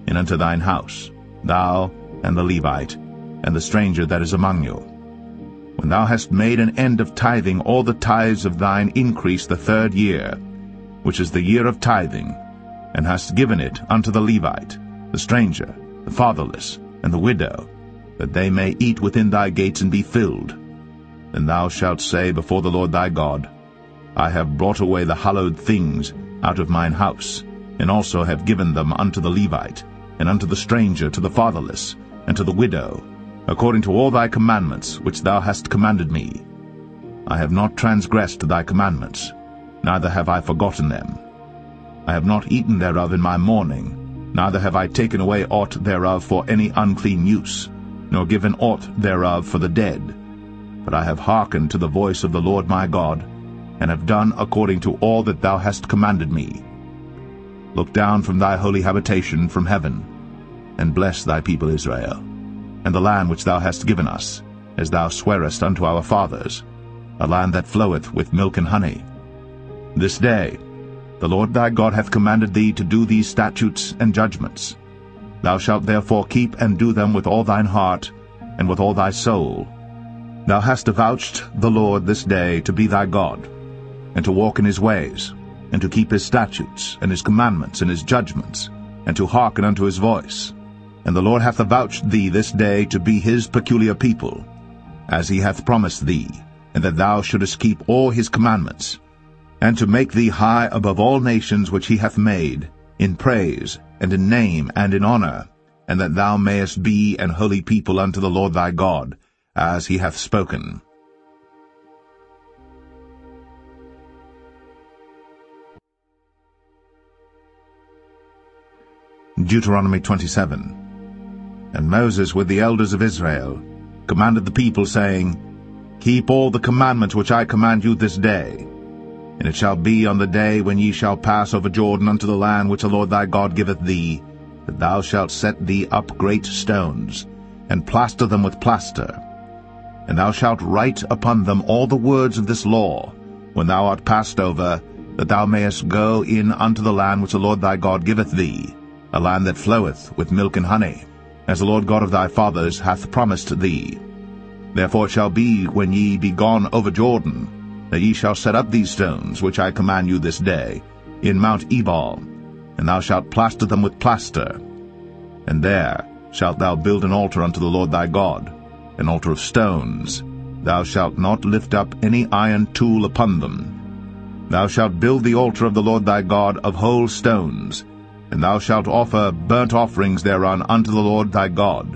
and unto thine house, thou, and the Levite, and the stranger that is among you. When thou hast made an end of tithing all the tithes of thine increase the 3rd year, which is the year of tithing, and hast given it unto the Levite, the stranger, the fatherless, and the widow, that they may eat within thy gates and be filled, then thou shalt say before the Lord thy God, I have brought away the hallowed things out of mine house, and also have given them unto the Levite, and unto the stranger, to the fatherless, and to the widow, according to all thy commandments which thou hast commanded me. I have not transgressed thy commandments, neither have I forgotten them. I have not eaten thereof in my mourning, neither have I taken away aught thereof for any unclean use, nor given aught thereof for the dead. But I have hearkened to the voice of the Lord my God, and have done according to all that thou hast commanded me. Look down from thy holy habitation from heaven, and bless thy people Israel, and the land which thou hast given us, as thou swarest unto our fathers, a land that floweth with milk and honey. This day the Lord thy God hath commanded thee to do these statutes and judgments. Thou shalt therefore keep and do them with all thine heart, and with all thy soul. Thou hast avouched the Lord this day to be thy God, and to walk in his ways, and to keep his statutes, and his commandments, and his judgments, and to hearken unto his voice. And the Lord hath avouched thee this day to be his peculiar people, as he hath promised thee, and that thou shouldest keep all his commandments, and to make thee high above all nations which he hath made, in praise, and in name, and in honor, and that thou mayest be an holy people unto the Lord thy God, as he hath spoken. Deuteronomy 27. And Moses with the elders of Israel commanded the people, saying, Keep all the commandments which I command you this day. And it shall be on the day when ye shall pass over Jordan unto the land which the Lord thy God giveth thee, that thou shalt set thee up great stones, and plaster them with plaster. And thou shalt write upon them all the words of this law, when thou art passed over, that thou mayest go in unto the land which the Lord thy God giveth thee, a land that floweth with milk and honey, as the Lord God of thy fathers hath promised thee. Therefore it shall be, when ye be gone over Jordan, that ye shall set up these stones, which I command you this day, in Mount Ebal, and thou shalt plaster them with plaster. And there shalt thou build an altar unto the Lord thy God, an altar of stones. Thou shalt not lift up any iron tool upon them. Thou shalt build the altar of the Lord thy God of whole stones, and thou shalt offer burnt offerings thereon unto the Lord thy God.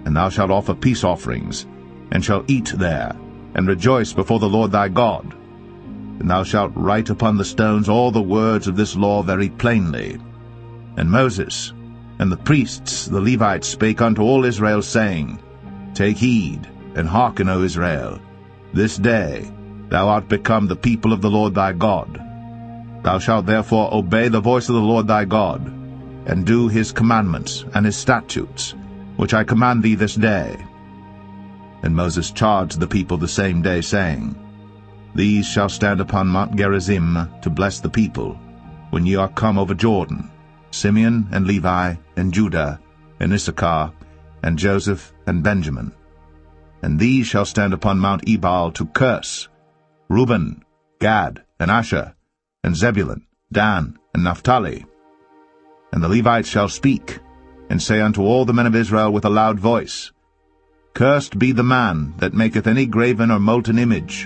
And thou shalt offer peace offerings, and shalt eat there, and rejoice before the Lord thy God. And thou shalt write upon the stones all the words of this law very plainly. And Moses and the priests the Levites spake unto all Israel, saying, Take heed, and hearken, O Israel. This day thou art become the people of the Lord thy God. Thou shalt therefore obey the voice of the Lord thy God, and do his commandments and his statutes, which I command thee this day. And Moses charged the people the same day, saying, These shall stand upon Mount Gerizim to bless the people, when ye are come over Jordan, Simeon and Levi and Judah and Issachar and Joseph and Benjamin. And these shall stand upon Mount Ebal to curse, Reuben, Gad, and Asher, and Zebulun, Dan, and Naphtali. And the Levites shall speak, and say unto all the men of Israel with a loud voice, Cursed be the man that maketh any graven or molten image,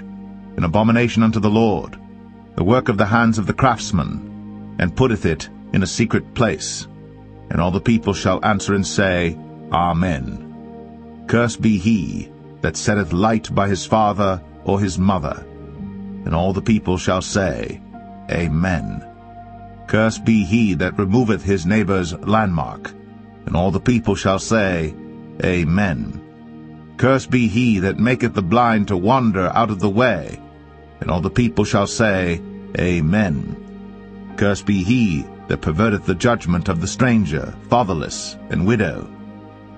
an abomination unto the Lord, the work of the hands of the craftsman, and putteth it in a secret place. And all the people shall answer and say, Amen. Cursed be he that setteth light by his father or his mother. And all the people shall say, Amen. Cursed be he that removeth his neighbor's landmark. And all the people shall say, Amen. Cursed be he that maketh the blind to wander out of the way. And all the people shall say, Amen. Cursed be he that perverteth the judgment of the stranger, fatherless, and widow.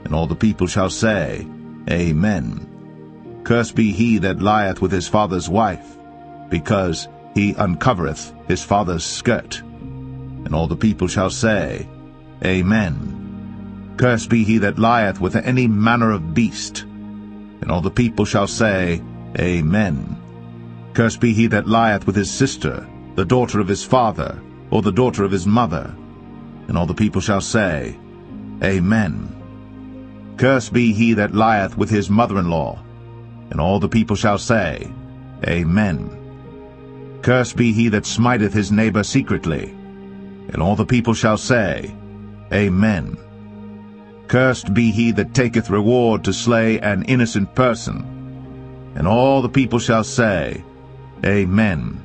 And all the people shall say, Amen. Cursed be he that lieth with his father's wife, because he uncovereth his father's skirt. And all the people shall say, Amen. Cursed be he that lieth with any manner of beast. And all the people shall say, Amen. Cursed be he that lieth with his sister, the daughter of his father, or the daughter of his mother. And all the people shall say, Amen. Cursed be he that lieth with his mother-in-law. And all the people shall say, Amen. Cursed be he that smiteth his neighbor secretly. And all the people shall say, Amen. Cursed be he that taketh reward to slay an innocent person. And all the people shall say, Amen.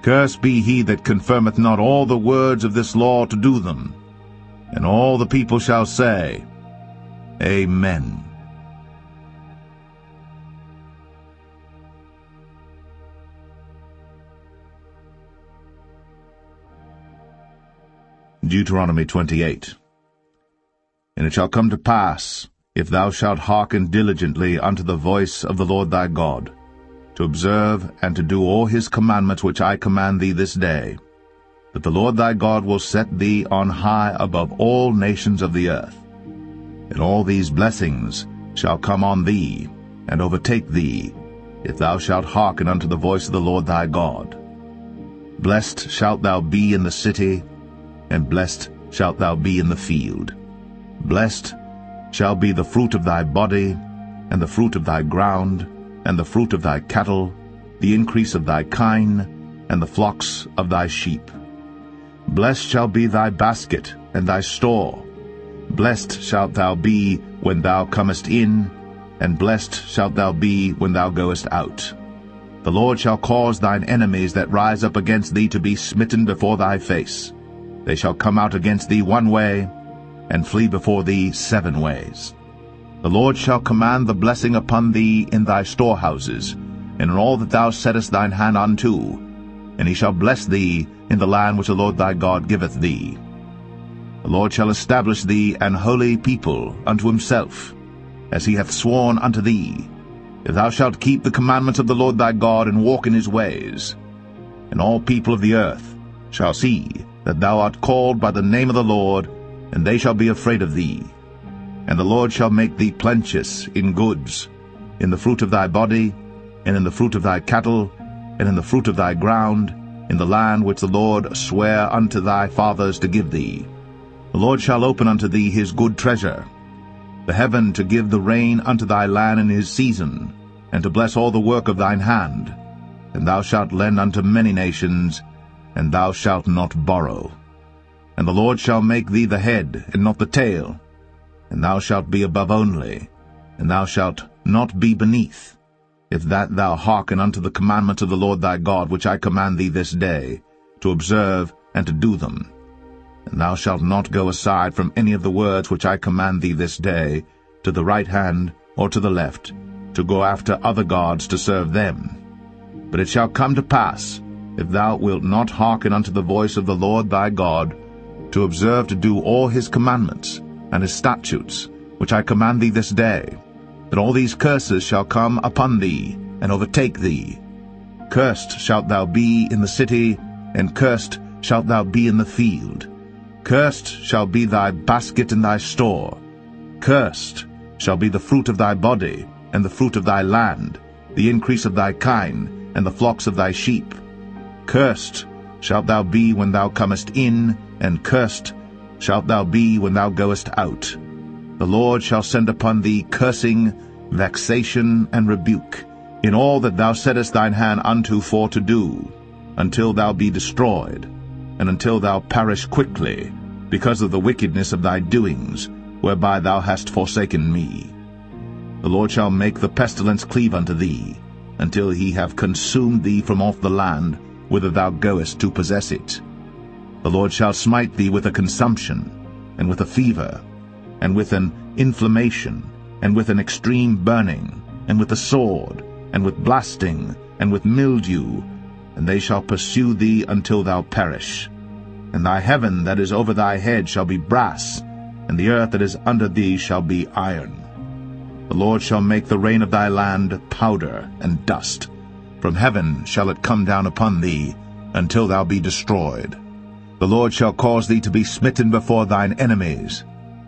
Cursed be he that confirmeth not all the words of this law to do them. And all the people shall say, Amen. Deuteronomy 28. And it shall come to pass, if thou shalt hearken diligently unto the voice of the Lord thy God, to observe and to do all his commandments which I command thee this day, that the Lord thy God will set thee on high above all nations of the earth. And all these blessings shall come on thee, and overtake thee, if thou shalt hearken unto the voice of the Lord thy God. Blessed shalt thou be in the city, and blessed shalt thou be in the field. Blessed shall be the fruit of thy body, and the fruit of thy ground, and the fruit of thy cattle, the increase of thy kine, and the flocks of thy sheep. Blessed shall be thy basket and thy store. Blessed shalt thou be when thou comest in, and blessed shalt thou be when thou goest out. The Lord shall cause thine enemies that rise up against thee to be smitten before thy face. They shall come out against thee one way, and flee before thee 7 ways. The Lord shall command the blessing upon thee in thy storehouses, and in all that thou settest thine hand unto, and he shall bless thee in the land which the Lord thy God giveth thee. The Lord shall establish thee an holy people unto himself, as he hath sworn unto thee, if thou shalt keep the commandments of the Lord thy God, and walk in his ways. And all people of the earth shall see that thou art called by the name of the Lord, and they shall be afraid of thee. And the Lord shall make thee plenteous in goods, in the fruit of thy body, and in the fruit of thy cattle, and in the fruit of thy ground, in the land which the Lord sware unto thy fathers to give thee. The Lord shall open unto thee his good treasure, the heaven to give the rain unto thy land in his season, and to bless all the work of thine hand. And thou shalt lend unto many nations, and thou shalt not borrow. And the Lord shall make thee the head, and not the tail, and thou shalt be above only, and thou shalt not be beneath, if that thou hearken unto the commandments of the Lord thy God, which I command thee this day, to observe and to do them. And thou shalt not go aside from any of the words which I command thee this day, to the right hand or to the left, to go after other gods to serve them. But it shall come to pass, if thou wilt not hearken unto the voice of the Lord thy God, to observe to do all his commandments and his statutes, which I command thee this day, that all these curses shall come upon thee, and overtake thee. Cursed shalt thou be in the city, and cursed shalt thou be in the field. Cursed shall be thy basket and thy store. Cursed shall be the fruit of thy body, and the fruit of thy land, the increase of thy kine, and the flocks of thy sheep. Cursed shalt thou be when thou comest in, and cursed shalt thou be when thou goest out. The Lord shall send upon thee cursing, vexation, and rebuke, in all that thou settest thine hand unto for to do, until thou be destroyed, and until thou perish quickly, because of the wickedness of thy doings, whereby thou hast forsaken me. The Lord shall make the pestilence cleave unto thee, until he have consumed thee from off the land, whither thou goest to possess it. The Lord shall smite thee with a consumption, and with a fever, and with an inflammation, and with an extreme burning, and with a sword, and with blasting, and with mildew, and they shall pursue thee until thou perish. And thy heaven that is over thy head shall be brass, and the earth that is under thee shall be iron. The Lord shall make the rain of thy land powder and dust. From heaven shall it come down upon thee, until thou be destroyed. The Lord shall cause thee to be smitten before thine enemies.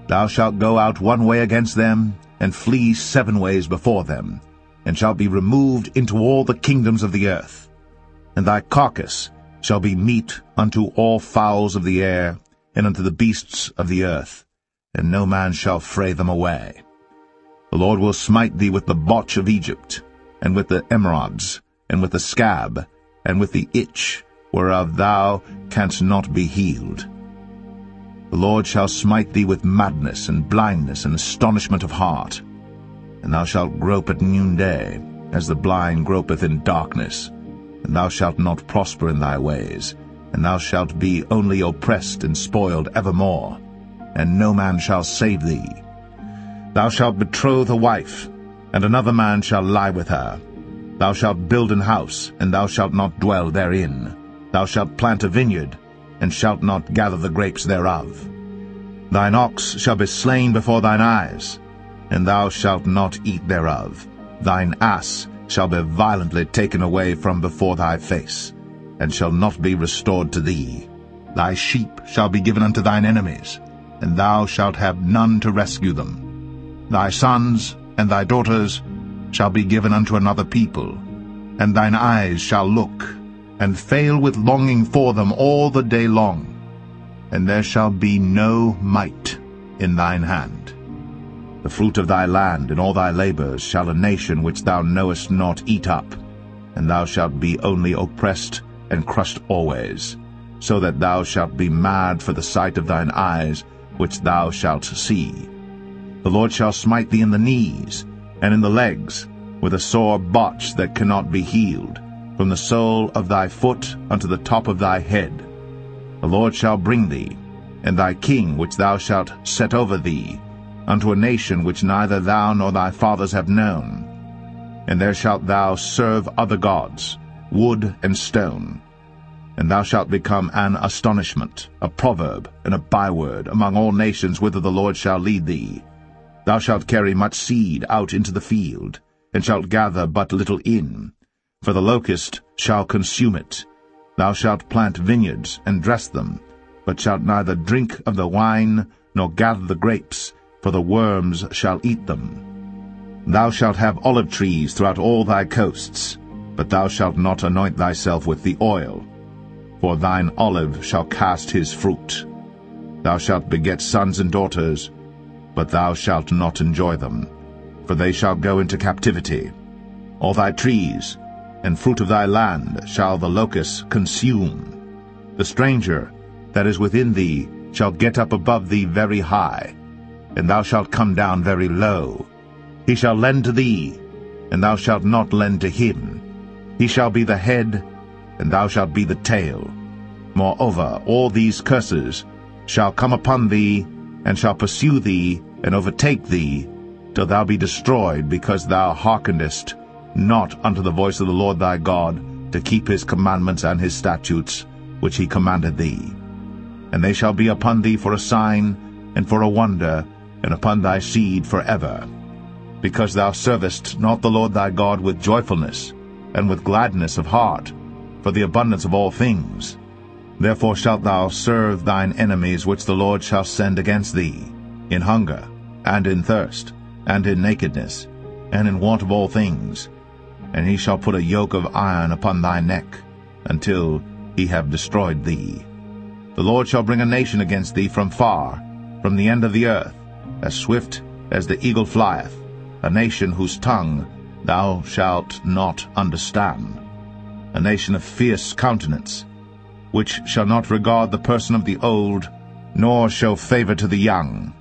Thou shalt go out one way against them, and flee 7 ways before them, and shalt be removed into all the kingdoms of the earth. And thy carcass shall be meat unto all fowls of the air, and unto the beasts of the earth, and no man shall fray them away. The Lord will smite thee with the botch of Egypt, and with the emerods, and with the scab, and with the itch, whereof thou canst not be healed. The Lord shall smite thee with madness, and blindness, and astonishment of heart. And thou shalt grope at noonday, as the blind gropeth in darkness. And thou shalt not prosper in thy ways, and thou shalt be only oppressed and spoiled evermore, and no man shall save thee. Thou shalt betroth a wife, and another man shall lie with her. Thou shalt build an house, and thou shalt not dwell therein. Thou shalt plant a vineyard, and shalt not gather the grapes thereof. Thine ox shall be slain before thine eyes, and thou shalt not eat thereof. Thine ass shall be violently taken away from before thy face, and shall not be restored to thee. Thy sheep shall be given unto thine enemies, and thou shalt have none to rescue them. Thy sons and thy daughters shall be given unto another people, and thine eyes shall look, and fail with longing for them all the day long, and there shall be no might in thine hand. The fruit of thy land and all thy labors shall a nation which thou knowest not eat up, and thou shalt be only oppressed and crushed always, so that thou shalt be mad for the sight of thine eyes, which thou shalt see. The Lord shall smite thee in the knees, and in the legs, with a sore botch that cannot be healed, from the sole of thy foot unto the top of thy head. The Lord shall bring thee, and thy king which thou shalt set over thee, unto a nation which neither thou nor thy fathers have known. And there shalt thou serve other gods, wood and stone. And thou shalt become an astonishment, a proverb, and a byword among all nations whither the Lord shall lead thee. Thou shalt carry much seed out into the field, and shalt gather but little in, for the locust shall consume it. Thou shalt plant vineyards and dress them, but shalt neither drink of the wine nor gather the grapes, for the worms shall eat them. Thou shalt have olive trees throughout all thy coasts, but thou shalt not anoint thyself with the oil, for thine olive shall cast his fruit. Thou shalt beget sons and daughters, but thou shalt not enjoy them, for they shall go into captivity. All thy trees and fruit of thy land shall the locusts consume. The stranger that is within thee shall get up above thee very high, and thou shalt come down very low. He shall lend to thee, and thou shalt not lend to him. He shall be the head, and thou shalt be the tail. Moreover, all these curses shall come upon thee, and shall pursue thee, and overtake thee, till thou be destroyed, because thou hearkenest not unto the voice of the Lord thy God, to keep his commandments and his statutes, which he commanded thee. And they shall be upon thee for a sign, and for a wonder, and upon thy seed forever. Because thou servest not the Lord thy God with joyfulness, and with gladness of heart, for the abundance of all things. Therefore shalt thou serve thine enemies which the Lord shall send against thee, in hunger, and in thirst, and in nakedness, and in want of all things. And he shall put a yoke of iron upon thy neck, until he have destroyed thee. The Lord shall bring a nation against thee from far, from the end of the earth, as swift as the eagle flieth, a nation whose tongue thou shalt not understand, a nation of fierce countenance, which shall not regard the person of the old, nor show favor to the young.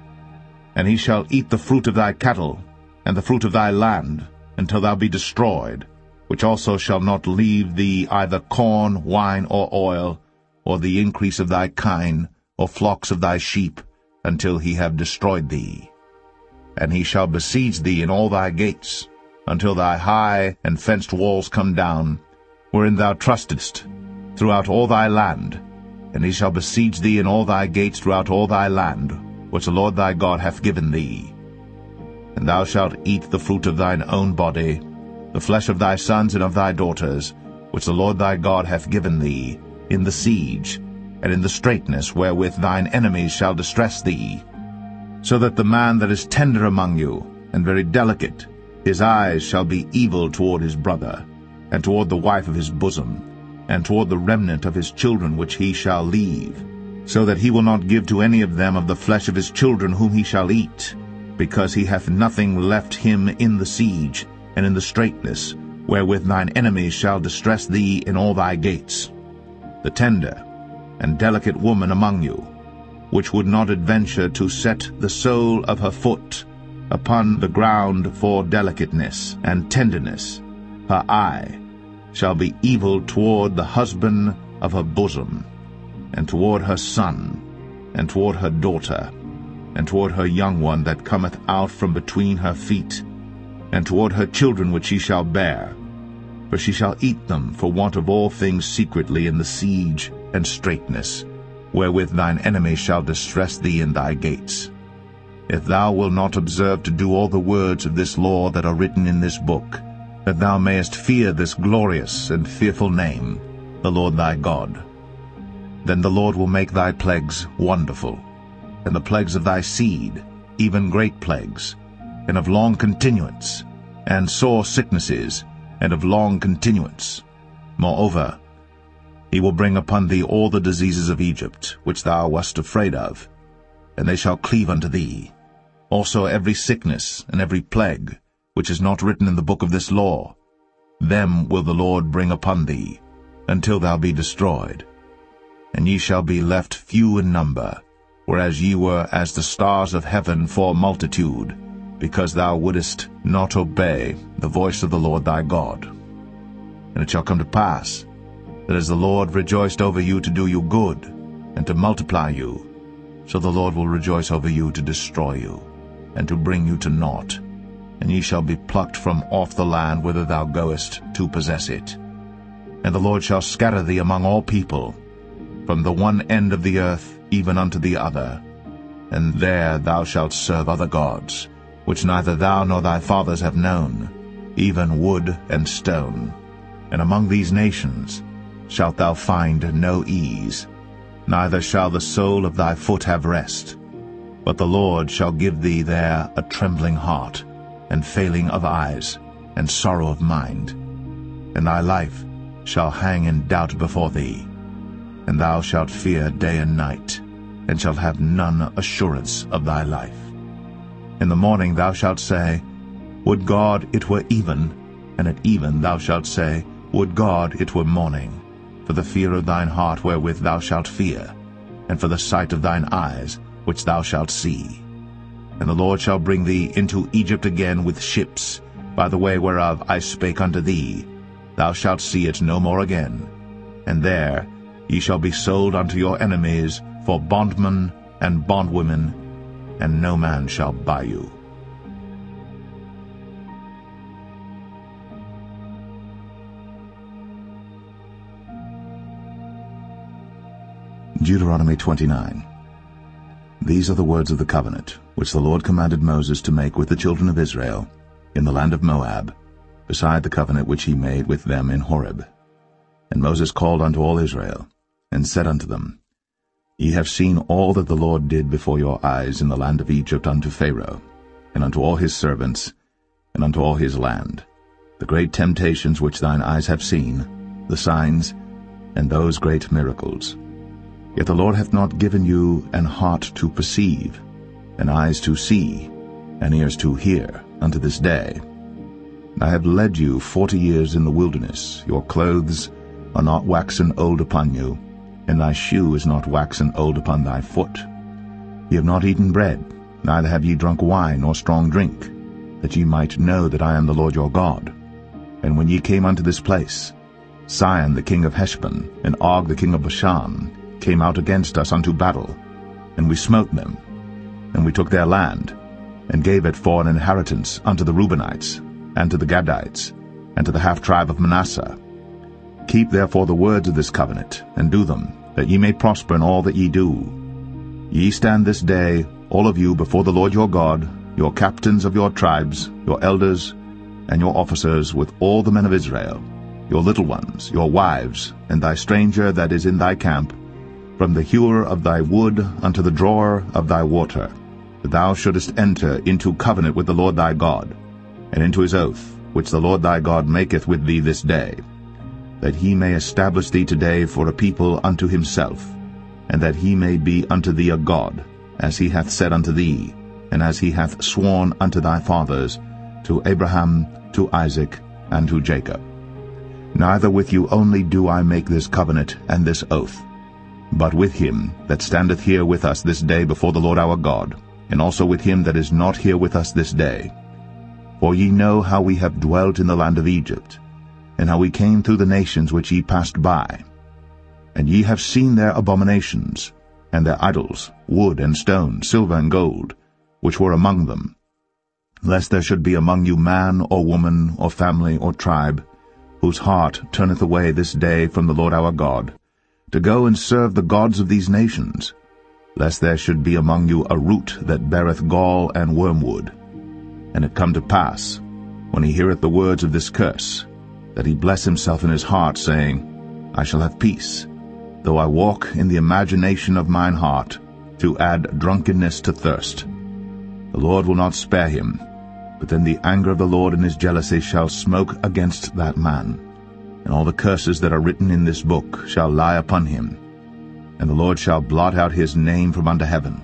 And he shall eat the fruit of thy cattle, and the fruit of thy land, until thou be destroyed, which also shall not leave thee either corn, wine, or oil, or the increase of thy kine, or flocks of thy sheep, until he have destroyed thee. And he shall besiege thee in all thy gates, until thy high and fenced walls come down, wherein thou trustedst, throughout all thy land. And he shall besiege thee in all thy gates throughout all thy land, which the Lord thy God hath given thee. And thou shalt eat the fruit of thine own body, the flesh of thy sons and of thy daughters, which the Lord thy God hath given thee, in the siege, and in the straitness wherewith thine enemies shall distress thee. So that the man that is tender among you, and very delicate, his eyes shall be evil toward his brother, and toward the wife of his bosom, and toward the remnant of his children which he shall leave, so that he will not give to any of them of the flesh of his children whom he shall eat, because he hath nothing left him in the siege, and in the straitness, wherewith thine enemies shall distress thee in all thy gates. The tender and delicate woman among you, which would not adventure to set the sole of her foot upon the ground for delicateness and tenderness, her eye shall be evil toward the husband of her bosom, and toward her son, and toward her daughter, and toward her young one that cometh out from between her feet, and toward her children which she shall bear. For she shall eat them for want of all things secretly in the siege and straitness, wherewith thine enemies shall distress thee in thy gates. If thou wilt not observe to do all the words of this law that are written in this book, that thou mayest fear this glorious and fearful name, the Lord thy God, then the Lord will make thy plagues wonderful, and the plagues of thy seed, even great plagues, and of long continuance, and sore sicknesses, and of long continuance. Moreover, he will bring upon thee all the diseases of Egypt, which thou wast afraid of, and they shall cleave unto thee. Also every sickness and every plague, which is not written in the book of this law, them will the Lord bring upon thee, until thou be destroyed. And ye shall be left few in number, whereas ye were as the stars of heaven for multitude, because thou wouldest not obey the voice of the Lord thy God. And it shall come to pass, that as the Lord rejoiced over you to do you good, and to multiply you, so the Lord will rejoice over you to destroy you, and to bring you to naught. And ye shall be plucked from off the land whither thou goest to possess it. And the Lord shall scatter thee among all people, from the one end of the earth even unto the other. And there thou shalt serve other gods, which neither thou nor thy fathers have known, even wood and stone. And among these nations shalt thou find no ease, neither shall the sole of thy foot have rest. But the Lord shall give thee there a trembling heart, and failing of eyes, and sorrow of mind. And thy life shall hang in doubt before thee, and thou shalt fear day and night, and shalt have none assurance of thy life. In the morning thou shalt say, Would God it were even, and at even thou shalt say, Would God it were morning, for the fear of thine heart wherewith thou shalt fear, and for the sight of thine eyes which thou shalt see. And the Lord shall bring thee into Egypt again with ships, by the way whereof I spake unto thee. Thou shalt see it no more again. And there ye shall be sold unto your enemies for bondmen and bondwomen, and no man shall buy you. Deuteronomy 29. These are the words of the covenant, which the Lord commanded Moses to make with the children of Israel, in the land of Moab, beside the covenant which he made with them in Horeb. And Moses called unto all Israel, and said unto them, Ye have seen all that the Lord did before your eyes in the land of Egypt unto Pharaoh, and unto all his servants, and unto all his land, the great temptations which thine eyes have seen, the signs, and those great miracles. Yet the Lord hath not given you an heart to perceive, and eyes to see, and ears to hear, unto this day. I have led you 40 years in the wilderness. Your clothes are not waxen old upon you, and thy shoe is not waxen old upon thy foot. Ye have not eaten bread, neither have ye drunk wine or strong drink, that ye might know that I am the Lord your God. And when ye came unto this place, Sihon the king of Heshbon, and Og the king of Bashan, came out against us unto battle, and we smote them. And we took their land, and gave it for an inheritance unto the Reubenites, and to the Gadites, and to the half-tribe of Manasseh. Keep therefore the words of this covenant, and do them, that ye may prosper in all that ye do. Ye stand this day, all of you, before the Lord your God, your captains of your tribes, your elders, and your officers, with all the men of Israel, your little ones, your wives, and thy stranger that is in thy camp, from the hewer of thy wood unto the drawer of thy water, that thou shouldest enter into covenant with the Lord thy God, and into his oath, which the Lord thy God maketh with thee this day, that he may establish thee today for a people unto himself, and that he may be unto thee a God, as he hath said unto thee, and as he hath sworn unto thy fathers, to Abraham, to Isaac, and to Jacob. Neither with you only do I make this covenant and this oath, but with him that standeth here with us this day before the Lord our God, and also with him that is not here with us this day. For ye know how we have dwelt in the land of Egypt, and how we came through the nations which ye passed by. And ye have seen their abominations, and their idols, wood and stone, silver and gold, which were among them. Lest there should be among you man or woman or family or tribe, whose heart turneth away this day from the Lord our God, to go and serve the gods of these nations, lest there should be among you a root that beareth gall and wormwood. And it come to pass, when he heareth the words of this curse, that he bless himself in his heart, saying, I shall have peace, though I walk in the imagination of mine heart, to add drunkenness to thirst. The Lord will not spare him, But then the anger of the Lord and his jealousy shall smoke against that man, and all the curses that are written in this book shall lie upon him. And the Lord shall blot out his name from under heaven.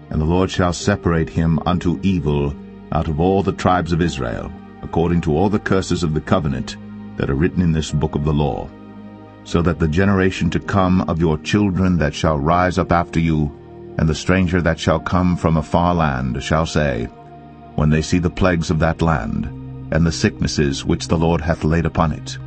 And the Lord shall separate him unto evil out of all the tribes of Israel, according to all the curses of the covenant that are written in this book of the law, so that the generation to come of your children that shall rise up after you, and the stranger that shall come from a far land, shall say, when they see the plagues of that land, and the sicknesses which the Lord hath laid upon it,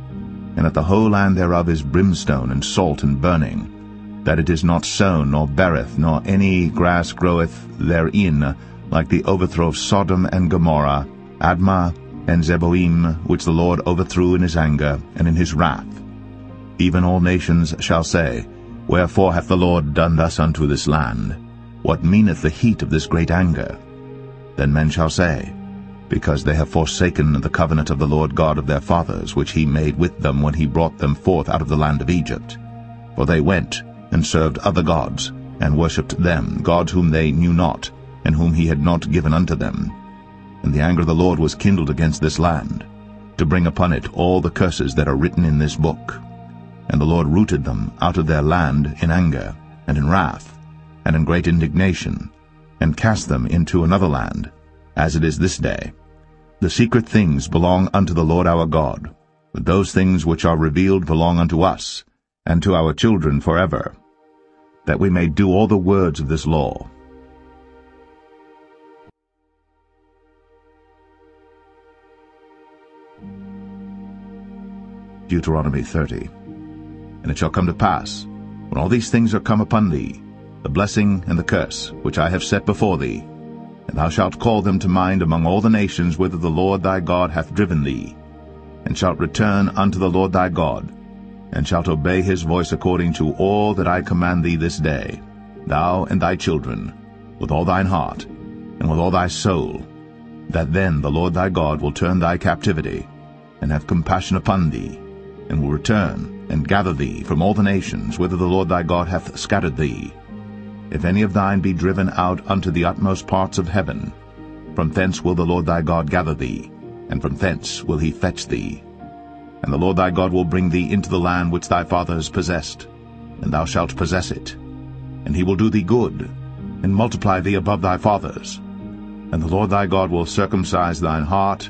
and that the whole land thereof is brimstone and salt and burning, that it is not sown, nor beareth, nor any grass groweth therein, like the overthrow of Sodom and Gomorrah, Admah, and Zeboim, which the Lord overthrew in his anger and in his wrath. Even all nations shall say, Wherefore hath the Lord done thus unto this land? What meaneth the heat of this great anger? Then men shall say, Because they have forsaken the covenant of the Lord God of their fathers, which he made with them when he brought them forth out of the land of Egypt. For they went and served other gods, and worshipped them, gods whom they knew not, and whom he had not given unto them. And the anger of the Lord was kindled against this land, to bring upon it all the curses that are written in this book. And the Lord rooted them out of their land in anger, and in wrath, and in great indignation, and cast them into another land, as it is this day. The secret things belong unto the Lord our God, but those things which are revealed belong unto us, and to our children forever, that we may do all the words of this law. Deuteronomy 30. And it shall come to pass, when all these things are come upon thee, the blessing and the curse, which I have set before thee, and thou shalt call them to mind among all the nations whither the Lord thy God hath driven thee, and shalt return unto the Lord thy God, and shalt obey his voice according to all that I command thee this day, thou and thy children, with all thine heart, and with all thy soul, that then the Lord thy God will turn thy captivity, and have compassion upon thee, and will return and gather thee from all the nations whither the Lord thy God hath scattered thee. If any of thine be driven out unto the utmost parts of heaven, from thence will the Lord thy God gather thee, and from thence will he fetch thee. And the Lord thy God will bring thee into the land which thy fathers possessed, and thou shalt possess it. And he will do thee good, and multiply thee above thy fathers. And the Lord thy God will circumcise thine heart,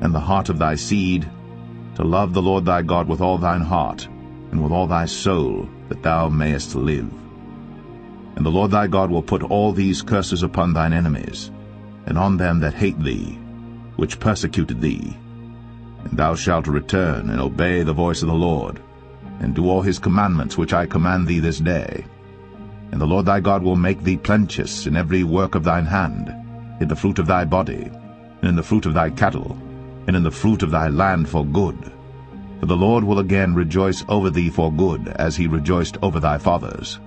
and the heart of thy seed, to love the Lord thy God with all thine heart, and with all thy soul, that thou mayest live. And the Lord thy God will put all these curses upon thine enemies, and on them that hate thee, which persecuted thee. And thou shalt return and obey the voice of the Lord, and do all his commandments which I command thee this day. And the Lord thy God will make thee plenteous in every work of thine hand, in the fruit of thy body, and in the fruit of thy cattle, and in the fruit of thy land for good. For the Lord will again rejoice over thee for good, as he rejoiced over thy fathers.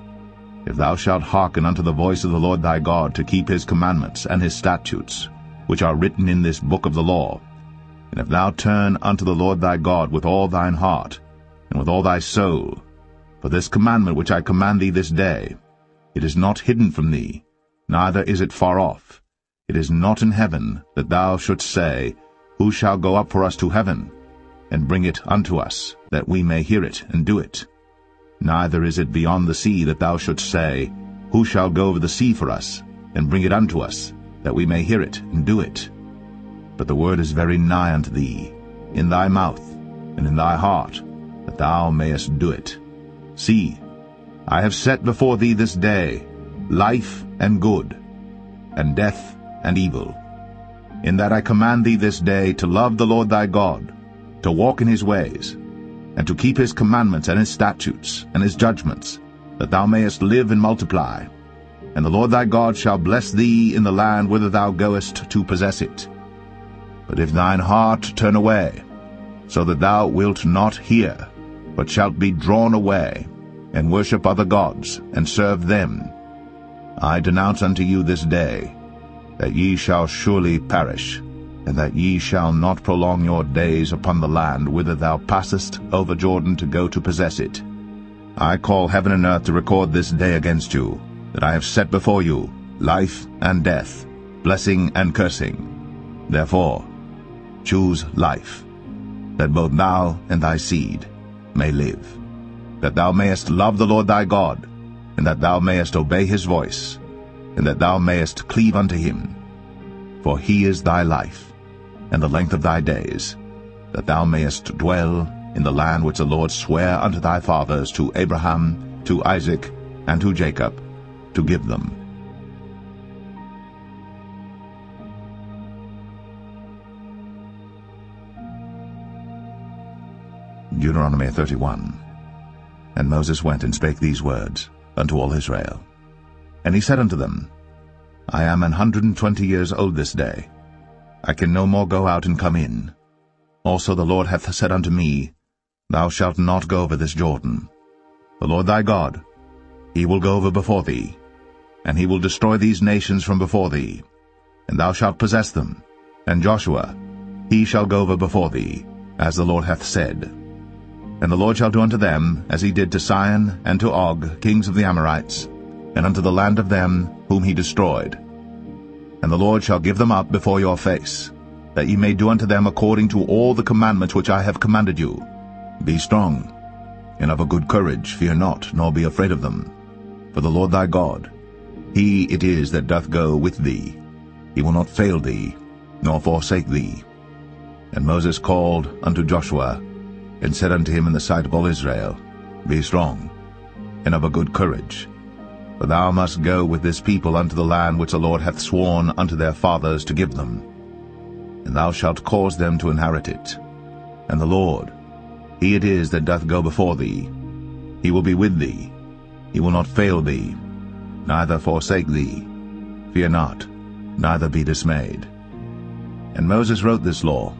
If thou shalt hearken unto the voice of the Lord thy God, to keep his commandments and his statutes, which are written in this book of the law, and if thou turn unto the Lord thy God with all thine heart, and with all thy soul, for this commandment which I command thee this day, it is not hidden from thee, neither is it far off. It is not in heaven, that thou shouldst say, Who shall go up for us to heaven, and bring it unto us, that we may hear it and do it? Neither is it beyond the sea, that thou shouldst say, Who shall go over the sea for us, and bring it unto us, that we may hear it and do it? But the word is very nigh unto thee, in thy mouth and in thy heart, that thou mayest do it. See, I have set before thee this day life and good, and death and evil. In that I command thee this day to love the Lord thy God, to walk in his ways, and to keep his commandments and his statutes and his judgments, that thou mayest live and multiply. And the Lord thy God shall bless thee in the land whither thou goest to possess it. But if thine heart turn away, so that thou wilt not hear, but shalt be drawn away, and worship other gods, and serve them, I denounce unto you this day, that ye shall surely perish, and that ye shall not prolong your days upon the land whither thou passest over Jordan to go to possess it. I call heaven and earth to record this day against you, that I have set before you life and death, blessing and cursing. Therefore choose life, that both thou and thy seed may live, that thou mayest love the Lord thy God, and that thou mayest obey his voice, and that thou mayest cleave unto him. For he is thy life, and the length of thy days, that thou mayest dwell in the land which the Lord sware unto thy fathers, to Abraham, to Isaac, and to Jacob, to give them. Deuteronomy 31. And Moses went and spake these words unto all Israel. And he said unto them, I am 120 years old this day. I can no more go out and come in. Also the Lord hath said unto me, Thou shalt not go over this Jordan. The Lord thy God, he will go over before thee, and he will destroy these nations from before thee, and thou shalt possess them. And Joshua, he shall go over before thee, as the Lord hath said. And the Lord shall do unto them as he did to Sihon and to Og, kings of the Amorites, and unto the land of them whom he destroyed. And the Lord shall give them up before your face, that ye may do unto them according to all the commandments which I have commanded you. Be strong, and of a good courage, fear not, nor be afraid of them. For the Lord thy God, he it is that doth go with thee. He will not fail thee, nor forsake thee. And Moses called unto Joshua, and said unto him in the sight of all Israel, Be strong, and of a good courage, for thou must go with this people unto the land which the Lord hath sworn unto their fathers to give them. And thou shalt cause them to inherit it. And the Lord, he it is that doth go before thee. He will be with thee. He will not fail thee, neither forsake thee. Fear not, neither be dismayed. And Moses wrote this law,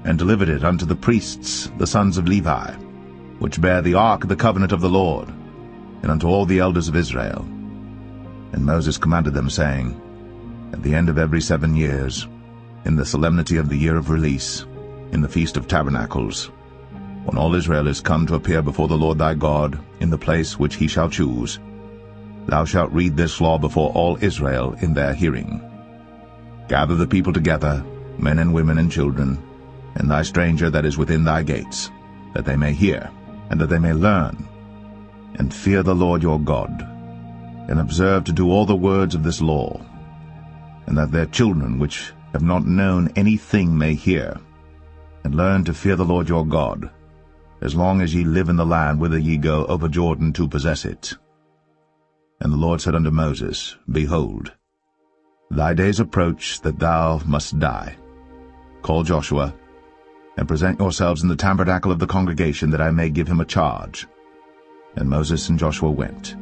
and delivered it unto the priests, the sons of Levi, which bear the ark of the covenant of the Lord, and unto all the elders of Israel. And Moses commanded them, saying, At the end of every 7 years, in the solemnity of the year of release, in the feast of tabernacles, when all Israel is come to appear before the Lord thy God in the place which he shall choose, thou shalt read this law before all Israel in their hearing. Gather the people together, men and women and children, and thy stranger that is within thy gates, that they may hear, and that they may learn, and fear the Lord your God, and observe to do all the words of this law, and that their children which have not known anything may hear, and learn to fear the Lord your God, as long as ye live in the land whither ye go over Jordan to possess it. And the Lord said unto Moses, Behold, thy days approach that thou must die. Call Joshua, and present yourselves in the tabernacle of the congregation, that I may give him a charge. And Moses and Joshua went,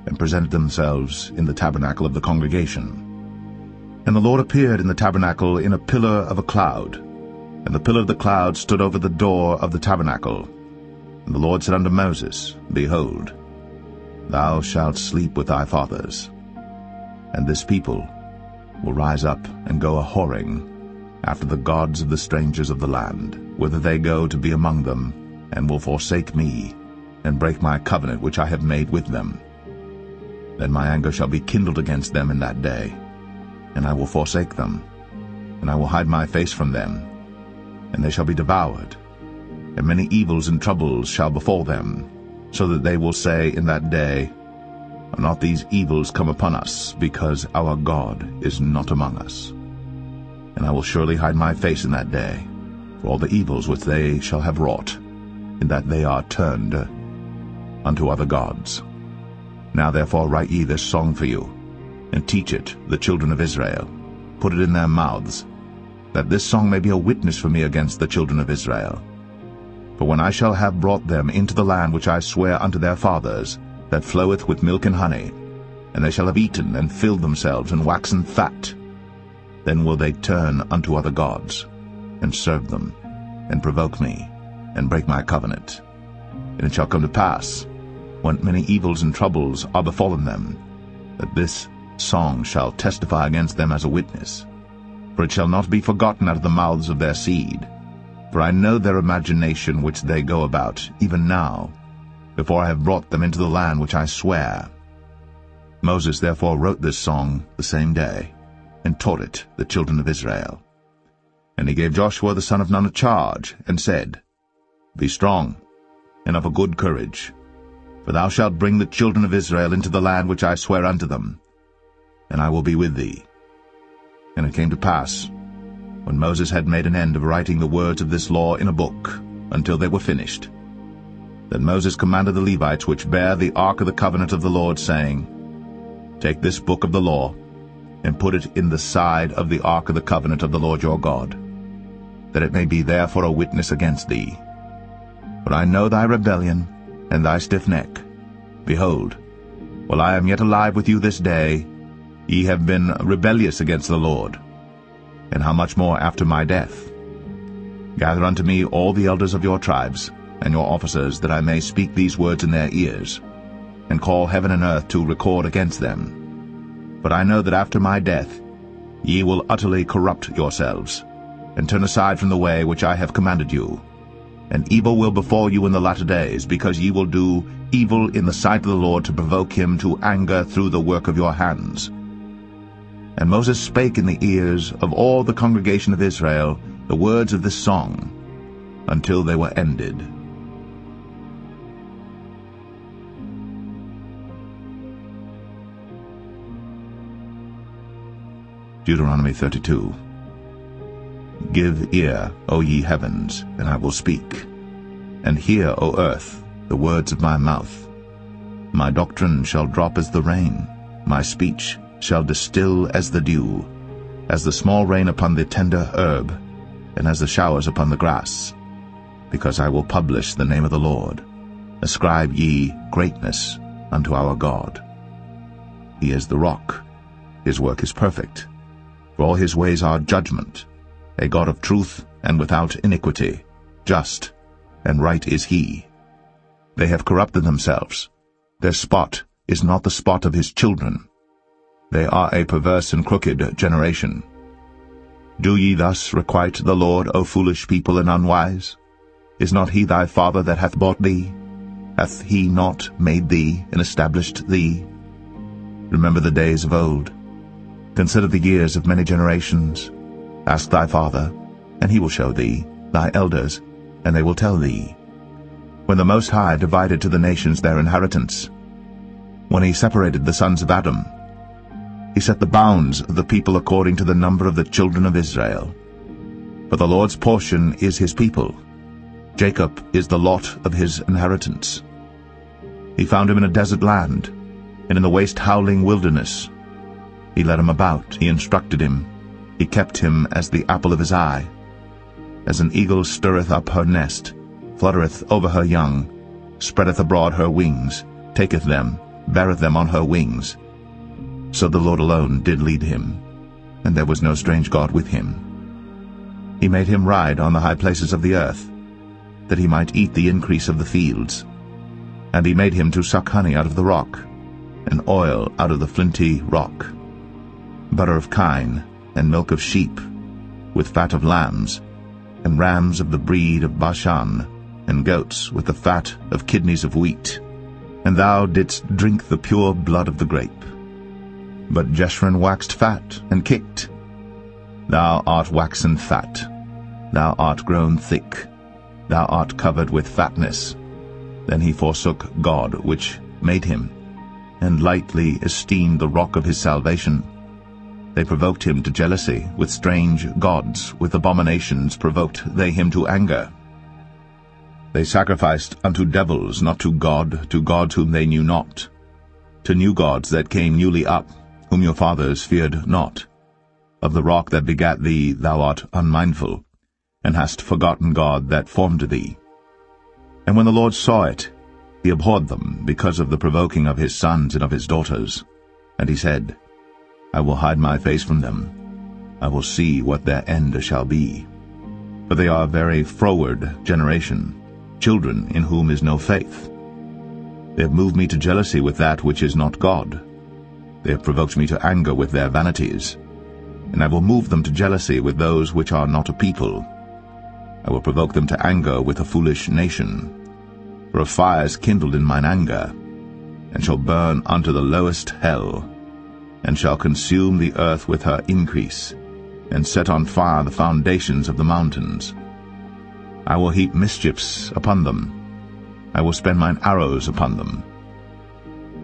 and presented themselves in the tabernacle of the congregation. And the Lord appeared in the tabernacle in a pillar of a cloud, and the pillar of the cloud stood over the door of the tabernacle. And the Lord said unto Moses, Behold, thou shalt sleep with thy fathers, and this people will rise up and go a-whoring after the gods of the strangers of the land, whither they go to be among them, and will forsake me, and break my covenant which I have made with them. Then my anger shall be kindled against them in that day, and I will forsake them, and I will hide my face from them, and they shall be devoured, and many evils and troubles shall befall them, so that they will say in that day, Are not these evils come upon us, because our God is not among us? And I will surely hide my face in that day, for all the evils which they shall have wrought, in that they are turned unto other gods. Now therefore write ye this song for you, and teach it the children of Israel. Put it in their mouths, that this song may be a witness for me against the children of Israel. For when I shall have brought them into the land which I swear unto their fathers, that floweth with milk and honey, and they shall have eaten and filled themselves and waxen fat, then will they turn unto other gods, and serve them, and provoke me, and break my covenant. And it shall come to pass, when many evils and troubles are befallen them, that this song shall testify against them as a witness. For it shall not be forgotten out of the mouths of their seed. For I know their imagination which they go about, even now, before I have brought them into the land which I swear. Moses therefore wrote this song the same day, and taught it the children of Israel. And he gave Joshua the son of Nun a charge, and said, Be strong, and of a good courage, for thou shalt bring the children of Israel into the land which I swear unto them, and I will be with thee. And it came to pass, when Moses had made an end of writing the words of this law in a book, until they were finished, that Moses commanded the Levites which bear the ark of the covenant of the Lord, saying, Take this book of the law, and put it in the side of the ark of the covenant of the Lord your God, that it may be there for a witness against thee. For I know thy rebellion, and thy stiff neck. Behold, while I am yet alive with you this day, ye have been rebellious against the Lord. And how much more after my death? Gather unto me all the elders of your tribes, and your officers, that I may speak these words in their ears, and call heaven and earth to record against them. But I know that after my death ye will utterly corrupt yourselves, and turn aside from the way which I have commanded you. And evil will befall you in the latter days, because ye will do evil in the sight of the Lord, to provoke him to anger through the work of your hands. And Moses spake in the ears of all the congregation of Israel the words of this song, until they were ended. Deuteronomy 32. Give ear, O ye heavens, and I will speak, and hear, O earth, the words of my mouth. My doctrine shall drop as the rain, my speech shall distill as the dew, as the small rain upon the tender herb, and as the showers upon the grass. Because I will publish the name of the Lord. Ascribe ye greatness unto our God. He is the rock, his work is perfect, for all his ways are judgment, a God of truth and without iniquity, just and right is he. They have corrupted themselves, their spot is not the spot of his children. They are a perverse and crooked generation. Do ye thus requite the Lord, O foolish people and unwise? Is not he thy father that hath bought thee? Hath he not made thee and established thee? Remember the days of old. Consider the years of many generations. Ask thy father, and he will show thee, thy elders, and they will tell thee. When the Most High divided to the nations their inheritance, when he separated the sons of Adam, he set the bounds of the people according to the number of the children of Israel. For the Lord's portion is his people, Jacob is the lot of his inheritance. He found him in a desert land, and in the waste howling wilderness. He led him about, he instructed him, he kept him as the apple of his eye. As an eagle stirreth up her nest, fluttereth over her young, spreadeth abroad her wings, taketh them, beareth them on her wings. So the Lord alone did lead him, and there was no strange god with him. He made him ride on the high places of the earth, that he might eat the increase of the fields. And he made him to suck honey out of the rock, and oil out of the flinty rock, butter of kine, and milk of sheep, with fat of lambs, and rams of the breed of Bashan, and goats with the fat of kidneys of wheat. And thou didst drink the pure blood of the grape. But Jeshurun waxed fat, and kicked. Thou art waxen fat, thou art grown thick, thou art covered with fatness. Then he forsook God which made him, and lightly esteemed the rock of his salvation. They provoked him to jealousy with strange gods, with abominations provoked they him to anger. They sacrificed unto devils, not to God, to gods whom they knew not, to new gods that came newly up, whom your fathers feared not. Of the rock that begat thee thou art unmindful, and hast forgotten God that formed thee. And when the Lord saw it, he abhorred them because of the provoking of his sons and of his daughters. And he said, I will hide my face from them. I will see what their end shall be. For they are a very froward generation, children in whom is no faith. They have moved me to jealousy with that which is not God. They have provoked me to anger with their vanities. And I will move them to jealousy with those which are not a people. I will provoke them to anger with a foolish nation. For a fire is kindled in mine anger, and shall burn unto the lowest hell, and shall consume the earth with her increase, and set on fire the foundations of the mountains. I will heap mischiefs upon them. I will spend mine arrows upon them.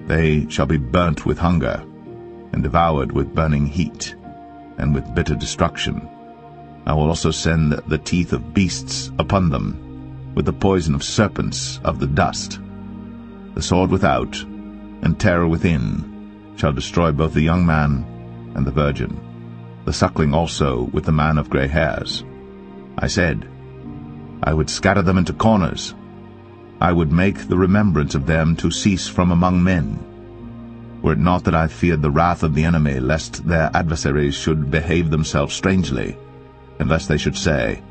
They shall be burnt with hunger, and devoured with burning heat, and with bitter destruction. I will also send the teeth of beasts upon them, with the poison of serpents of the dust. The sword without, and terror within, shall destroy both the young man and the virgin, the suckling also with the man of grey hairs. I said, I would scatter them into corners. I would make the remembrance of them to cease from among men. Were it not that I feared the wrath of the enemy, lest their adversaries should behave themselves strangely, and lest they should say,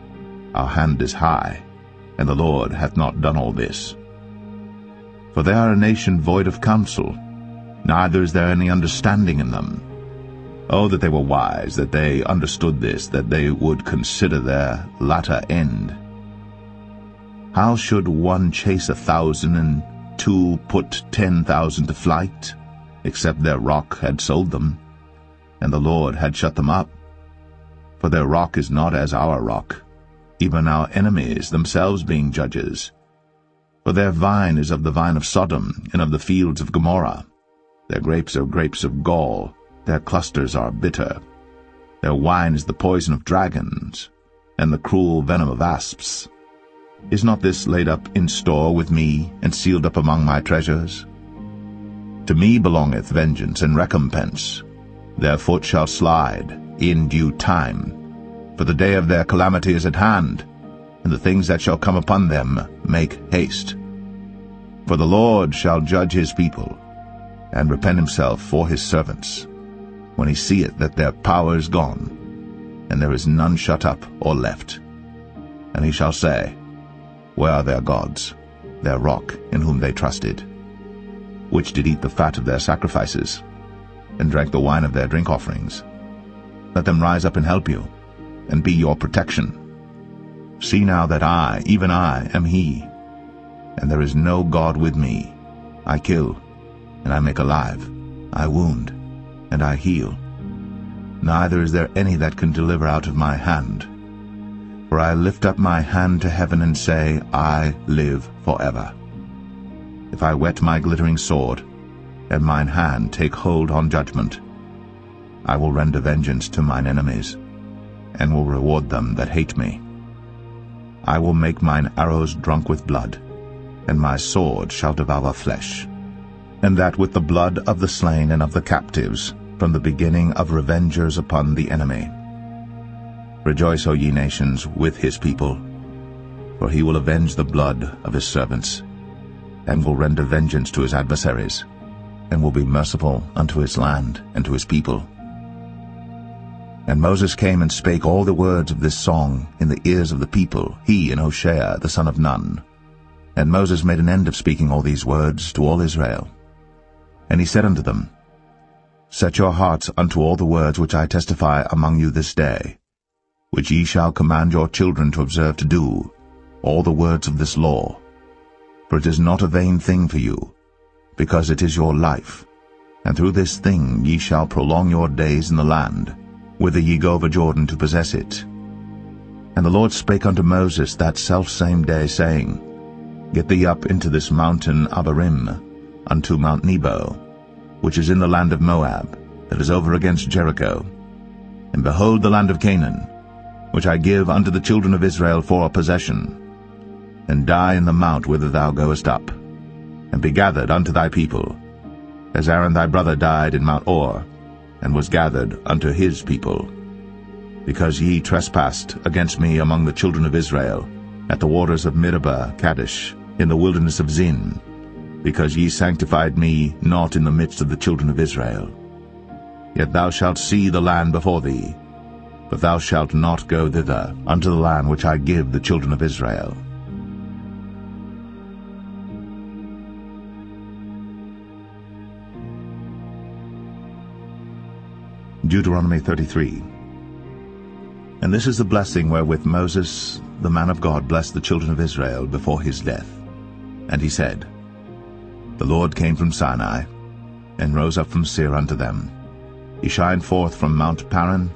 Our hand is high, and the Lord hath not done all this. For they are a nation void of counsel, neither is there any understanding in them. Oh, that they were wise, that they understood this, that they would consider their latter end. How should one chase 1,000, and two put 10,000 to flight, except their rock had sold them, and the Lord had shut them up? For their rock is not as our rock, even our enemies themselves being judges. For their vine is of the vine of Sodom, and of the fields of Gomorrah. Their grapes are grapes of gall, their clusters are bitter. Their wine is the poison of dragons, and the cruel venom of asps. Is not this laid up in store with me, and sealed up among my treasures? To me belongeth vengeance and recompense. Their foot shall slide in due time. For the day of their calamity is at hand, and the things that shall come upon them make haste. For the Lord shall judge his people, and repent himself for his servants, when he seeth that their power is gone, and there is none shut up or left. And he shall say, Where are their gods, their rock in whom they trusted, which did eat the fat of their sacrifices, and drank the wine of their drink offerings? Let them rise up and help you, and be your protection. See now that I, even I, am he, and there is no God with me. I kill, and I make alive. I wound, and I heal. Neither is there any that can deliver out of my hand. For I lift up my hand to heaven and say, I live forever. If I whet my glittering sword, and mine hand take hold on judgment, I will render vengeance to mine enemies, and will reward them that hate me. I will make mine arrows drunk with blood, and my sword shall devour flesh, and that with the blood of the slain and of the captives, from the beginning of revengers upon the enemy. Rejoice, O ye nations, with his people, for he will avenge the blood of his servants, and will render vengeance to his adversaries, and will be merciful unto his land and to his people. And Moses came and spake all the words of this song in the ears of the people, he and Hoshea the son of Nun. And Moses made an end of speaking all these words to all Israel. And he said unto them, Set your hearts unto all the words which I testify among you this day, which ye shall command your children to observe to do, all the words of this law. For it is not a vain thing for you, because it is your life, and through this thing ye shall prolong your days in the land, whither ye go over Jordan to possess it. And the Lord spake unto Moses that selfsame day, saying, Get thee up into this mountain Abarim, unto Mount Nebo, which is in the land of Moab, that is over against Jericho. And behold the land of Canaan, which I give unto the children of Israel for a possession. And die in the mount whither thou goest up, and be gathered unto thy people, as Aaron thy brother died in Mount Or, and was gathered unto his people. Because ye trespassed against me among the children of Israel, at the waters of Meribah Kadesh, in the wilderness of Zin, because ye sanctified me not in the midst of the children of Israel. Yet thou shalt see the land before thee, but thou shalt not go thither, unto the land which I give the children of Israel. Deuteronomy 33. And this is the blessing wherewith Moses, the man of God, blessed the children of Israel before his death. And he said, The Lord came from Sinai, and rose up from Seir unto them. He shined forth from Mount Paran,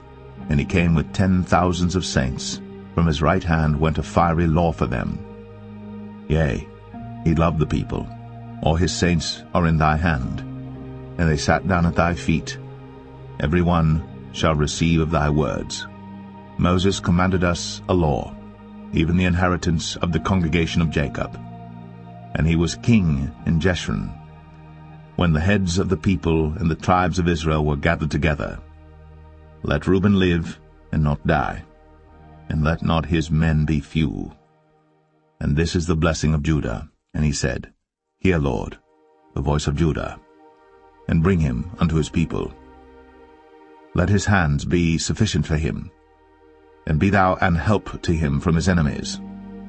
And he came with 10,000s of saints. From his right hand went a fiery law for them. Yea, he loved the people. All his saints are in thy hand. And they sat down at thy feet. Every one shall receive of thy words. Moses commanded us a law, even the inheritance of the congregation of Jacob. And he was king in Jeshurun, when the heads of the people and the tribes of Israel were gathered together. Let Reuben live and not die, and let not his men be few. And this is the blessing of Judah. And he said, Hear, Lord, the voice of Judah, and bring him unto his people. Let his hands be sufficient for him, and be thou an help to him from his enemies.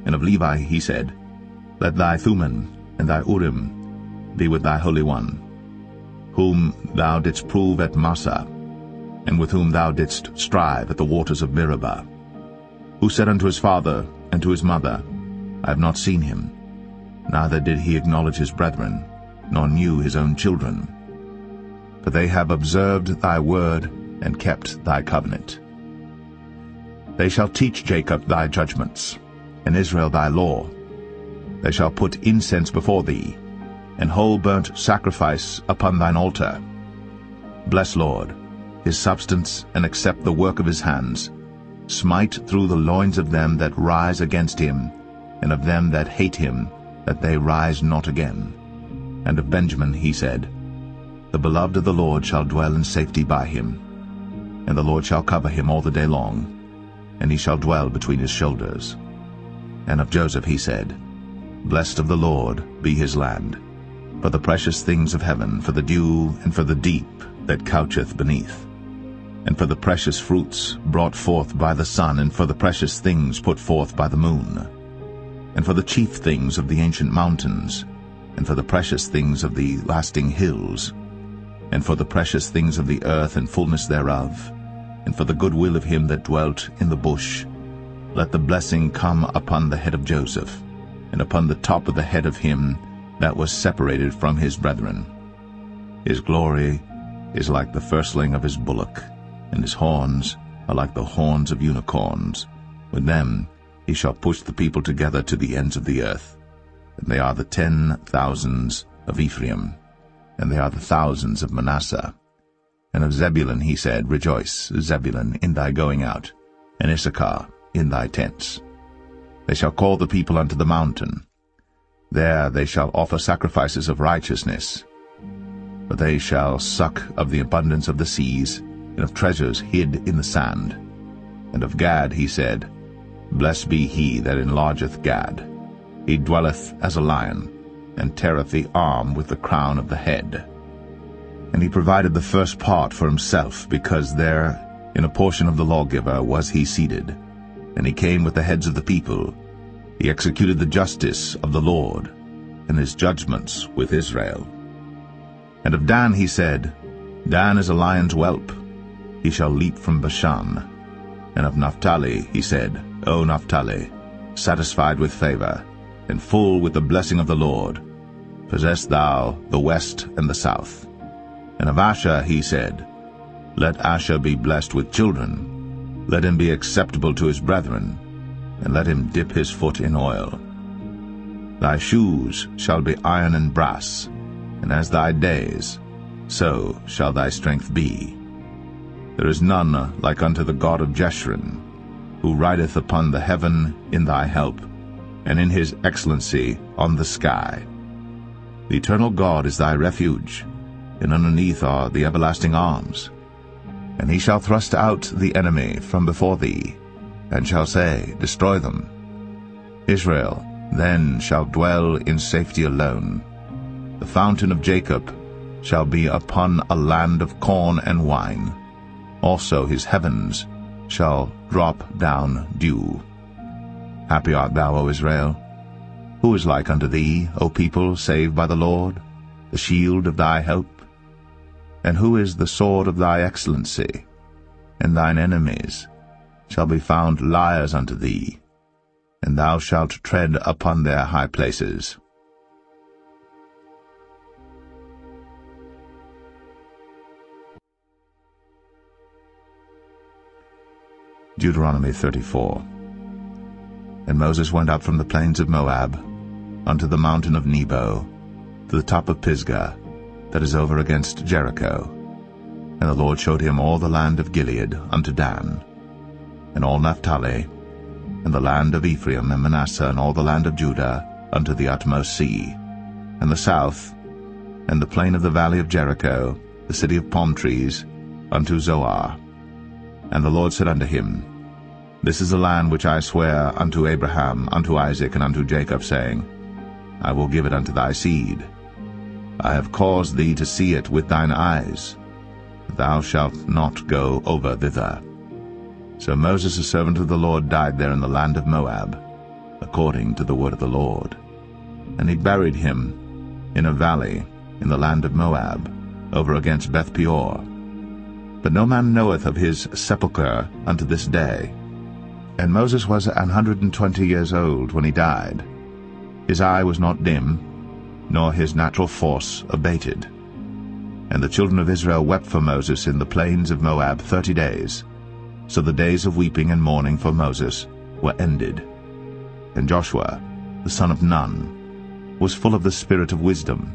And of Levi he said, Let thy Thummim and thy Urim be with thy Holy One, whom thou didst prove at Massah, and with whom thou didst strive at the waters of Meribah, who said unto his father and to his mother, I have not seen him, neither did he acknowledge his brethren, nor knew his own children. For they have observed thy word and kept thy covenant. They shall teach Jacob thy judgments, and Israel thy law. They shall put incense before thee, and whole burnt sacrifice upon thine altar. Bless, Lord, his substance, and accept the work of his hands. Smite through the loins of them that rise against him, and of them that hate him, that they rise not again. And of Benjamin he said, The beloved of the Lord shall dwell in safety by him, and the Lord shall cover him all the day long, and he shall dwell between his shoulders. And of Joseph he said, Blessed of the Lord be his land, for the precious things of heaven, for the dew, and for the deep that coucheth beneath, and for the precious fruits brought forth by the sun, and for the precious things put forth by the moon, and for the chief things of the ancient mountains, and for the precious things of the lasting hills, and for the precious things of the earth and fullness thereof, and for the goodwill of him that dwelt in the bush. Let the blessing come upon the head of Joseph, and upon the top of the head of him that was separated from his brethren. His glory is like the firstling of his bullock, and his horns are like the horns of unicorns. With them he shall push the people together to the ends of the earth. And they are the 10,000s of Ephraim, and they are the thousands of Manasseh. And of Zebulun he said, Rejoice, Zebulun, in thy going out, and Issachar in thy tents. They shall call the people unto the mountain. There they shall offer sacrifices of righteousness. But they shall suck of the abundance of the seas, and of treasures hid in the sand. And of Gad he said, Blessed be he that enlargeth Gad. He dwelleth as a lion, and teareth the arm with the crown of the head. And he provided the first part for himself, because there in a portion of the lawgiver was he seated. And he came with the heads of the people. He executed the justice of the Lord, and his judgments with Israel. And of Dan he said, Dan is a lion's whelp, he shall leap from Bashan. And of Naphtali he said, O Naphtali, satisfied with favor, and full with the blessing of the Lord, possess thou the west and the south. And of Asher he said, Let Asher be blessed with children, let him be acceptable to his brethren, and let him dip his foot in oil. Thy shoes shall be iron and brass, and as thy days, so shall thy strength be. There is none like unto the God of Jeshurun, who rideth upon the heaven in thy help, and in his excellency on the sky. The eternal God is thy refuge, and underneath are the everlasting arms. And he shall thrust out the enemy from before thee, and shall say, Destroy them. Israel then shall dwell in safety alone. The fountain of Jacob shall be upon a land of corn and wine. Also his heavens shall drop down dew. Happy art thou, O Israel! Who is like unto thee, O people saved by the Lord, the shield of thy help? And who is the sword of thy excellency? And thine enemies shall be found liars unto thee, and thou shalt tread upon their high places. Deuteronomy 34. And Moses went up from the plains of Moab unto the mountain of Nebo, to the top of Pisgah, that is over against Jericho. And the Lord showed him all the land of Gilead unto Dan, and all Naphtali, and the land of Ephraim and Manasseh, and all the land of Judah unto the utmost sea, and the south, and the plain of the valley of Jericho, the city of palm trees, unto Zoar. And the Lord said unto him, This is the land which I swear unto Abraham, unto Isaac, and unto Jacob, saying, I will give it unto thy seed. I have caused thee to see it with thine eyes, but thou shalt not go over thither. So Moses, the servant of the Lord, died there in the land of Moab, according to the word of the Lord. And he buried him in a valley in the land of Moab, over against Beth-peor. But no man knoweth of his sepulchre unto this day. And Moses was 120 years old when he died. His eye was not dim, nor his natural force abated. And the children of Israel wept for Moses in the plains of Moab 30 days. So the days of weeping and mourning for Moses were ended. And Joshua, the son of Nun, was full of the spirit of wisdom.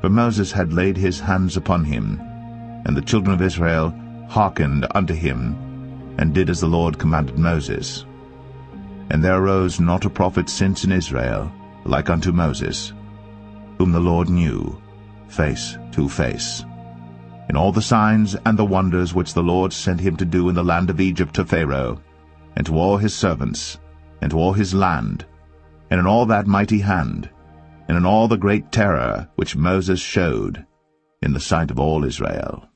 For Moses had laid his hands upon him, and the children of Israel hearkened unto him, and did as the Lord commanded Moses. And there arose not a prophet since in Israel, like unto Moses, whom the Lord knew, face to face. In all the signs and the wonders which the Lord sent him to do in the land of Egypt to Pharaoh, and to all his servants, and to all his land, and in all that mighty hand, and in all the great terror which Moses showed in the sight of all Israel.